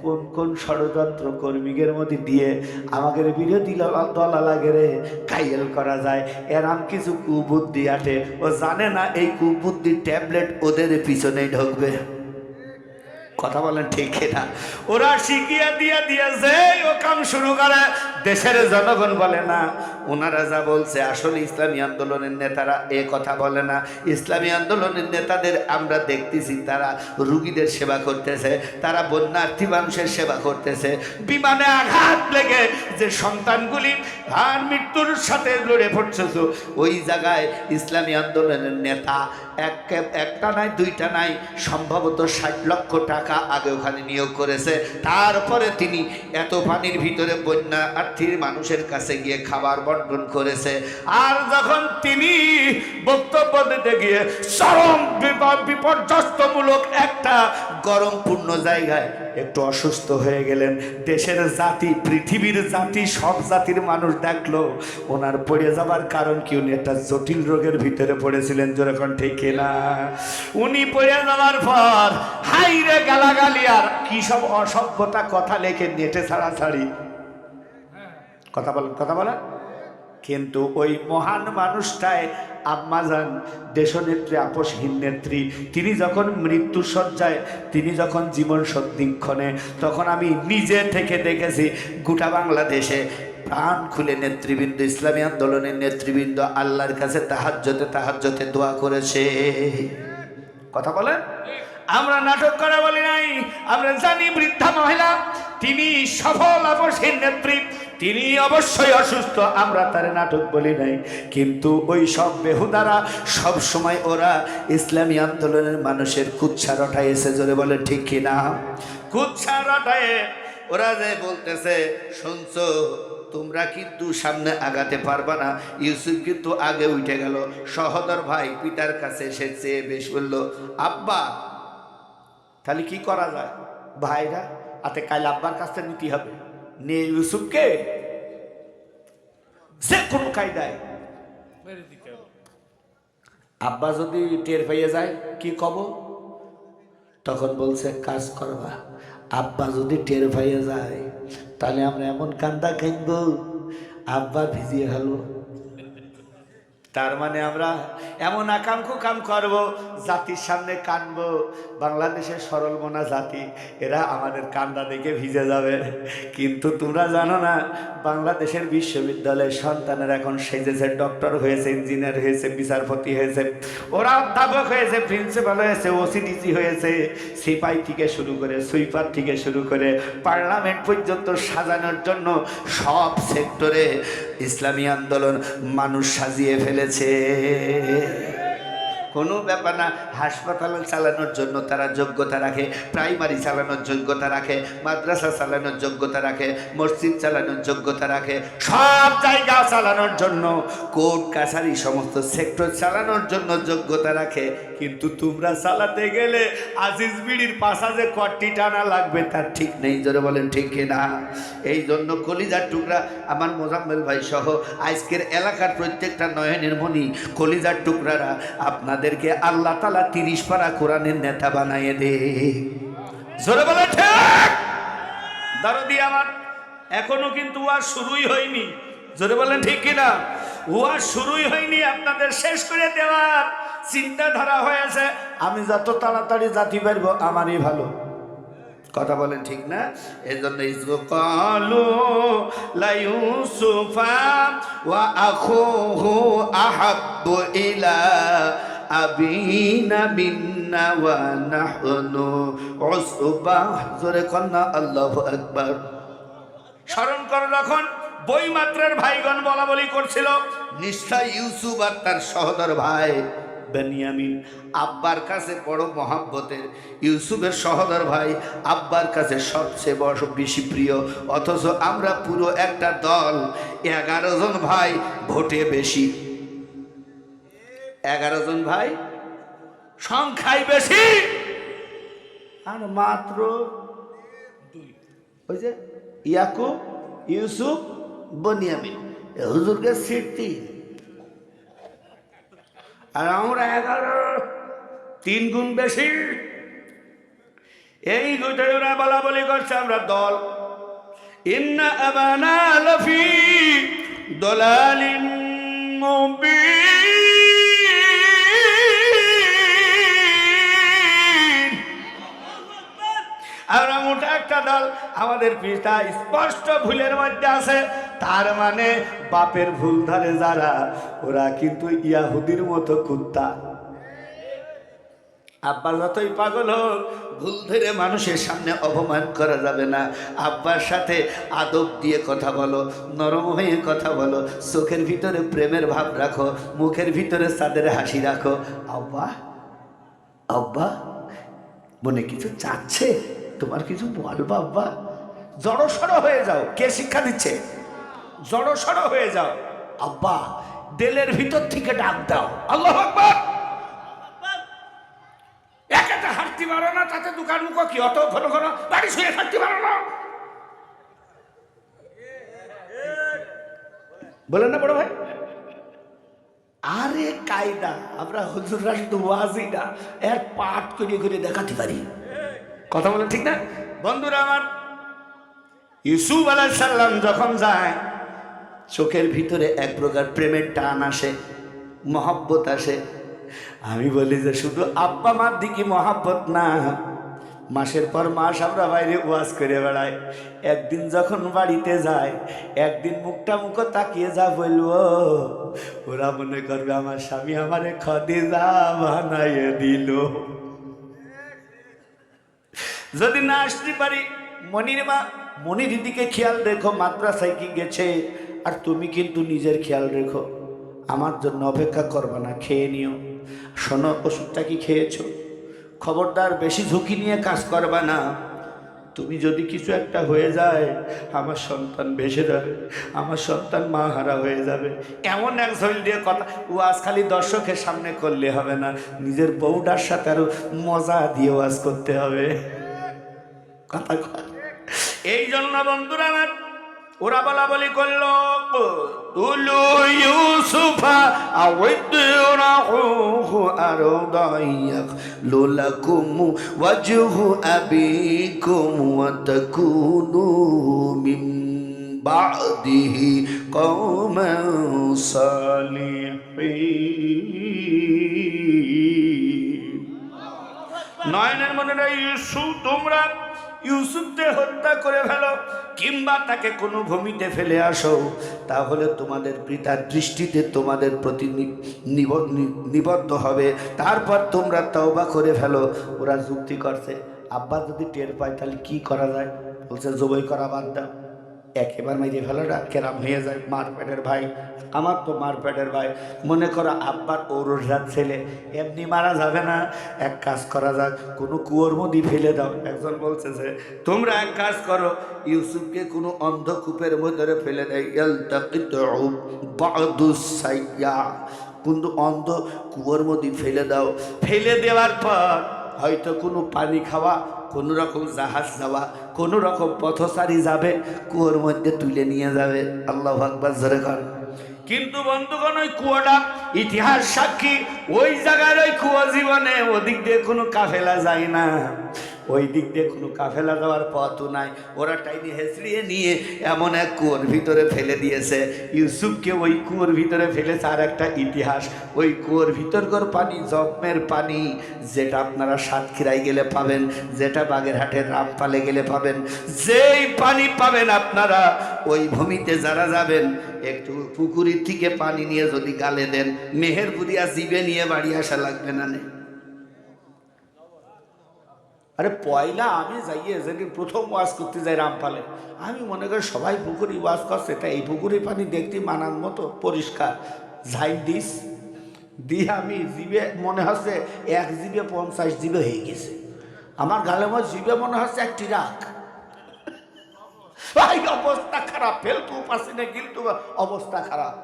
কোন কোন ষড়যন্ত্র কর্মীদের মধ্যে দিয়ে আমাদের বিরোধী দলা লাগে রে কাইয়েল করা যায়, এরাম কিছু কুবুদ্ধি আটে। ও জানে না এই কুবুদ্ধির ট্যাবলেট ওদের পিছনেই ঢুকবে। কথা বলেন ঠিক না? ওরা শিখিয়ে দিয়েছে, ও কাম শুরু করে। দেশের জনগণ বলে না, ওনারা যা বলছে আসলে ইসলামী আন্দোলনের নেতারা এ কথা বলে না। ইসলামী আন্দোলনের নেতাদের আমরা দেখতেছি তারা রুগীদের সেবা করতেছে, তারা বন্যার্থী মানুষের সেবা করতেছে। বিমানে আঘাত লেগে যে সন্তানগুলি আর মৃত্যুর সাথে লড়ে পড়ছে, ওই জায়গায় ইসলামী আন্দোলনের নেতা একটা নাই দুইটা নাই, সম্ভবত 60 লক্ষ টাকা আগে ওখানে নিয়োগ করেছে। তারপরে তিনি এত পানির ভিতরে বন্যার্থীর মানুষের কাছে গিয়ে খাবার বন্টন করেছে। আর যখন তিনি বক্তব্য দিতে গিয়ে চরম বিপর্যস্তমূলক একটা গরমপূর্ণ জায়গায় একটু অসুস্থ হয়ে গেলেন। দেশের জাতি, পৃথিবীর জাতি, সব জাতির মানুষ দেখলো ওনার পড়ে যাবার কারণ কি? উনি একটা জটিল রোগের ভিতরে পড়েছিলেন, যেরকম ঠিক না? উনি পড়ে যাওয়ার পর হাইরে গালাগালি আর কি সব অসভ্যতা কথা লেখে নেটে ছাড়াছাড়ি। কথা বলেন। কিন্তু ওই মহান মানুষটায় আম্মাজান দেশনেত্রী, আপসহীন নেত্রী, তিনি যখন মৃত্যুসজ্জায়, তিনি যখন জীবন সন্ধিক্ষণে, তখন আমি নিজে থেকে দেখেছি গোটা বাংলাদেশে প্রাণ খুলে নেতৃবৃন্দ, ইসলামী আন্দোলনের নেতৃবৃন্দ আল্লাহর কাছে তাহাজ্জুদে দোয়া করেছে। কথা বলেন? আমরা নাটক করা বলি নাই। আমরা জানি বৃদ্ধা মহিলা, তিনি সফল আপসহীন নেত্রী, তিনি অবশ্যই অসুস্থ, আমরা তারে নাটক বলি নাই। কিন্তু ওই সব বেহুদারা সব সময় ওরা ইসলামী আন্দোলনের মানুষের কুচ্ছা রটাইছে, জোরে বলে ঠিক কিনা? কুচ্ছা রটায়ে ওরা যে বলতেছে, শুনছো তোমরা কিন্তু সামনে আগাতে পারবা না। ইউসুফ কিন্তু আগে উঠে গেল। সহোদর ভাই পিতার কাছে এসে চেয়ে বেশ বলল, আব্বা তাহলে কি করা যায়? ভাইরা আতে কাল আব্বার কাছে নিতে হবে, নিয়ে ইউসুফকে যে কোনো কায়দায়। আব্বা যদি টের পাইয়ে যায় কি কব? তখন বলছে কাজ করবা, আব্বা যদি টের পাইয়ে যায় তাহলে আমরা এমন কান্দা খাইব আব্বা ভিজিয়ে ফেলবো। তার মানে আমরা এমন আকাঙ্ক্ষা কাম করব, জাতির সামনে কানবো। বাংলাদেশের সরল মনা জাতি, এরা আমাদের কান্দা দেখে ভিজে যাবে। কিন্তু তোমরা জানো না, বাংলাদেশের বিশ্ববিদ্যালয়ের সন্তানের এখন সেজেছে, ডক্টর হয়েছে, ইঞ্জিনিয়ার হয়েছে, বিচারপতি হয়েছে, ওরা অধ্যাপক হয়েছে, প্রিন্সিপাল হয়েছে, ওসিডিসি হয়েছে, সিপাই থেকে শুরু করে, সুইপার থেকে শুরু করে পার্লামেন্ট পর্যন্ত সাজানোর জন্য সব সেক্টরে ইসলামী আন্দোলন মানুষ সাজিয়ে ফেলেছে। কোনো ব্যাপার না, হাসপাতাল চালানোর জন্য তারা যোগ্যতা রাখে, প্রাইমারি চালানোর যোগ্যতা রাখে, মাদ্রাসা চালানোর যোগ্যতা রাখে, মসজিদ চালানোর যোগ্যতা রাখে, সব জায়গা চালানোর জন্য, কোর্ট কাছারি সমস্ত সেক্টর চালানোর জন্য যোগ্যতা রাখে। কিন্তু তোমরা চালাতে গেলে আজিজ বিড়ির পাশা যে কট্টি টানা লাগবে তার ঠিক নেই, জোরে বলেন ঠিক কিনা? এই জন্য কলিজার টুকরা আমার মোজাম্মেল ভাই সহ আজকের এলাকার প্রত্যেকটা নয়নের মণি কলিজার টুকরারা, আপনাদেরকে আল্লাহ তাআলা 30 পারা কোরআনের নেতা বানাইয়ে দে, জোরে বলেন ঠিক? দরদি আমার, এখনো কিন্তু ওয়াজ শুরুই হয়নি, জোরে বলেন ঠিক কিনা? ওয়াজ শুরুই হয়নি, আপনাদের শেষ করে দেওয়ার চিন্তাধারা হয়েছে। আমি যত তাড়াতাড়ি জাতি পারবো আমারই ভালো, কথা বলেন ঠিক না? এই জন্য ইসকালু লা ইউসুফা ওয়া আখুহু আহাব্বু ইলা আবিনা মিন্না ওয়া নাহনু উসবা, জোরে কন্না আল্লাহু আকবার। স্মরণ করো যখন বই মাত্রার ভাইগণ বলা বলি করছিল, নিশ্চয় ইউসুফ আর তার সহোদর ভাই বেনিয়ামিন আব্বার কাছে বড় মহাব্বতের। ইউসুফের সহোদর ভাই আব্বার কাছে সবচেয়ে বড় বেশি প্রিয়, অথচ আমরা পুরো একটা দল 11 জন ভাই ভোটে বেশি, 11 জন ভাই সংখ্যায় বেশি, আর মাত্র 2, ওই যে ইয়াকুব, ইউসুফ, বনিয়ামিন, হুজুরকে সিট 3, আর আমরা 11, 3 গুণ বেশি। এই দুটোই ওরা বলা বলি করছে আমরা দল। ইন্না আবানা লাফি দালালিন মুবিন, আমরা মোটা একটা দল, আমাদের পিতা স্পষ্ট ভুলের মধ্যে আছে। তার মানে বাপের ভুল ধরে যারা, ওরা কিন্তু ইয়াহুদির মতো কুত্তা। আব্বা যতই পাগল হোক, ভুল ধরে মানুষের সামনে অপমান করা যাবে না। আব্বার সাথে আদব দিয়ে কথা বলো, নরম হয়ে কথা বলো, চোখের ভিতরে প্রেমের ভাব রাখো, মুখের ভিতরে চাঁদের হাসি রাখো। আব্বা, আব্বা মনে কিছু চাচ্ছে, তোমার কিছু বলবা আব্বা? জড়সড় হয়ে যাও। কে শিক্ষা দিচ্ছে? জড়সড় হয়ে যাও। আব্বা দিলের ভিতর থেকে ডাক দাও, আল্লাহু আকবার। একাটা হাঁটতে পারো না, তাতে দোকান মুখ কি অত ঘন ঘন বাড়ি শুয়ে থাকতে পারো না? বলেন না বড় ভাই? আরে কায়দা, আমরা হুজুররা শুধু ওয়াজি না, এর পাঠ করে করে দেখাতে পারি, কথা বলেন ঠিক না? বন্ধুরা আমার, ইউসুফ আলাইহিস সালাম যখন যায়, চোখের ভিতরে এক প্রকার প্রেমের টান আসে, মহব্বত আসে। আমি বলি যে শুধু আব্বা মার দিকে মহব্বত না, মাসের পর মাস আমরা বাইরে ওয়াজ করে বেড়াই, একদিন যখন বাড়িতে যায়, একদিন মুখটা মুখ তাকিয়ে যা বলবো, ওরা মনে করবে আমার স্বামী আমারে খাদিজা বানাইয়ে দিল। যদি না আসতে পারি, মনির মা মনির দিকে খেয়াল রেখো, মাদ্রাসায় কি গেছে, আর তুমি কিন্তু নিজের খেয়াল রেখো, আমার জন্য অপেক্ষা করবা না, খেয়ে নিও। শোনো, ওষুধটা কি খেয়েছো? খবরদার বেশি ঝুঁকি নিয়ে কাজ করবা না। তুমি যদি কিছু একটা হয়ে যায়, আমার সন্তান বেঁচে যাবে, আমার সন্তান মা হারা হয়ে যাবে। এমন এক ঝোল দিয়ে কথা, ওয়াজ খালি দর্শকের সামনে করলে হবে না, নিজের বউটার সাথে আরো মজা দিয়ে ওয়াজ করতে হবে। কথা কয়। এই জন্য বন্ধুরা আমার ওরা বলা বলি করলো, তুলু ইউসুফা আওয়াদরাহু আরদাইয়াক লুলাকুম ওয়াজহু আবিকুম ওয়া তাকুনু মিন বাদিহি কওমান সালিহিন। নয়নের মনে নাই ইউসুফ, তোমরা ইউসুফকে হত্যা করে ফেলো কিংবা তাকে কোনো ভূমিতে ফেলে আসো, তাহলে তোমাদের পিতার দৃষ্টিতে তোমাদের প্রতি নিবদ্ধ হবে। তারপর তোমরা তওবা করে ফেলো। ওরা যুক্তি করছে, আব্বা যদি টের পায় তাহলে কি করা যায়? বলছে জবাই করা বাদ দাও, একেবারে মেরে ফেলোটা কেরাম হয়ে যায়। মারপেটের ভাই, আমার তো মারপেটের ভাই, মনে করো আব্বার ঔরজাত ছেলে, এমনি মারা যাবে না, এক কাজ করা যাক, কোনো কুয়োর মধ্যে ফেলে দাও। একজন বলছে যে তোমরা এক কাজ করো, ইউসুফকে কোনো অন্ধকূপের মধ্যে ফেলে দেয়, কিন্তু অন্ধ কুয়োর মধ্যে ফেলে দাও। ফেলে দেওয়ার পর হয়তো কোনো পানি খাওয়া, কোনো রকম জাহাজ যাওয়া, কোনো রকম পথচারী যাবে, কুয়োর মধ্যে তুলে নিয়ে যাবে। আল্লাহু আকবার জোরে কর। কিন্তু বন্ধুগণ, ওই কুয়োটা ইতিহাস সাক্ষী, ওই জায়গার ওই কুয়ো জীবনে ওদিক দিয়ে কোনো কাফেলা যায় না, ওই দিক দিয়ে কোনো কাফেলা যাওয়ার পথও নাই। ওরা টাইনি হেঁচড়িয়ে নিয়ে এমন এক কুয়োর ভিতরে ফেলে দিয়েছে। ইউসুফকে ওই কুয়োর ভিতরে ফেলেছে। আর একটা ইতিহাস, ওই কুয়োর ভিতরকার পানি জন্মের পানি, যেটা আপনারা সাতক্ষীরায় গেলে পাবেন, যেটা বাগেরহাটের রামপালে গেলে পাবেন, যেই পানি পাবেন আপনারা ওই ভূমিতে যারা যাবেন, একটু পুকুরের থেকে পানি নিয়ে যদি গালে দেন, মেহেরপুরিয়া জিবে নিয়ে বাড়ি আসা লাগবে না। আরে পয়লা আমি যাইয়ে যেদিন প্রথম ওয়াজ করতে যাই রামপালে, আমি মনে করি সবাই পুকুরি ওয়াজ করছে, তাই এই পুকুরের পানি দেখতে মানার মতো পরিষ্কার। ঝাইল দিস দিয়ে আমি জিবে মনে হচ্ছে 1 জিবে 50 জিবে হয়ে গেছে। আমার গালে মধ্যে জিবে মনে হচ্ছে একটি রাখ। ভাই অবস্থা খারাপ, ফেলতু পারছি না, কিন্তু অবস্থা খারাপ।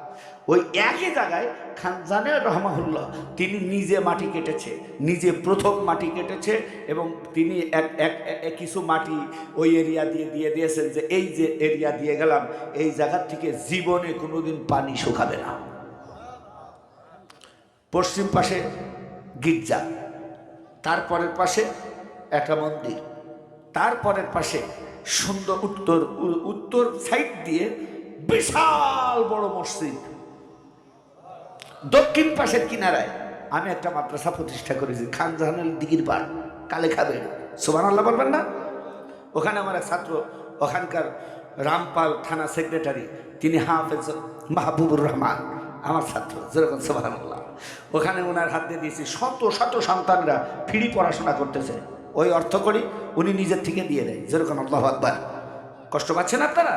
ওই একই জায়গায় খানজানে রহমাহুল্লাহ, তিনি নিজে মাটি কেটেছে, নিজে প্রথম মাটি কেটেছে, এবং তিনি কিছু মাটি ওই এরিয়া দিয়ে দিয়েছেন যে এই যে এরিয়া দিয়ে গেলাম, এই জায়গার থেকে জীবনে কোনোদিন পানি শুকাবে না। পশ্চিম পাশে গির্জা, তারপরের পাশে একটা মন্দির, তারপরের পাশে সুন্দর উত্তর সাইড দিয়ে বিশাল বড় মসজিদ, দক্ষিণ পাশের কিনারায় আমি একটা মাদ্রাসা প্রতিষ্ঠা করেছি, খানজাহানুল দিঘির পাড়, কালে খাবে, সুবহানাল্লাহ বলবেন না? ওখানে আমার এক ছাত্র, ওখানকার রামপাল থানা সেক্রেটারি, তিনি হাফেজ মাহবুবুর রহমান, আমার ছাত্র, যেরকম সুবহানাল্লাহ। ওখানে ওনার হাত দিয়ে দিয়েছি, শত শত সন্তানরা ফ্রি পড়াশোনা করতেছে। ওই অর্থ করি উনি নিজের থেকে দিয়ে দেয়, যেরকম আল্লাহু আকবার। কষ্ট পাচ্ছেন আপনারা?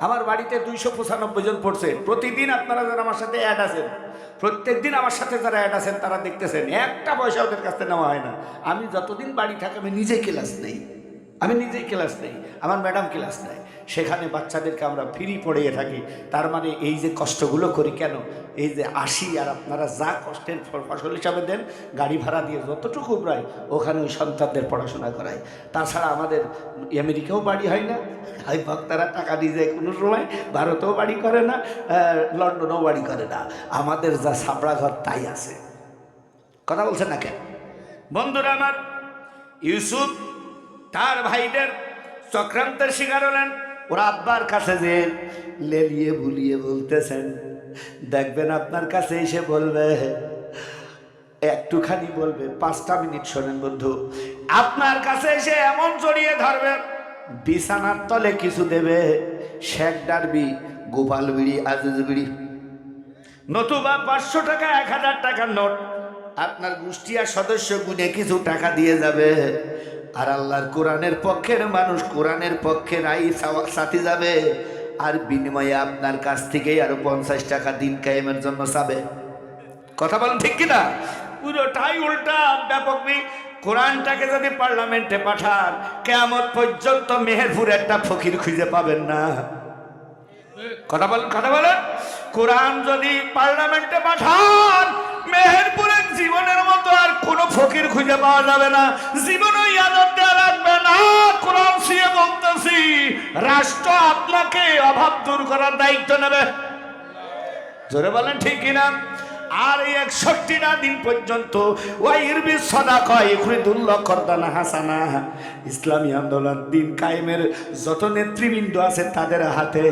আমার বাড়িতে 295 জন পড়ছে প্রতিদিন। আপনারা যারা আমার সাথে অ্যাড আছেন, প্রত্যেক দিন আমার সাথে যারা অ্যাড আছেন, তারা দেখতেছেন একটা পয়সা ওদের কাছ থেকে নেওয়া হয় না। আমি যতদিন বাড়ি থাকি আমি নিজেই ক্লাস নেই, আমার ম্যাডাম ক্লাস নেয়, সেখানে বাচ্চাদেরকে আমরা ফ্রি পড়িয়ে থাকি। তার মানে এই যে কষ্টগুলো করি কেন, এই যে আসি, আর আপনারা যা কষ্টের ফসল হিসাবে দেন, গাড়ি ভাড়া দিয়ে যতটুকু প্রায় ওখানে ওই সন্তানদের পড়াশোনা করায়। তাছাড়া আমাদের আমেরিকাও বাড়ি হয় না, ওই ভক্তারা টাকা দিয়ে যায় কোনো সময়, ভারতেও বাড়ি করে না, লন্ডনেও বাড়ি করে না, আমাদের যা ছাপড়া ঘর তাই আছে। কথা বলছেন না কেন বন্ধুরা আমার? ইউসুফ তার ভাইদের চক্রান্তের শিকার হলেন। ওরা আব্বার কাছে যে লেলিয়ে ভুলিয়ে বলতেছেন, দেখবেন আপনার কাছে এসে বলবে, একটুখানি বলবে, 5টা মিনিট শোনেন বন্ধু, আপনার কাছে এসে এমন জড়িয়ে ধরবে, বিছানার তলে কিছু দেবে, শেখ ডারবি, গোপাল বিড়ি, আজিজ বিড়ি, নতুবা 500 টাকা 1000 টাকার নোট আপনার গোষ্ঠী আর সদস্য গুনে কিছু টাকা দিয়ে যাবে, আর আল্লাহর কোরআনের পক্ষের মানুষ কোরআনের পক্ষের সাথী যাবে, আর বিনিময়ে আপনার কাছ থেকেই আরো 50 টাকা দিন কায়েমের জন্য চাবে। কথা বলেন ঠিক কিনা? পুরোটাই উল্টা ব্যাপক। কোরআনটাকে যদি পার্লামেন্টে পাঠান, কিয়ামত পর্যন্ত মেহেরপুরে একটা ফকির খুঁজে পাবেন না। কথা বলেন, কথা বলেন। কোরআন যদি পার্লামেন্টে পাঠান, মেহেরপুরের জীবনের মতো আর কোন ফকির খুঁজে পাওয়া যাবে না, জীবনে ইয়াদত দেওয়া লাগবে না। কোরআন দিয়ে বলতেছি, রাষ্ট্র আপনাকে অভাব দূর করার দায়িত্ব নেবে। জোরে বলেন ঠিক কিনা? আর 61টা দিন পর্যন্ত ওয়াইরবি সাদাকা ইখরিদুল্লাহ করদানা হাসানা, ইসলামী আন্দোলন দিন কায়েমের যত নেতৃবৃন্দ আছে তাদের হাতে,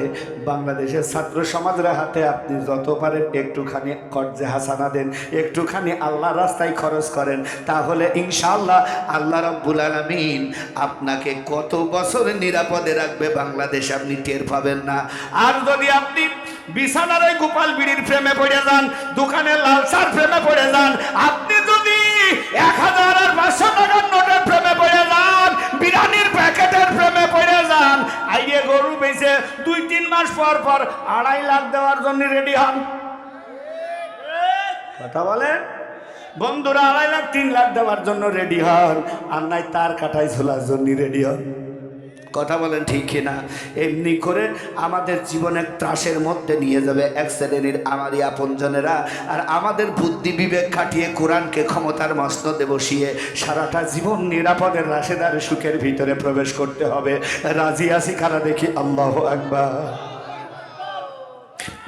বাংলাদেশের ছাত্র সমাজের হাতে আপনি যত পারেন একটুখানি কর্জে হাসানা দেন, একটুখানি আল্লাহ রাস্তায় খরচ করেন, তাহলে ইনশাআল্লাহ আল্লাহ রাব্বুল আলামিন আপনাকে কত বছর নিরাপদে রাখবে বাংলাদেশ আপনি টের পাবেন না। আর যদি আপনি বিছানার ওই গোপাল বিড়ির প্রেমে পড়ে যান, দোকানের লাল চার প্রেমে পড়ে যান, আপনি যদি 1000 আর 500 টাকার নোটের প্রেমে পড়ে যান, বিরিয়ানির প্যাকেটের প্রেমে পড়ে যান, আইয়ে গরু বেচে 2-3 মাস পর পর 2.5 লাখ দেওয়ার জন্য রেডি হন। কথা বলেন বন্ধুরা, 2.5 লাখ 3 লাখ দেওয়ার জন্য রেডি হন, আর নাই তার কাটাই ঝোলার জন্য রেডি হন। কথা বলেন ঠিক কিনা? এমনি করে আমাদের জীবন এক ত্রাসের মধ্যে নিয়ে যাবে এক শ্রেণীর আমারই আপনজনেরা, আর আমাদের বুদ্ধি বিবেক খাটিয়ে কোরআনকে ক্ষমতার মসনদে বসিয়ে সারাটা জীবন নিরাপদের রাশেদার সুখের ভিতরে প্রবেশ করতে হবে। রাজি আছি কারা দেখি? আল্লাহু আকবার।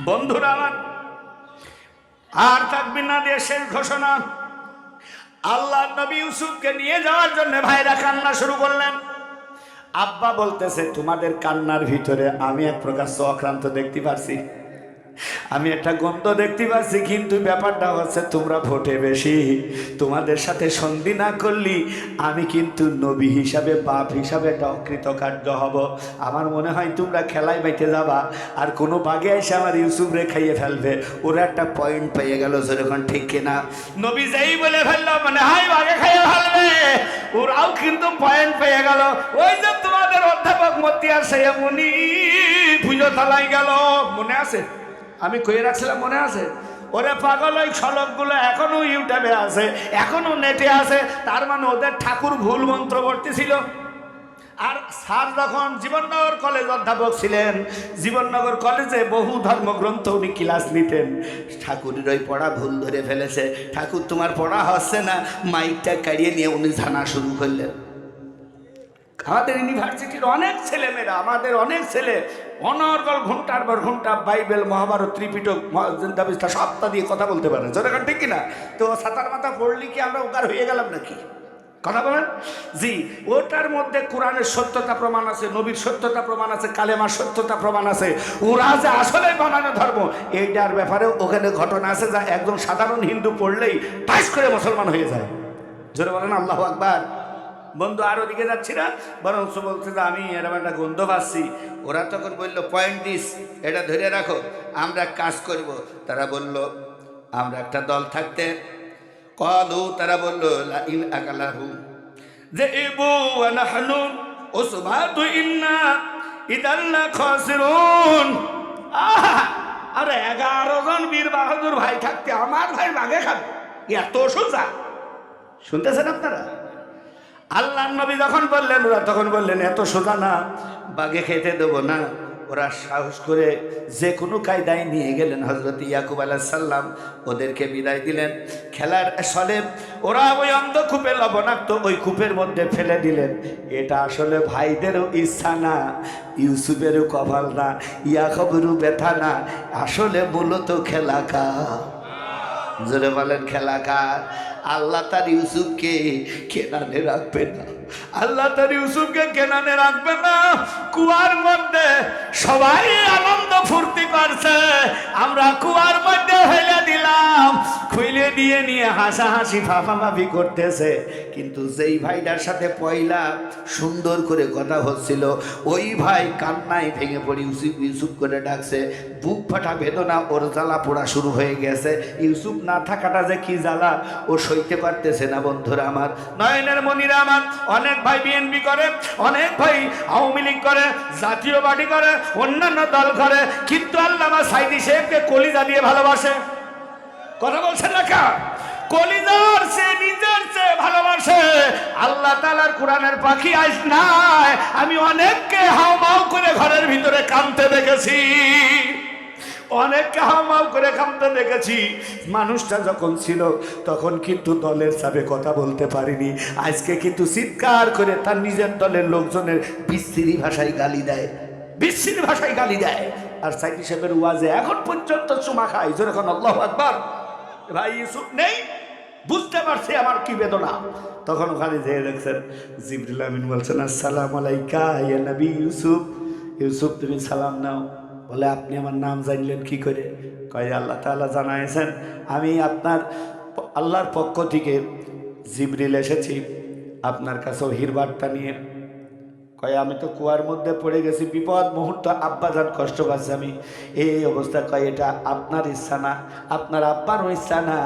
বন্ধুরা আমার, আর থাকবেন না দেশের ঘোষণা। আল্লাহ নবী ইউসুফকে নিয়ে যাওয়ার জন্য ভাইরা কান্না শুরু করলেন। আব্বা বলতেছে, তোমাদের কান্নার ভিতরে আমি এক প্রকার চক্রান্ত দেখতে পারছি, আমি একটা গন্ধ দেখতে পাচ্ছি, কিন্তু ব্যাপারটা হচ্ছে তোমরা ভোটে বেশি, তোমাদের সাথে সন্ধি না করলি আমি কিন্তু নবী হিসাবে বাপ হিসাবে একটা অকৃতকার্য হব। আমার মনে হয় তোমরা খেলায় বাইতে যাবা, আর কোনো বাগে এসে আমার ইউসুফ রে খাইয়ে ফেলবে। ওরা একটা পয়েন্ট পেয়ে গেল, যেরকম ঠিক কিনা? নবী যেই বলে ফেললো মানে হাই বাগে খাইয়ে ফেলবে, ওরাও কিন্তু পয়েন্ট পেয়ে গেল। ওই যে তোমাদের অধ্যাপক মতিয়ার সে এমনি পুজো থালাই গেল, মনে আছে? আমি কয়ে রাখছিলাম, মনে আছে? ওরে পাগল, ওই ছলকগুলো এখনো ইউটিউবে আছে, এখনো নেটে আছে। তার মানে ওদের ঠাকুর ভুল মন্ত্রবর্তী ছিল। আর স্যার যখন জীবননগর কলেজ অধ্যাপক ছিলেন, জীবননগর কলেজে বহু ধর্মগ্রন্থ উনি ক্লাস নিতেন, ঠাকুরের ওই পড়া ভুল ধরে ফেলেছে। ঠাকুর তোমার পড়া হচ্ছে না, মাইকটা কাড়িয়ে নিয়ে উনি জানা শুরু করলেন। আমাদের ইউনিভার্সিটির অনেক ছেলেমেয়েরা, আমাদের অনেক ছেলে অনর্গল ঘন্টার পর ঘন্টা বাইবেল, মহাভারত, ত্রিপিটক, জিন্দাবিস্তা সবটা দিয়ে কথা বলতে পারে। যখন ঠিক কিনা? তো ছাতার মাথা পড়লি কি আমরা উকার হয়ে গেলাম নাকি? কথা বলেন। জি, ওটার মধ্যে কোরআনের সত্যতা প্রমাণ আছে, নবীর সত্যতা প্রমাণ আছে, কালেমার সত্যতা প্রমাণ আছে। ওরা যে আসলে বানানো ধর্ম, এইটার ব্যাপারেও ওখানে ঘটনা আছে, যা একজন সাধারণ হিন্দু পড়লেই পাশ করে মুসলমান হয়ে যায়। জোরে বলেন আল্লাহু আকবার। বন্ধু আর ওদিকে যাচ্ছি না, বরং বলছে যে আমি এরকম একটা গন্ধ পাচ্ছি। ওরা তখন বললো, পয়েন্ট দিস, এটা ধরে রাখো, আমরা কাজ করব। তারা বলল, আমরা একটা দল থাকতে কলু, তারা বললো ইন আকালাহু যে ইবু ওয়া নাহনু উসবাতু ইন্না ইদাল্লা খাসিরুন। আরে 11 জন বীর বাহাদুর ভাই থাকতে আমার ভাই বাগে খাবে, এত সোজা? শুনতেছেন আপনারা? আল্লাহ নবী যখন বললেন, ওরা তখন বললেন এত সোজা না, বাগে খেতে দেবো না। ওরা সাহস করে যে কোনো কায়দায় নিয়ে গেলেন হযরত ইয়াকুব আলাইহিস সালাম, ওদেরকে বিদায় দিলেন। খেলার ছলে ওরা ওই অন্ধকূপে লবণাক্ত ওই কূপের মধ্যে ফেলে দিলেন। এটা আসলে ভাইদেরও ইচ্ছা না, ইউসুফেরও কপাল না, ইয়াকুবেরও ব্যথা না, আসলে মূলত খেলাকার। জোরে বলেন খেলাকার। আল্লাহ তার ইউসুফকে কেনানে রাখবে না। আল্লাহ তার ইউসুফকে কেনানে রাখবে না। কুয়ার মধ্যে সবাই আনন্দ ফুর্তি করছে, আমরা কুয়ার মধ্যে ফেলে দিলাম। খুইলে দিয়ে নিয়ে হাসাহাসি ফাফাফাফি করতেছে। কিন্তু যেই ভাইটার সাথে পয়লা সুন্দর করে কথা হচ্ছিল, ওই ভাই কান্নায় ভেঙে পড়ে ইউসুফ ইউসুফ করে ডাকছে। বুক ফাটা বেদনা, ওর জ্বালা পোড়া শুরু হয়ে গেছে। ইউসুফ না থাকাটা যে কি জ্বালা ও সইতে পারতেছে না। বন্ধুরা আমার, নয়নের মনিরা আমার, অনেক ভাই বিএনপি করে, অনেক ভাই আওয়ামী লীগ করে, জাতীয় পার্টি করে, অন্যান্য দল করে, কিন্তু আল্লামা সাইদি সাহেবকে কলিজা দিয়ে ভালোবাসে। কথা বলছেন না কা? কলিজার সে নিজের চেয়ে ভালোবাসে। আল্লাহ তাআলার কোরআনের পাখি আইস নাই, আমি অনেককে হাউমাউ করে ঘরের ভিতরে কাঁদতে দেখেছি, অনেককে হাউমাউ করে কাঁদতে দেখেছি। মানুষটা যখন ছিল তখন কিন্তু দলের সাথে কথা বলতে পারিনি, আজকে কিন্তু চিৎকার করে তার নিজের দলের লোকজনের বিশ্রী ভাষায় গালি দেয়, বিশ্রী ভাষায় গালি দেয়। আর সাইদি সাহেবের ওয়াজে এখন পর্যন্ত চুমা খায়। যেরকম আল্লাহু আকবার। ভাই ইউসুফ নেই, বুঝতে পারছি আমার কি বেদনা। তখন ওখানে যেয়ে দেখছেন জিবরিল আমিন বলছেন, আসসালামু আলাইকা ইয়া নবী ইউসুফ। ইউসুফ তুমি সালাম নাও। বলে আপনি আমার নাম জানলেন কি করে? কয় আল্লাহ তাআলা জানাইছেন আমি আপনার আল্লাহর পক্ষ থেকে জিবরিল এসেছি আপনার কাছে ওহীর বার্তা নিয়ে। কয় আমি তো কুয়ার মধ্যে পড়ে গেছি, বিপদ মুহূর্ত, আব্বাজান কষ্ট পাচ্ছে, আমি এই অবস্থা। কয় এটা আপনার ইচ্ছা না, আপনার আব্বারও ইচ্ছা না,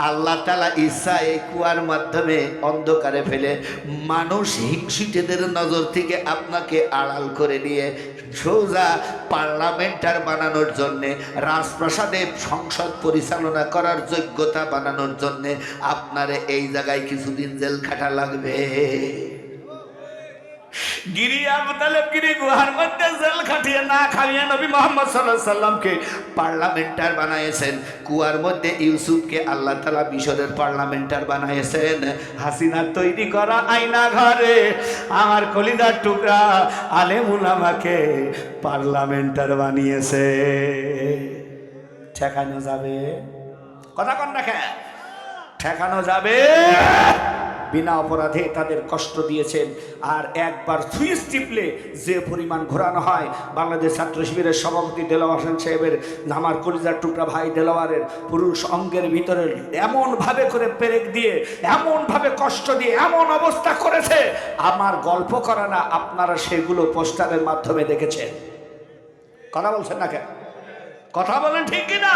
আল্লাহ তাআলা ইচ্ছা এই কুয়ার মাধ্যমে অন্ধকারে ফেলে মানুষ হিংসুটেদের নজর থেকে আপনাকে আড়াল করে নিয়ে সোজা পার্লামেন্টার বানানোর জন্যে, রাজপ্রাসাদে সংসদ পরিচালনা করার যোগ্যতা বানানোর জন্যে আপনারে এই জায়গায় কিছুদিন জেল খাটা লাগবে। গিরি আবু তালেব গিরি গুহার মধ্যে জেল খাটিয়ে না খাইয়ে নবী মুহাম্মদ সাল্লাল্লাহু আলাইহি সাল্লামকে পার্লামেন্টার বানাইছেন। কুয়ার মধ্যে ইউসুফকে আল্লাহ তাআলা মিশরের পার্লামেন্টার বানাইছেন। হাসিনার তৈরি করা আয়না ঘরে আমার কলিজার টুকরা আলেম উলামাকে পার্লামেন্টার বানিয়েছে। ঠেকানো যাবে? কথা কন না কেন? ঠেকানো যাবে? বিনা অপরাধে তাদের কষ্ট দিয়েছেন। আর একবার সুইচ টিপলে যে পরিমাণ ঘোরানো হয়, বাংলাদেশ ছাত্র শিবিরের সভাপতি দেলোয়ার হোসেন সাহেবের, আমার কলিজার টুকরা ভাই দেলোয়ারের পুরুষ অঙ্গের ভিতরে এমনভাবে করে পেরেক দিয়ে, এমনভাবে কষ্ট দিয়ে এমন অবস্থা করেছে, আমার গল্প করা না, আপনারা সেগুলো পোস্টারের মাধ্যমে দেখেছেন। কথা বলছেন না কেন? কথা বলেন ঠিক কিনা?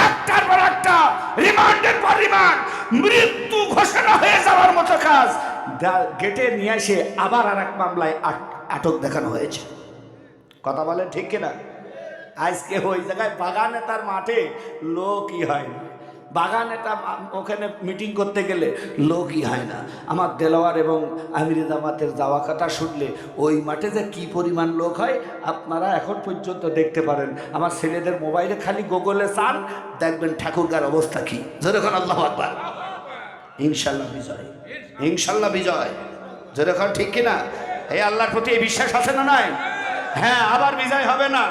একটার পর একটা, রিমান্ডের পর রিমান্ড, মৃত্যু ঘোষণা হয়ে যাওয়ার মতো কাজ গেটে নিয়ে এসে আবার আর এক মামলায় আটক দেখানো হয়েছে। কথা বলেন ঠিক কিনা? আজকে ওই জায়গায় বাগানেতার মাঠে লোকই হয় না, বাগানেতা ওখানে মিটিং করতে গেলে লোকই হয় না। আমার দেলোয়ার এবং আমিরে জামাতের যাওয়া কথা শুনলে ওই মাঠে যে কি পরিমাণ লোক হয় আপনারা এখন পর্যন্ত দেখতে পারেন। আমার ছেলেদের মোবাইলে খালি গুগলে চান, দেখবেন ঠাকুরগার অবস্থা কি। যেরকম আল্লাহু আকবার। ইনশাল্লাহ বিজয়, ইনশাল্লাহ বিজয়। যেরকম ঠিক কিনা? এই আল্লাহর প্রতি এই বিশ্বাস আছে না নাই? হ্যাঁ, আবার বিজয় হবে না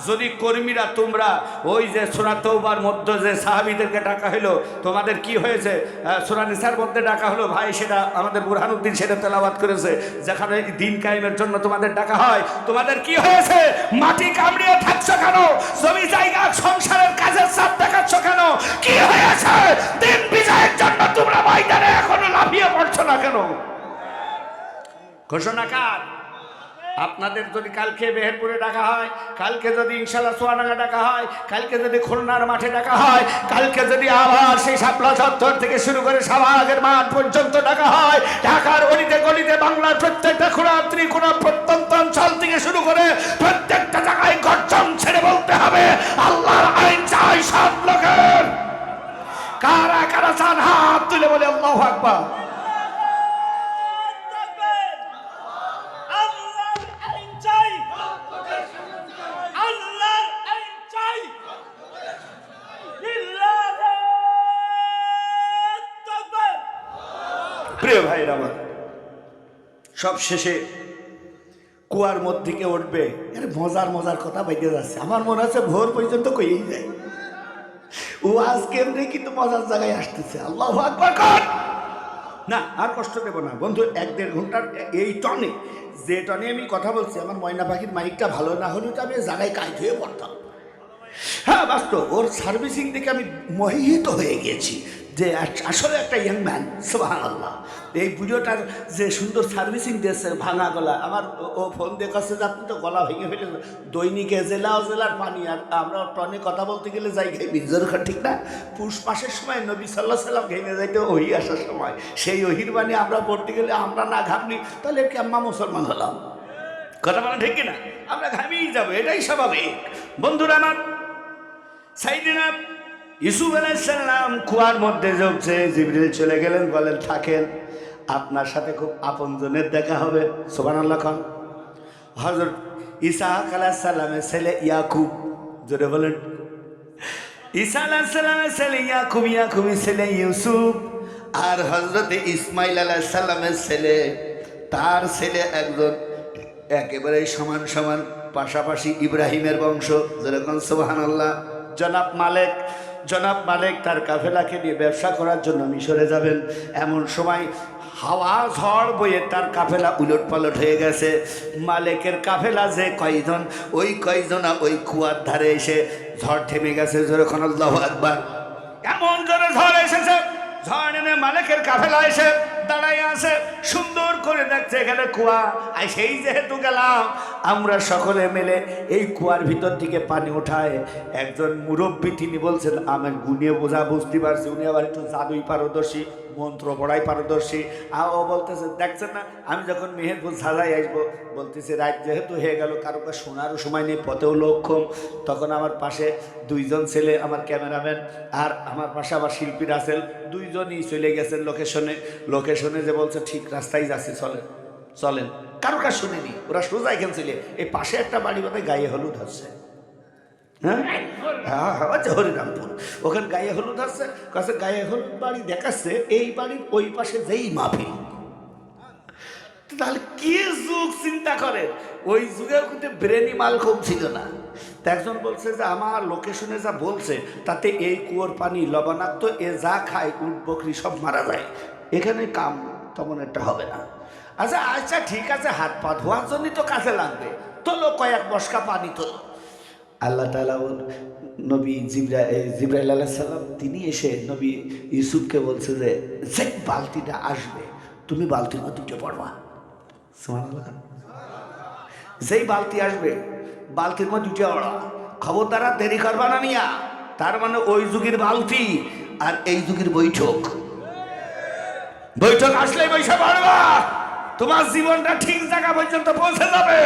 যদি কর্মীরা তোমরা ওই যে সূরা তওবার মধ্যে যে সাহাবীদেরকে ডাকা হলো, তোমাদের কি হয়েছে? সূরা নিসার মধ্যে ডাকা হলো, ভাই সেটা আমাদের বুরহানুদ্দিন সেটা তেলাওয়াত করেছে, যেখানে দিন কায়েমের জন্য তোমাদের ডাকা হয়। তোমাদের কি হয়েছে? মাটি কামড়িয়ে থাকছো কেন? জমি জায়গা সংসারের কাজের চাপ দেখাচ্ছ কেন? কি হয়েছে? দিন বিজয়ের জন্য তোমরা ময়দানে এখনো লাফিয়ে পড়ছো না কেন? ঘোষণা কার? আপনাদের যদি কালকে মেহেরপুরে ডাকা হয়, কালকে যদি ইনশাল্লাহ চুয়াডাঙ্গা ডাকা হয়, কালকে যদি খুলনার মাঠে ডাকা হয়, কালকে যদি আবার সেই শাপলা চত্বর থেকে শুরু করে শাহবাগের মাঠ পর্যন্ত ডাকা হয়, ঢাকার অলিতে গলিতে বাংলার প্রত্যেকটা খুঁড়াত্রি কোন প্রত্যন্ত অঞ্চল থেকে শুরু করে প্রত্যেকটা জায়গায় গর্জন ছেড়ে বলতে হবে আল্লাহর আইন চাই সব লোকের। কারা কারা চান হাত তুলে বলে আল্লাহু আকবার। প্রিয় ভাইরা আমার, সব শেষে কুয়ার মধ্যে কে উঠবে, মজার মজার কথা বাইতে যাচ্ছে। আমার মনে আছে ভোর পর্যন্ত কইই যায় ও আজকে এমনি, কিন্তু মজার জায়গায় আসতেছে। আল্লাহু আকবার।
না আর কষ্ট দেব না বন্ধু, 1-1.5 ঘন্টার এই টনে, যে টনে আমি কথা বলছি, আমার ময়না পাখির মাইকটা ভালো না হলেও তো আমি জায়গায় কাইট হয়ে পড়তাম। হ্যাঁ বাস্তব, ওর সার্ভিসিং দেখে আমি মোহিত হয়ে গিয়েছি যে আসলে একটা ইয়াং ম্যান। সুবহানাল্লাহ, এই ভিডিওটার যে সুন্দর সার্ভিসিং দিয়েছে, ভাঙা গলা। আমার ও ফোন দেখাচ্ছে যে আপনি তো গলা ভেঙে ফেলে, দৈনিকে জেলার পানি। আর আমরা টনে কথা বলতে গেলে যাই ঘাই বিজর খান, ঠিক না? পুষ মাসের সময় নবী সাল্লাহ সাল্লাম ঘেমে যাইতে ওহি আসার সময়, সেই ওহির বাণী আমরা পড়তে গেলে আমরা না ঘামলি তাহলে কি আমরা মুসলমান হলাম? কথা বলেন ঠিক কিনা? আমরা ঘামিয়েই যাবো, এটাই স্বাভাবিক। বন্ধুরা আমার, সাইয়েদনা ইউসুফ আলাইহিস সালাম কুয়ার মধ্যে ঢুকছে, জিবরিল চলে গেলেন, বলেন থাকেন, আপনার সাথে খুব আপনজনের দেখা হবে। সুবহানাল্লাহ খান। হযরত ইসহাক আলাইহিস সালামের ছেলে ইয়াকুব, জোরে বলেন, ঈসা আলাইহিস সালামের ছেলে ইয়াকুব, ইয়াকুবের ছেলে ইউসুফ, আর হযরত ইসমাইল আলাইহিস সালামের ছেলে, তার ছেলে একজন, একেবারে সমান সমান পাশাপাশি ইব্রাহিমের বংশ। যেরকম সুবহানাল্লাহ। জনাব মালেক তার কাফেলাকে নিয়ে ব্যবসা করার জন্য মিশরে যাবেন। এমন সময় হাওয়া ঝড় বয়ে তার কাফেলা উলট পালট হয়ে গেছে। মালেকের কাফেলা যে কয়জন, ওই কয়জনা ওই কুয়ার ধারে এসে ঝড় থেমে গেছে। যেরকম আল্লাহু আকবার। এমন জোরে ঝড় এসেছে, ঝড় এনে মালেকের কাফেলা এসে দাঁড়াই আছে, সুন্দর করে দেখছে এখানে কুয়া। আর সেই যেহেতু গেলাম, আমরা সকলে মিলে এই কুয়ার ভিতর থেকে পানি ওঠায়। একজন মুরব্বী, তিনি বলছেন আমি গুনিয়ে বোঝা বুঝতে পারছি, উনি আবার একটু জাদুই পারদর্শী, মন্ত্র পড়াই পারদর্শী। আর ও বলতেছে দেখছেন না, আমি যখন মেহেরপুর সাজাই আসবো, বলতেছে রাত যেহেতু হয়ে গেল, কারো কাছে শোনারও সময় নেই, পথেও লক্ষম। তখন আমার পাশে 2জন ছেলে, আমার ক্যামেরাম্যান, আর আমার পাশে আবার শিল্পী রাসেল, 2জনই চলে গেছেন লোকেশনে যে বলছে ঠিক রাস্তায় যাচ্ছে, চলেন। কারো কাছে শুনেনি, ওরা সোজা এখানে চলে এই পাশে একটা বাড়ি বানায় গায়ে হলুদ হচ্ছে। হ্যাঁ আচ্ছা, হরিরামপুর, ওখানে গায়ে হলুদ আসছে, কাছে গায়ে হলুদ বাড়ি দেখাচ্ছে, এই বাড়ির ওই পাশে যেই মাফি। তাহলে কি যুগ চিন্তা করেন, ওই যুগে কিন্তু ব্রেনি মাল কম ছিল না। তা একজন বলছে যে আমার লোকেশনে যা বলছে তাতে এই কুয়োর পানি লবণাক্ত, এ যা খায় উট বকরি সব মারা যায়, এখানে কাম তেমন একটা হবে না। আচ্ছা আচ্ছা ঠিক আছে, হাত পা ধোয়ার জন্যই তো কাজে লাগবে, তোলো কয়েক বস্কা পানি তোলো। আল্লাহ তাআলা নবী জিবরাইল আলাইহিস সালাম তিনি এসে নবী ইউসুফকে বলছে যে যে বালতিটা আসবে তুমি বালতির মধ্যে উঠে পড়বা। সুবহানাল্লাহ। যেই বালতি আসবে বালতির মধ্যে উঠে পড়া, খবরদার দেরি করবা না মিয়া। তার মানে ওই যুগের বালতি আর এই যুগের বৈঠক আসলেই বৈশা পড়বা, তোমার জীবনটা ঠিক জায়গা পর্যন্ত পৌঁছে যাবে।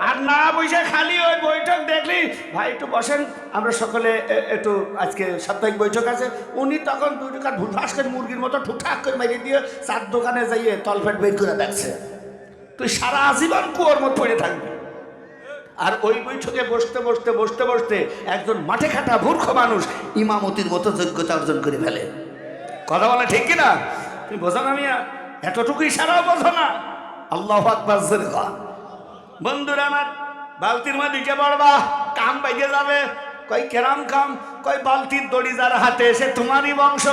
আর না বসে খালি ওই বৈঠক দেখলি, ভাই একটু বসেন, আমরা সকলে একটু আজকে সাপ্তাহিক বৈঠক আছে। উনি তখন 2 টাকা ভুলভাস করে মুরগির মতো ঠুকঠাক করে মেরে দিয়ে 4 দোকানে যাইয়ে তলফেট বের করে দেখছে। তুই সারা আজীবন কুয়োর মতো পড়ে থাকবি। আর ওই বৈঠকে বসতে একজন মাঠে খাটা মূর্খ মানুষ ইমামতির মতো যোগ্যতা অর্জন করে ফেলে। কথা বলে ঠিক কিনা? তুমি বোঝো না মিয়া, এতটুকুই সারাও বোঝো না। আল্লাহু আকবার। বন্ধুরা আমার, বালতির মধ্যে উঠে পড়বা, কাম বাইকে যাবে। কই কেরাম কাম? কই বালতির দড়ি যার হাতে এসে তোমারই বংশ।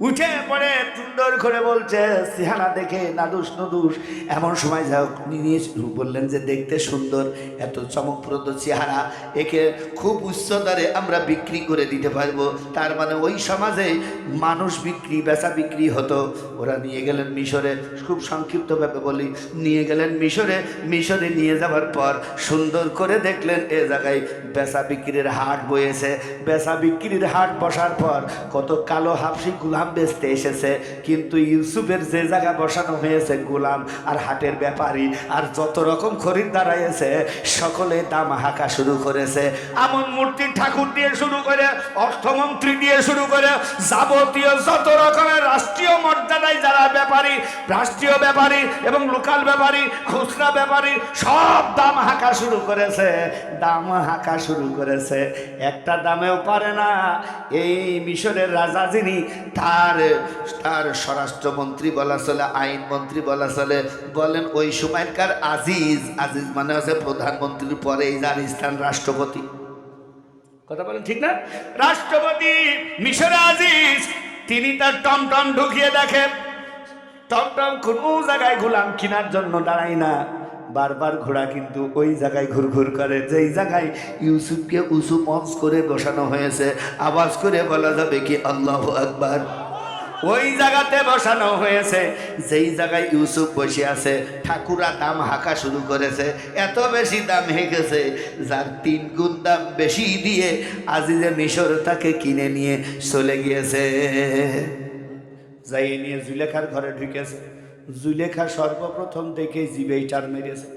উঠে পড়ে সুন্দর করে বলছে সিহানা দেখে নাদুস নদুস। এমন সময় যাও নিয়ে বললেন যে দেখতে সুন্দর, এত চমকপ্রদ চেহারা, একে খুব উচ্চ দরে আমরা বিক্রি করে দিতে পারবো। তার মানে ওই সমাজে মানুষ বেচা বিক্রি হতো। ওরা নিয়ে গেলেন মিশরে, খুব সংক্ষিপ্তভাবে বলি, নিয়ে গেলেন মিশরে নিয়ে যাওয়ার পর সুন্দর করে দেখলেন এ জায়গায় বেচা বিক্রির হাট বয়েছে। বেচা বিক্রির হাট বসার পর কত কালো হাফসি গুলাম বেচতে এসেছে, কিন্তু ইউসুফের যে জায়গা বসানো হয়েছে গোলাম আর হাটের ব্যাপারী আর যত রকম খরিদ্দার এসে সকলে দাম হাঁকা শুরু করেছে। আমন মূর্তির ঠাকুর দিয়ে শুরু করে অর্থমন্ত্রী দিয়ে শুরু করে যাবতীয় যত রকমের রাষ্ট্রীয় মর্যাদায় যারা ব্যাপারী, রাষ্ট্রীয় ব্যাপারী এবং লোকাল ব্যাপারী, খুচরা ব্যাপারী সব দাম হাঁকা শুরু করেছে। একটা দামেও পারে না। এই মিশরের রাজা যিনি, তার স্বরাষ্ট্রমন্ত্রী বলা চলে, আইনমন্ত্রী বলা চলে, বলেন ওই সময়কার আজিজ মানে হচ্ছে প্রধানমন্ত্রীর পরে যার স্থান রাষ্ট্রপতি। কথা বলেন ঠিক না? রাষ্ট্রপতি মিশরে আজিজ, তিনি তার টমটম ঢুকিয়ে দেখে টমটম কোনো জায়গায় গোলাম কেনার জন্য দাঁড়ায় না, বারবার ঘোড়া কিন্তু ওই জায়গায় ঘুরঘুর করে যেই জায়গায় ইউসুফকে উঁচু মঞ্চ করে বসানো হয়েছে, আওয়াজ করে বলা যাবে কি আল্লাহু আকবার। ওই জায়গাতে বসানো হয়েছে যেই জায়গায় ইউসুফ বসে আছে, ঠাকুরা দাম হাঁকা শুরু করেছে, এত বেশি দাম হেঁকেছে যার 3 গুণ দাম বেশি দিয়ে আজিজে মিশর তাকে কিনে নিয়ে চলে গিয়েছে। যাই নিয়ে জুলেখার ঘরে ঢুকেছে, জুলেখা সর্বপ্রথম দেখে জিবেই টার মেরেছে।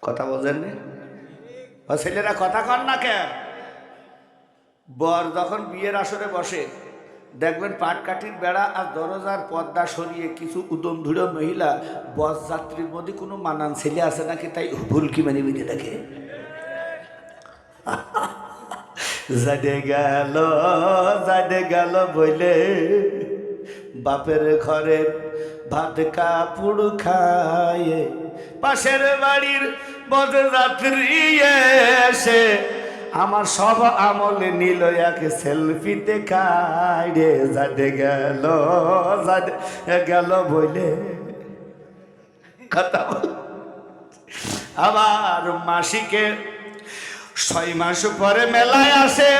কথা বলছেন না ও ছেলেরা, কথা কন না কে? বর যখন বিয়ের আসরে বসে দেখবেন পাটকাঠির বেড়া আর দরজার পর্দা সরিয়ে কিছু উদমধুর মহিলা বরযাত্রীর মধ্যে কোনো মানান ছেলে আছে নাকি তাই ভুলকি মানে বেঁধে দেখে। জানে গেল বইলে বাপের ঘরে ভাত কাপড় খায়, পাশের বাড়ির বরযাত্রী এসে আমার সব আমলে নিল এক সেলফিতে খায় রে। জানে গেল বইলে কথা বল। আবার মাসিকে 6 মাস পরে মেলায় আসে,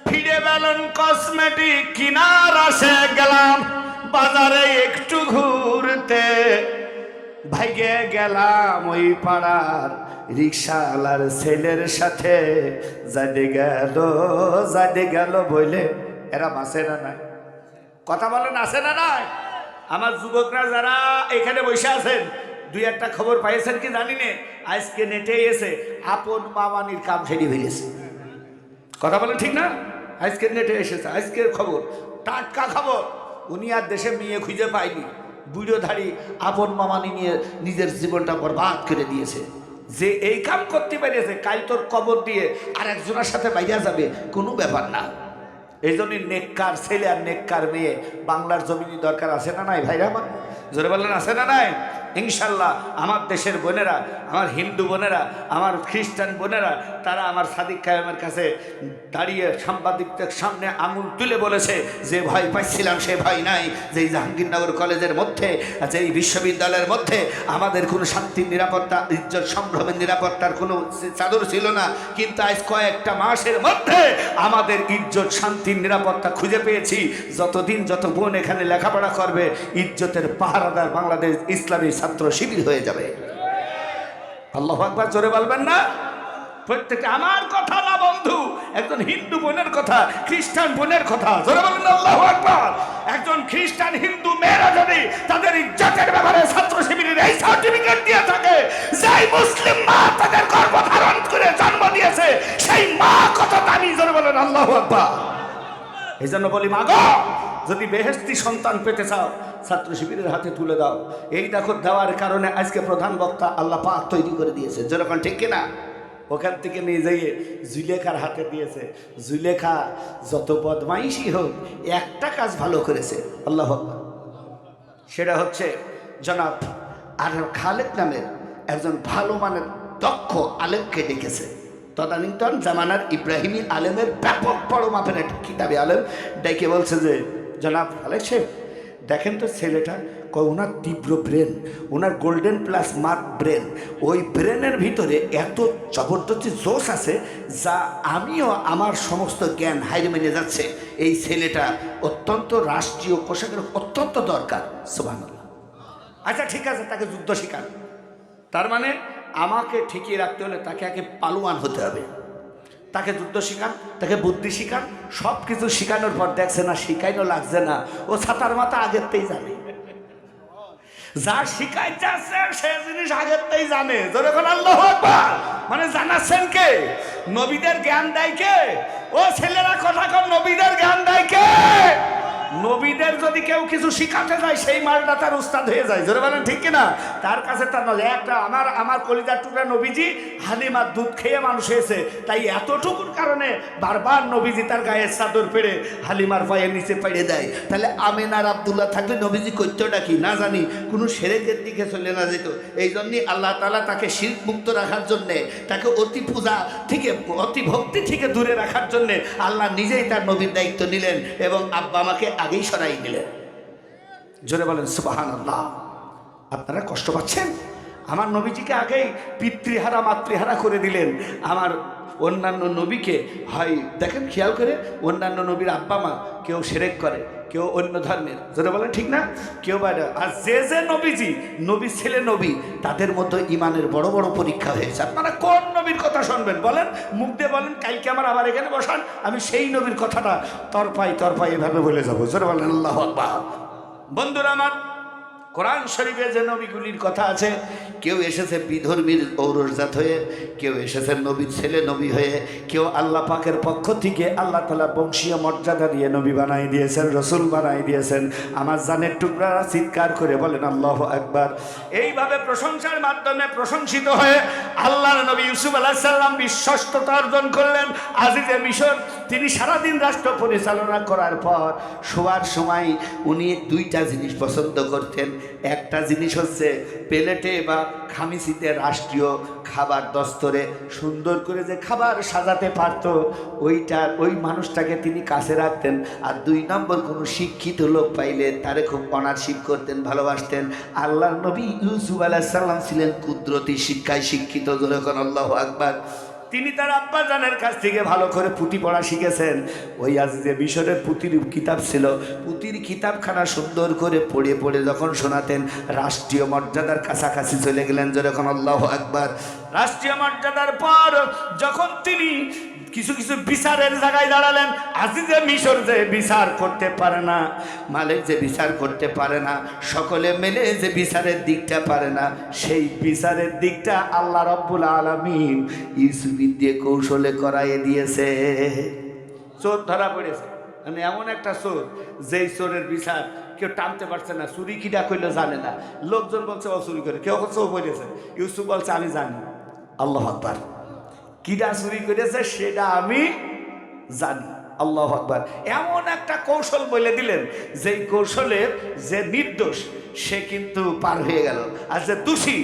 ফিরে বেলন কসমেটিক কিনার আসে, গেলাম বাজারে একটু ঘুরতে, ভাইগে গেলাম ওই পাড়ার রিক্সাওয়ালার ছেলের সাথে। জানে গেল বইলে এরা মাসে না নাই, কথা বলেন আছে না নাই? আমার যুবকরা যারা এখানে বসে আছেন 2-1টা খবর পাইছেন কি জানি না, আজকে নেটে এসে আপন মামানির কাম সেরে ফেলেছে। কথা বলেন ঠিক না? আজকের নেটে এসেছে, আজকের খবর, টাটকা খবর। উনি আর দেশে মেয়ে খুঁজে পায়নি, বুড়োধারী আপন মামানি নিয়ে নিজের জীবনটা বরবাদ করে দিয়েছে। যে এই কাম করতে পেরেছে, কাল তোর কবর দিয়ে আর একজনের সাথে বাইরে যাবে, কোনো ব্যাপার না। এই জন্যই নেককার ছেলে আর নেককার মেয়ে বাংলার জমিনে দরকার আছে না নাই ভাইরা আমার? জোরে বললেন আছে না নাই? ইনশাল্লাহ আমার দেশের বোনেরা, আমার হিন্দু বোনেরা, আমার খ্রিস্টান বোনেরা, তারা আমার সাদিক কায়েমের কাছে দাঁড়িয়ে সাংবাদিকদের সামনে আঙুল তুলে বলেছে যে ভয় পাইছিলাম সে ভয় নাই। যেই জাহাঙ্গীরনগর কলেজের মধ্যে, যেই বিশ্ববিদ্যালয়ের মধ্যে আমাদের কোনো শান্তির নিরাপত্তা, ইজ্জত সম্ভ্রমের নিরাপত্তার কোনো চাদর ছিল না, কিন্তু আজ কয়েকটা মাসের মধ্যে আমাদের ইজ্জত শান্তির নিরাপত্তা খুঁজে পেয়েছি। যতদিন যত বোন এখানে লেখাপড়া করবে, ইজ্জতের পাহারাদার বাংলাদেশ ইসলামী ছাত্র শিবির হয়ে যাবে। আল্লাহু আকবার জোরে বলবেন না? প্রত্যেকটা আমার কথা না বন্ধু, একজন হিন্দু বোনের কথা, খ্রিস্টান বোনের কথা, জোরে বলেন আল্লাহু আকবার। একজন খ্রিস্টান হিন্দু মেয়েরা যদি তাদের ইজ্জতের ব্যাপারে ছাত্র শিবিরের এই সার্টিফিকেট দিয়ে থাকে, যেই মুসলিম মা তাদের গর্ভধারণ করে জন্ম দিয়েছে সেই মা কত দামি, জোরে বলেন আল্লাহু আকবার। এই জন্য বলি মা গো, যদি বেহেশতি সন্তান পেতে চাও ছাত্র শিবিরের হাতে তুলে দাও। এই দেখো দেওয়ার কারণে আজকে প্রধান বক্তা আল্লাহ পাক তৈরি করে দিয়েছে, যেরকম ঠিক কিনা? ওখান থেকে নিয়ে যাইয়ে জুলেখার হাতে দিয়েছে। জুলেখা যত বদমাইশি হোক একটা কাজ ভালো করেছে, আল্লাহ আকবার। সেটা হচ্ছে জনাব আর খালেদ নামের একজন ভালো মানের দক্ষ আলেমকে ডেকেছে। তদানীন্তন জামানার ইব্রাহিমী আলেমের ব্যাপক বড় মাপের একটা কিতাবে আলেম ডেকে বলছে যে জনাব খালেদ সাহেব দেখেন তো ছেলেটা, ওনার তীব্র ব্রেন, ওনার গোল্ডেন প্লাস মার্ক ব্রেন, ওই ব্রেনের ভিতরে এত জবরদস্তি জোশ আছে যা আমিও আমার সমস্ত জ্ঞান হাইরে মেনে যাচ্ছে। এই ছেলেটা অত্যন্ত রাষ্ট্রীয় পোশাকের অত্যন্ত দরকার। সুবহানাল্লাহ। আচ্ছা ঠিক আছে, তাকে যুদ্ধ শিখান। তার মানে আমাকে ঠিকিয়ে রাখতে হলে তাকে আগে পালোয়ান হতে হবে। তাকে যুদ্ধ শিখান, তাকে বুদ্ধি শিখান, সব কিছু শিখানোর পর দেখছে না শিখাইনো লাগছে না, ও ছাতার মাথা আগেরতেই জানে। যা শিখাইতে আছে সে জিনিস আগেরতেই জানে। জোরে বলেন আল্লাহু আকবার। মানে জানাচ্ছেন কে? নবীদের জ্ঞান দেয় কে? ও ছেলেরা কথা কম, নবীদের জ্ঞান দেয় কে? নবীদের যদি কেউ কিছু শিখাতে যায় সেই মালটা তার উস্তাদ হয়ে যায়, জোরে বলেন ঠিক কিনা? তার কাছে তার নয় একটা আমার কলিজার টুকরা নবীজি হালিমার দুধ খেয়ে মানুষ হয়েছে, তাই এতটুকুর কারণে বারবার নবীজি তার গায়ের চাদর পেড়ে হালিমার পায়ের নিচে পেড়ে দেয়। তাহলে আমিনার আব্দুল্লাহ থাকলে নবীজি করতেটা কি না জানি, কোনো সেরেকের দিকে চলে না যেত। এই জন্যই আল্লাহ তাআলা তাকে শিরক মুক্ত রাখার জন্যে, তাকে অতি পূজা থেকে অতি ভক্তি থেকে দূরে রাখার জন্যে আল্লাহ নিজেই তার নবীর দায়িত্ব নিলেন এবং আব্বা আমাকে আগেই সরাই নিলেন। জোরে বলেন সুবহানাল্লাহ। আপনারা কষ্ট পাচ্ছেন? আমার নবীজিকে আগেই পিতৃহারা মাতৃহারা করে দিলেন। আমার অন্যান্য নবীকে হয় দেখেন খেয়াল করে, অন্যান্য নবীর আব্বা মা কেউ শিরক করে, কেউ অন্য ধর্মের, জোরে বলেন ঠিক না, কেউ বাইরে। আর যে নবীজি নবী ছেলে নবী, তাদের মধ্যে ইমানের বড় বড় পরীক্ষা হয়েছে। আপনারা কোন নবীর কথা শুনবেন বলেন? মুখ দিয়ে বলেন, কালকে আমার আবার এখানে বসান, আমি সেই নবীর কথাটা তরপাই এভাবে বলে যাবো। জোরে বলেন আল্লাহু আকবার। বন্ধুরা আমার, কোরআন শরীফে যে নবীগুলির কথা আছে, কেউ এসেছে বিধর্মীর ঔরসজাত হয়ে, কেউ এসেছে নবীর ছেলে নবী হয়ে, কেউ আল্লাহ পাকের পক্ষ থেকে আল্লাহ তাআলা বংশীয় মর্যাদা দিয়ে নবী বানাই দিয়েছেন, রসুল বানাই দিয়েছেন। আমার জানের টুকরারা চিৎকার করে বলেন আল্লাহু আকবার। এইভাবে প্রশংসার মাধ্যমে প্রশংসিত হয়ে আল্লাহর নবী ইউসুফ আলাইহিস সালাম বিশ্বস্ততা অর্জন করলেন। আজিজে মিশর তিনি সারাদিন রাষ্ট্র পরিচালনা করার পর শোয়ার সময় উনি দুইটা জিনিস পছন্দ করতেন। একটা জিনিস হচ্ছে প্লেটে বা খামিচিতে রাষ্ট্রীয় খাবার দস্তরে সুন্দর করে যে খাবার সাজাতে পারত, ওই মানুষটাকে তিনি কাছে রাখতেন। আর দুই নম্বর, কোনো শিক্ষিত লোক পাইলে তারে খুব অনারশিপ করতেন, ভালোবাসতেন। আল্লাহর নবী ইউসুফ আলাইহিস সালাম ছিলেন কুদরতি শিক্ষায় শিক্ষিত, যখন আল্লাহু আকবার। তিনি তার আব্বা জানের কাছ থেকে ভালো করে পুঁথি পড়া শিখেছেন। ওই আজ যে মিশরের পুঁথির কিতাব ছিল, পুঁথির কিতাবখানা সুন্দর করে পড়ে পড়ে যখন শোনাতেন, রাষ্ট্রীয় মর্যাদার কাছাকাছি চলে গেলেন, যখন আল্লাহু আকবার। রাষ্ট্রীয় মর্যাদার পর যখন তিনি কিছু কিছু বিচারের জায়গায় দাঁড়ালেন, আজিজে মিশর যে বিচার করতে পারে না, মালিক যে বিচার করতে পারে না, সকলে মিলে যে বিচারের দিকটা পারে না, সেই বিচারের দিকটা আল্লাহ রাব্বুল আলামিন ইউসুফ দিয়ে কৌশলে করাইয়ে দিয়েছে। চোর ধরা পড়েছে, মানে এমন একটা চোর যেই চোরের বিচার কেউ টানতে পারছে না, চুরি কিটা করলে জানে না। লোকজন বলছে ও চুরি করে, কেউ বলছে ও বলেছে। ইউসুফ বলছে আমি জানি। আল্লাহু আকবার। কিডা চুরি করেছে সেটা আমি জানি। আল্লাহু আকবার। এমন একটা কৌশল বলে দিলেন, যেই কৌশলের যে নির্দোষ সে কিন্তু পার হয়ে গেল, আর যে দোষী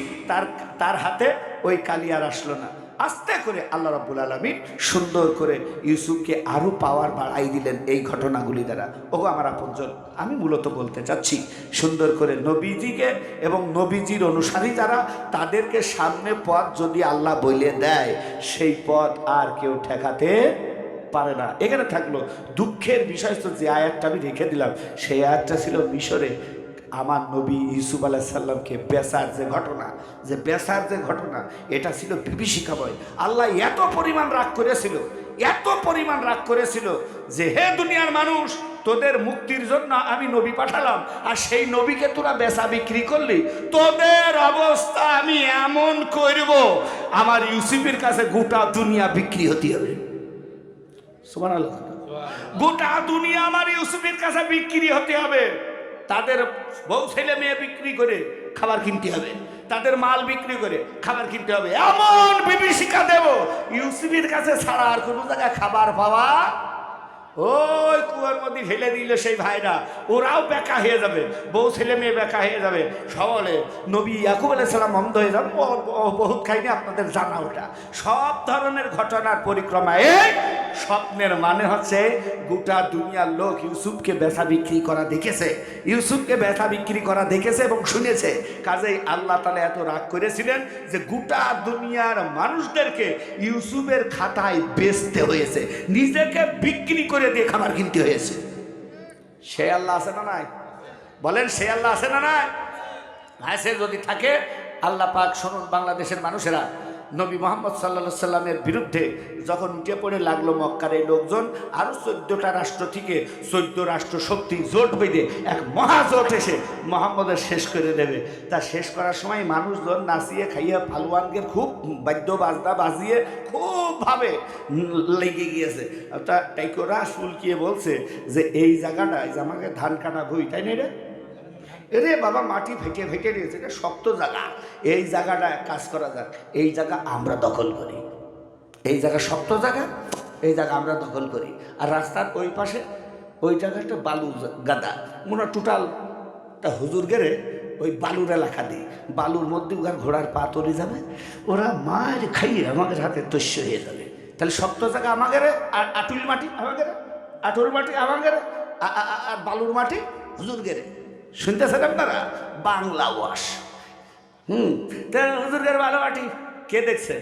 তার হাতে ওই কালি আর আসলো না। আস্তে করে আল্লাহ রাব্বুল আলামিন সুন্দর করে ইউসুফকে আরো পাওয়ার বাড়াই দিলেন এই ঘটনাগুলি দ্বারা। ওগো আমার আপনজন, আমি মূলত বলতে চাচ্ছি, সুন্দর করে নবীজিকে এবং নবীজির অনুসারী যারা, তাদেরকে সামনে পথ যদি আল্লাহ বলে দেয়, সেই পথ আর কেউ ঠেকাতে পারে না। এখানে থাকলো দুঃখের বিষয়, তো যে আয়াতটা আমি রেখে দিলাম, সেই আয়াতটা ছিল মিশরে আমার নবী ইউসুফ আলাইহিস সালামকে বেচার যে ঘটনা, এটা ছিল বিভীষিকাময়। আল্লাহ এত পরিমাণ রাগ করেছিল যে হে দুনিয়ার মানুষ, তোদের মুক্তির জন্য আমি নবী পাঠালাম, আর সেই নবীকে তোরা বেচা বিক্রি করলি, তোদের অবস্থা আমি এমন করব, আমার ইউসুফের কাছে গোটা দুনিয়া বিক্রি হতে হবে। সুবহানাল্লাহ। গোটা দুনিয়া আমার ইউসুফের কাছে বিক্রি হতে হবে। তাদের বউ ছেলে মেয়ে বিক্রি করে খাবার কিনতে হবে, তাদের মাল বিক্রি করে খাবার কিনতে হবে। এমন বিভীষিকা দেব, ইউসুফের কাছে ছাড়া আর কোনো জায়গায় খাবার পাওয়া, ওই কুয়ার মধ্যে ফেলে দিল সেই ভাইরা, ওরাও বেকা হয়ে যাবে, বউ ছেলে মেয়ে বেকা হয়ে যাবে, সবলে নবী ইয়াকুব আলাইহিস সালাম অন্ধ হয়ে যাবে। বহুত খাইনি, আপনাদের জানা ওটা। সব ধরনের ঘটনার পরিক্রমায় স্বপ্নের মানে হচ্ছে গোটা দুনিয়ার লোক ইউসুফকে বেচা বিক্রি করা দেখেছে এবং শুনেছে। কাজেই আল্লাহ তাআলা এত রাগ করেছিলেন যে গোটা দুনিয়ার মানুষদেরকে ইউসুফের খাতায় বেচতে হয়েছে, নিজেকে বিক্রি করে দিয়ে খাবার কিনতে হয়েছে। সে আল্লাহ আছে না নাই? বলেন, সে আল্লাহ আছে না নাই? আছে যদি থাকে, আল্লাহ পাক শুনুন, বাংলাদেশের মানুষেরা,
নবী মোহাম্মদ সাল্লা সাল্লামের বিরুদ্ধে যখন উঠে পড়ে লাগলো মক্কার এই লোকজন, আরও 14টা রাষ্ট্র থেকে 14 রাষ্ট্র শক্তি জোট বেঁধে এক মহাজোট এসে মোহাম্মদের শেষ করে দেবে। তা শেষ করার সময় মানুষজন নাচিয়ে খাইয়ে পালোয়ানকে খুব বাদ্য বাজনা বাজিয়ে খুবভাবে লেগে গিয়েছে। তা টাইকোরা শুলকিয়ে বলছে যে এই জায়গাটায় যে আমাকে ধান কাটা ভুই, তাই না রে? এরে বাবা মাটি ফেটে ফেটে দিয়েছে, এটা শক্ত জায়গা, এই জায়গাটা কাজ করা যাক, এই জায়গা আমরা দখল করি, এই জায়গা শক্ত জায়গা, এই জায়গা আমরা দখল করি। আর রাস্তার ওই পাশে ওই জায়গাটা বালু গাদা, মনে টোটালটা হুজুর গেড়ে ওই বালুর এলাকা দিই, বালুর মধ্যে ওখানে ঘোড়ার পা তরে যাবে, ওরা মার খাইয়ে আমাদের হাতে তস্য হয়ে যাবে। তাহলে শক্ত জায়গা আমাদের, আর আটুল মাটি আমাদের, আটুল মাটি আমাদের, আর বালুর মাটি হুজুর গেড়ে। শুনতেছেন আপনারা? বাংলা ওয়াশ। হুজুরের ভালো মাটি কে দেখছে?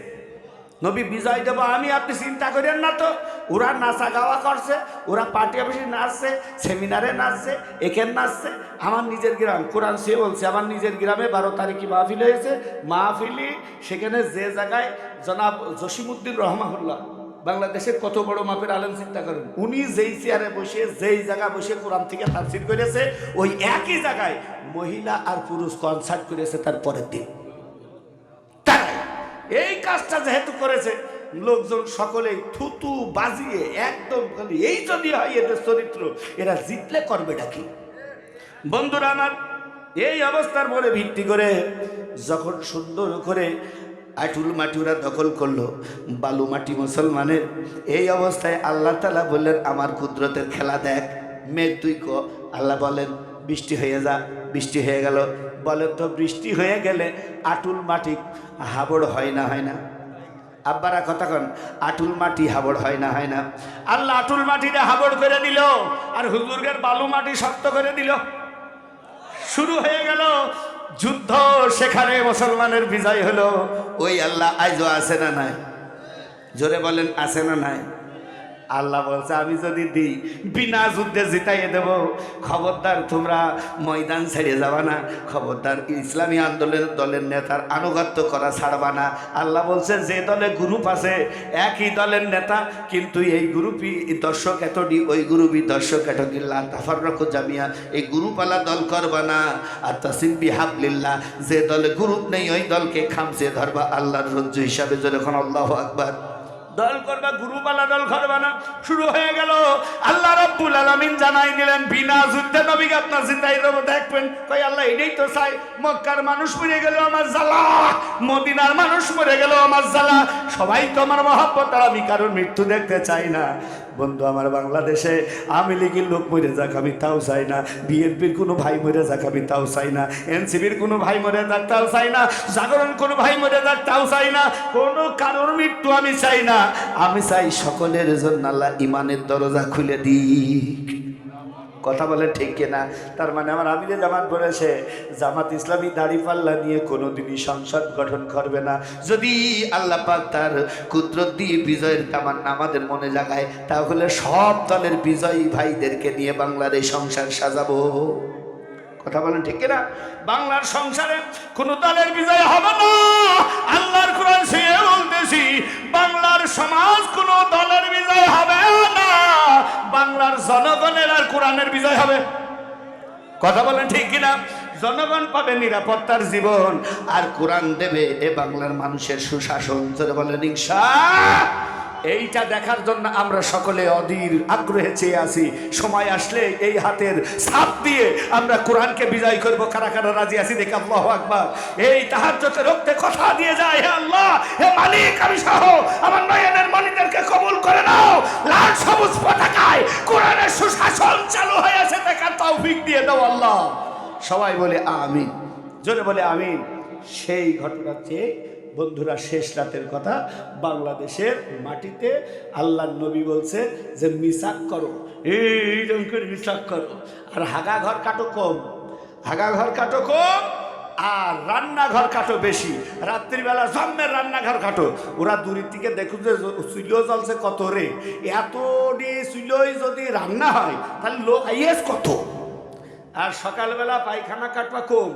নবী বিজয় দেব আমি, আপনি চিন্তা করেন না তো। ওরা নাচা গাওয়া করছে, ওরা পার্টি অফিসে নাচছে, সেমিনারে নাচছে, এখানে নাচছে। আমার নিজের গ্রাম, কোরআন সে বলছে, আমার নিজের গ্রামে 12 তারিখে মাহফিল হয়েছে। মাহফিলি সেখানে যে জায়গায় জনাব জসিমউদ্দিন রহমাহুল্লাহ, বাংলাদেশের কত বড় মাপের আলেম চিন্তা করেন, উনি যেই চেয়ারে বসে যেই জায়গা বসে কোরআন থেকে তাফসীর করেছে, ওই একই জায়গায় মহিলা আর পুরুষ কনসার্ট করেছে তার পরের দিন। তাই এই কাজটা যেহেতু করেছে, লোকজন সকলেই থুতু বাজিয়ে একদম এই যদি হয় এদের চরিত্র, এরা জিতলে করবেটা কি? বন্ধুরা আমার, এই অবস্থার পরে ভিত্তি করে যখন সুন্দর করে আটুল মাটি ওরা দখল করলো, বালু মাটি মুসলমানের, এই অবস্থায় আল্লাহ তাআলা বললেন আমার কুদরতের খেলা দেখ। মেঘ তুই ক, আল্লাহ বলেন বৃষ্টি হয়ে যা, বৃষ্টি হয়ে গেল। বলেন তো বৃষ্টি হয়ে গেলে আটুল মাটি হাবড় হয় না, হয় না? আব্বারা কথা কন, আটুল মাটি হাবড় হয় না, হয় না? আল্লাহ আটুল মাটিটা হাবড় করে দিল, আর হুজুরের বালু মাটি শক্ত করে দিল। শুরু হয়ে গেল যুদ্ধ, সেখানে মুসলমানের বিজয় হলো। ওই আল্লাহ আজও আছে না নাই? জোরে বলেন আছে না নাই? আল্লাহ বলছে আমি যদি দিই বিনা যুদ্ধে জিতাইয়ে দেব। খবরদার তোমরা ময়দান ছেড়ে যাবা না, খবরদার ইসলামী আন্দোলনের দলের নেতার আনুগত্য করা ছাড়বা না। আল্লাহ বলছে যে দলে গ্রুপ আছে একই দলের নেতা, কিন্তু এই গ্রুপই দর্শক এতটি, ওই গ্রুপই দর্শক এতটি, লা তাফাররাকু জামিয়া, এই গ্রুপওয়ালা দল করবা না। আর তাসিম বিহাবলিল্লাহ, যে দলে গ্রুপ নেই ওই দলকে খামচে ধরবা আল্লাহর রজ্জু হিসাবে। যখন আল্লাহু আকবার, দল করবা, গ্রুপওয়ালা দল করবা না। শুরু হয়ে গেল। আল্লাহ রাব্বুল আলামিন জানাই দিলেন বিনা যুদ্ধে নবীকে আপনার জিন্দাই দেবো। দেখবেন কই আল্লাহ এটাই তো চাই। মক্কার মানুষ মরে গেল আমার জ্বালা, মদিনার মানুষ মরে গেল আমার জ্বালা। সবাই তো আমার মহব্বত, আর আমি কারোর মৃত্যু দেখতে চাই না। বন্ধু আমার, বাংলাদেশে আওয়ামী লীগের লোক মরে যাক আমি তাও চাই না, বিএনপির কোনো ভাই মরে যাক আমি তাও চাই না, এনসিপির কোনো ভাই মরে যাক তাও চাই না, জাগরণ কোনো ভাই মরে যাক তাও চাই না, কোনো কারোর মৃত্যু আমি চাই না। আমি চাই সকলের জন্য আল্লাহ ইমানের দরজা খুলে দিক। কথা বলে ঠিক কিনা? তার মানে আমার আমিরে জামাত বলেছে জামাত ইসলামী দাড়িপাল্লা নিয়ে কোনোদিনই সংসদ গঠন করবে না। যদি আল্লাহ পাক তার কুদরত দিয়ে বিজয়ের তামান্না আমাদের মনে জাগায়, তাহলে সব দলের বিজয়ী ভাইদেরকে নিয়ে বাংলার এই সংসার সাজাবো। কথা বলেন ঠিক কিনা? বাংলার সংসারে কোন দলের বিজয় হবে না। আল্লাহর কোরআন শুনে বলতেছি, বাংলার সমাজ কোন দলের বিজয় হবে না, বাংলার জনগণের আর কোরআনের বিজয় হবে। কথা বলেন ঠিক কিনা? জনগণ পাবে নিরাপত্তার জীবন, আর কোরআন দেবে এ বাংলার মানুষের সুশাসন। বলেন ইনশাআল্লাহ। এইটা দেখার জন্য আমরা সকলে অধীর আগ্রহে চেয়ে আছি। সময় আসলে এই হাতের ছাপ দিয়ে আমরা কোরআনকে বিজয় করব। কারা কারা রাজি আছি দেখে আল্লাহু আকবার। এই তাহাজ্জুদের রক্তে কথা দিয়ে যায়, হে আল্লাহ, হে মালিক, আমি সহ আমার নয়নের মনিদেরকে কবুল করে নাও। লাল সবুজ পতাকায় কোরআনের সুশাসন চালু হয়ে আছে, দেখার তৌফিক দিয়ে দাও আল্লাহ। সবাই বলে আমিন, জোরে বলে আমিন। সেই ঘটনা চেয়ে বন্ধুরা, শেষ রাতের কথা, বাংলাদেশের মাটিতে আল্লাহর নবী বলছে যে মিসাক করো, এইরকম করে মিসাক করো, আর হাগা ঘর কাটো কম, হাগা ঘর কাটো কম, আর রান্নাঘর কাটো বেশি। রাত্রিবেলা জন্মের রান্নাঘর কাটো। ওরা দূরের থেকে দেখুন যে চুলো জ্বলছে কত রে, এত চুলোই যদি রান্না হয় তাহলে লোক আইয়েস কত।
আর সকালবেলা পায়খানা কাটবা কম,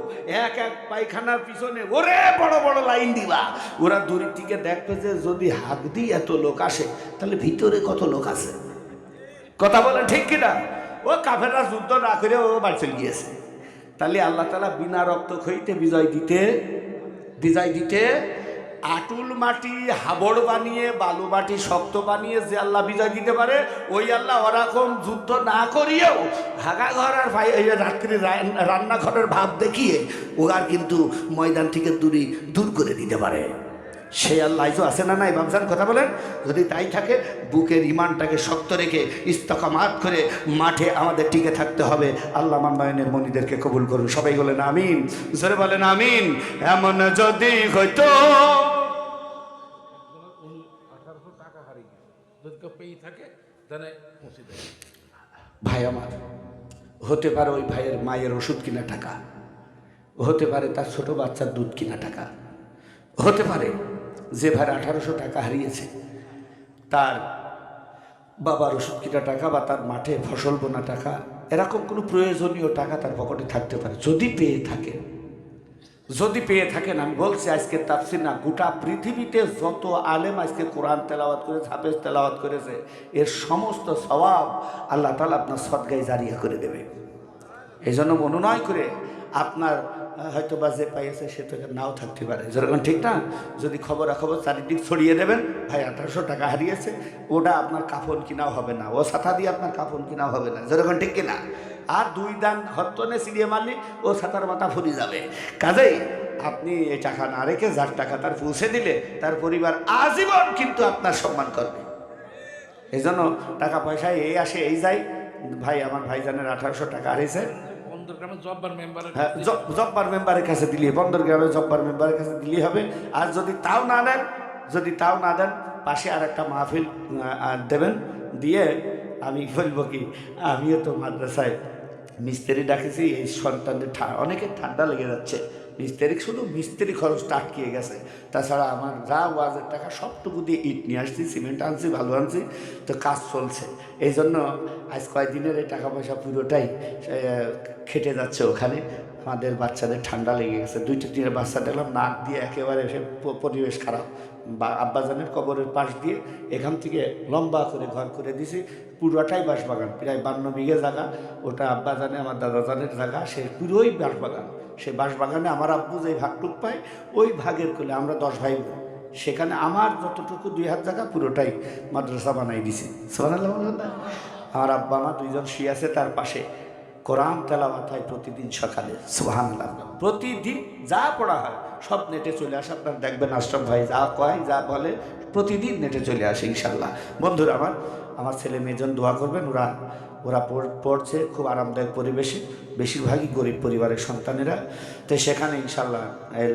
এক এক পায়খানার পিছনে ওরে বড় বড় লাইন দিবা। ওরা দূরের থেকে দেখবে যে যদি হাত দিয়ে এত লোক আসে তাহলে ভিতরে কত লোক আছে। কথা বলেন ঠিক কিনা? ও কাফেররা যুদ্ধ না করে ও বাড়ি চলে গিয়েছে। তাহলে আল্লাহ তাআলা বিনা রক্তক্ষয়ীতে বিজয় দিতে আটুল মাটি হাবড় বানিয়ে, বালু মাটি শক্ত বানিয়ে যে আল্লাহ বিজয় দিতে পারে, ওই আল্লাহ ওরকম যুদ্ধ না করিয়েও হাগা ঘর আর রাত্রি রান্নাঘরের ভাব দেখিয়ে ও আর কিন্তু ময়দান থেকে দূর করে দিতে পারে। সেই আল্লাহ আইজও আছে না নাই বাবজান? কথা বলেন। যদি তাই থাকে বুকের ইমানটাকে শক্ত রেখে ইস্তেকামাত করে মাঠে আমাদের টিকে থাকতে হবে। আল্লাহ মান্নায়নের মনিদেরকে কবুল করুন। সবাই বলেন আমিন, জোরে বলেন আমিন। এমন যদি হইতো
1800 টাকা হারিয়ে গেছে, যদি কেউ পেয়ে থাকে তাহলে পৌঁছে দেয়।
ভাই আমার, হতে পারে ওই ভাইয়ের মায়ের ওষুধ কিনা টাকা, হতে পারে তার ছোট বাচ্চার দুধ কিনা টাকা, হতে পারে যে ভাই 1800 টাকা হারিয়েছে তার বাবার ওষুধ কিনা টাকা বা তার মাঠে ফসল বোনা টাকা, এরকম কোনো প্রয়োজনীয় টাকা তার পকেটে থাকতে পারে। যদি পেয়ে থাকেন, আমি বলছি আজকে তাফসীর না, গোটা পৃথিবীতে যত আলেম আজকে কোরআন তেলাওয়াত করেছে, হাফেজ তেলাওয়াত করেছে, এর সমস্ত সওয়াব আল্লাহ তাআলা আপনার সদকায়ে জারিয়া করে দেবে। এই জন্য মনোনয় করে আপনার হয়তো বা যে পাইছে সে তো নাও থাকতে পারে, যেরকম ঠিক না? যদি খবরাখবর চারিদিক ছড়িয়ে দেবেন, ভাই 1800 টাকা হারিয়েছে, ওটা আপনার কাফন কিনাও হবে না, ও ছাতা দিয়ে আপনার কাফন কিনাও হবে না, যেরকম ঠিক কিনা? আর 2 দান হত্তনে সিরিয়ে মারলি ও ছাতার মাথা ফুরি যাবে। কাজেই আপনি এই টাকা না রেখে যার টাকা তার পৌঁছে দিলে তার পরিবার আজীবন কিন্তু আপনার সম্মান করবে। এই জন্য টাকা পয়সায় এই আসে এই যায়। ভাই আমার ভাইজানের 1800 টাকা হারিয়েছে, হ্যাঁ, জব্বার মেম্বারের কাছে দিলে, বন্দর গ্রামের জব্বার মেম্বারের কাছে দিলেই হবে। আর যদি তাও না দেন পাশে আর একটা মাহফিল দেবেন, দিয়ে আমি বলবো কি, আমিও তো মাদ্রাসায় মিস্ত্রি ডাকেছি, এই সন্তানদের অনেকের ঠান্ডা লেগে যাচ্ছে, মিস্ত্রি খরচটা আটকিয়ে গেছে। তাছাড়া আমার যা ওয়াজের টাকা সবটুকু দিয়ে ইট নিয়ে আসছি, সিমেন্ট আনছি, ভালো আনছি, তো কাজ চলছে। এই জন্য আজ কয়েকদিনের এই টাকা পয়সা পুরোটাই খেটে যাচ্ছে ওখানে। আমাদের বাচ্চাদের ঠান্ডা লেগে গেছে, 2-3 দিনের বাচ্চা দেখলাম নাক দিয়ে একেবারে পরিবেশ খারাপ। আব্বাজানের কবরের পাশ দিয়ে এখান থেকে লম্বা করে ঘর করে দিছি, পুরোটাই বাঁশবাগান, প্রায় 52 বিঘে জায়গা। ওটা আব্বাজানে আমার দাদাজানের জায়গা, সে পুরোই বাঁশবাগান। সেই বাঁশবাগানে আমার আব্বু যে ভাগটুক পায়, ওই ভাগের কোলে আমরা 10 ভাই বোন, সেখানে আমার যতটুকু 2 হাত জায়গা পুরোটাই মাদ্রাসা বানাই দিছি। সুবহানাল্লাহ। আমার আব্বা মা 2 জন শুয়ে আছে তার পাশে, কোরআন তেলাওয়াত হয় প্রতিদিন সকালে। সুবহানাল্লাহ। প্রতিদিন যা পড়া হয় সব নেটে চলে আসে, আপনারা দেখবেন আশরাফ ভাই যা কয় যা বলে প্রতিদিন নেটে চলে আসে ইনশাল্লাহ। বন্ধুরা আমার ছেলে মেয়েজন দোয়া করবেন, ওরা পড়ছে খুব আরামদায়ক পরিবেশে, বেশিরভাগই গরিব পরিবারের সন্তানেরা, তো সেখানে ইনশাল্লাহ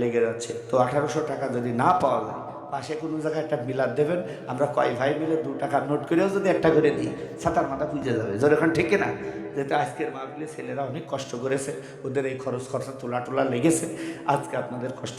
লেগে যাচ্ছে। তো 1800 টাকা যদি না পাওয়া যায়, পাশে কোনো জায়গায় একটা বিলাত দেবেন, আমরা কয় ভাই মিলে 2 টাকার নোট করেও যদি একটা করে দিই, ছাতার মাথা পুজে যাবে, যেরকম ঠিক না? যেহেতু আজকের মাহফিলে ছেলেরা অনেক কষ্ট করেছে, ওদের এই খরচা তোলা লেগেছে, আজকে আপনাদের কষ্ট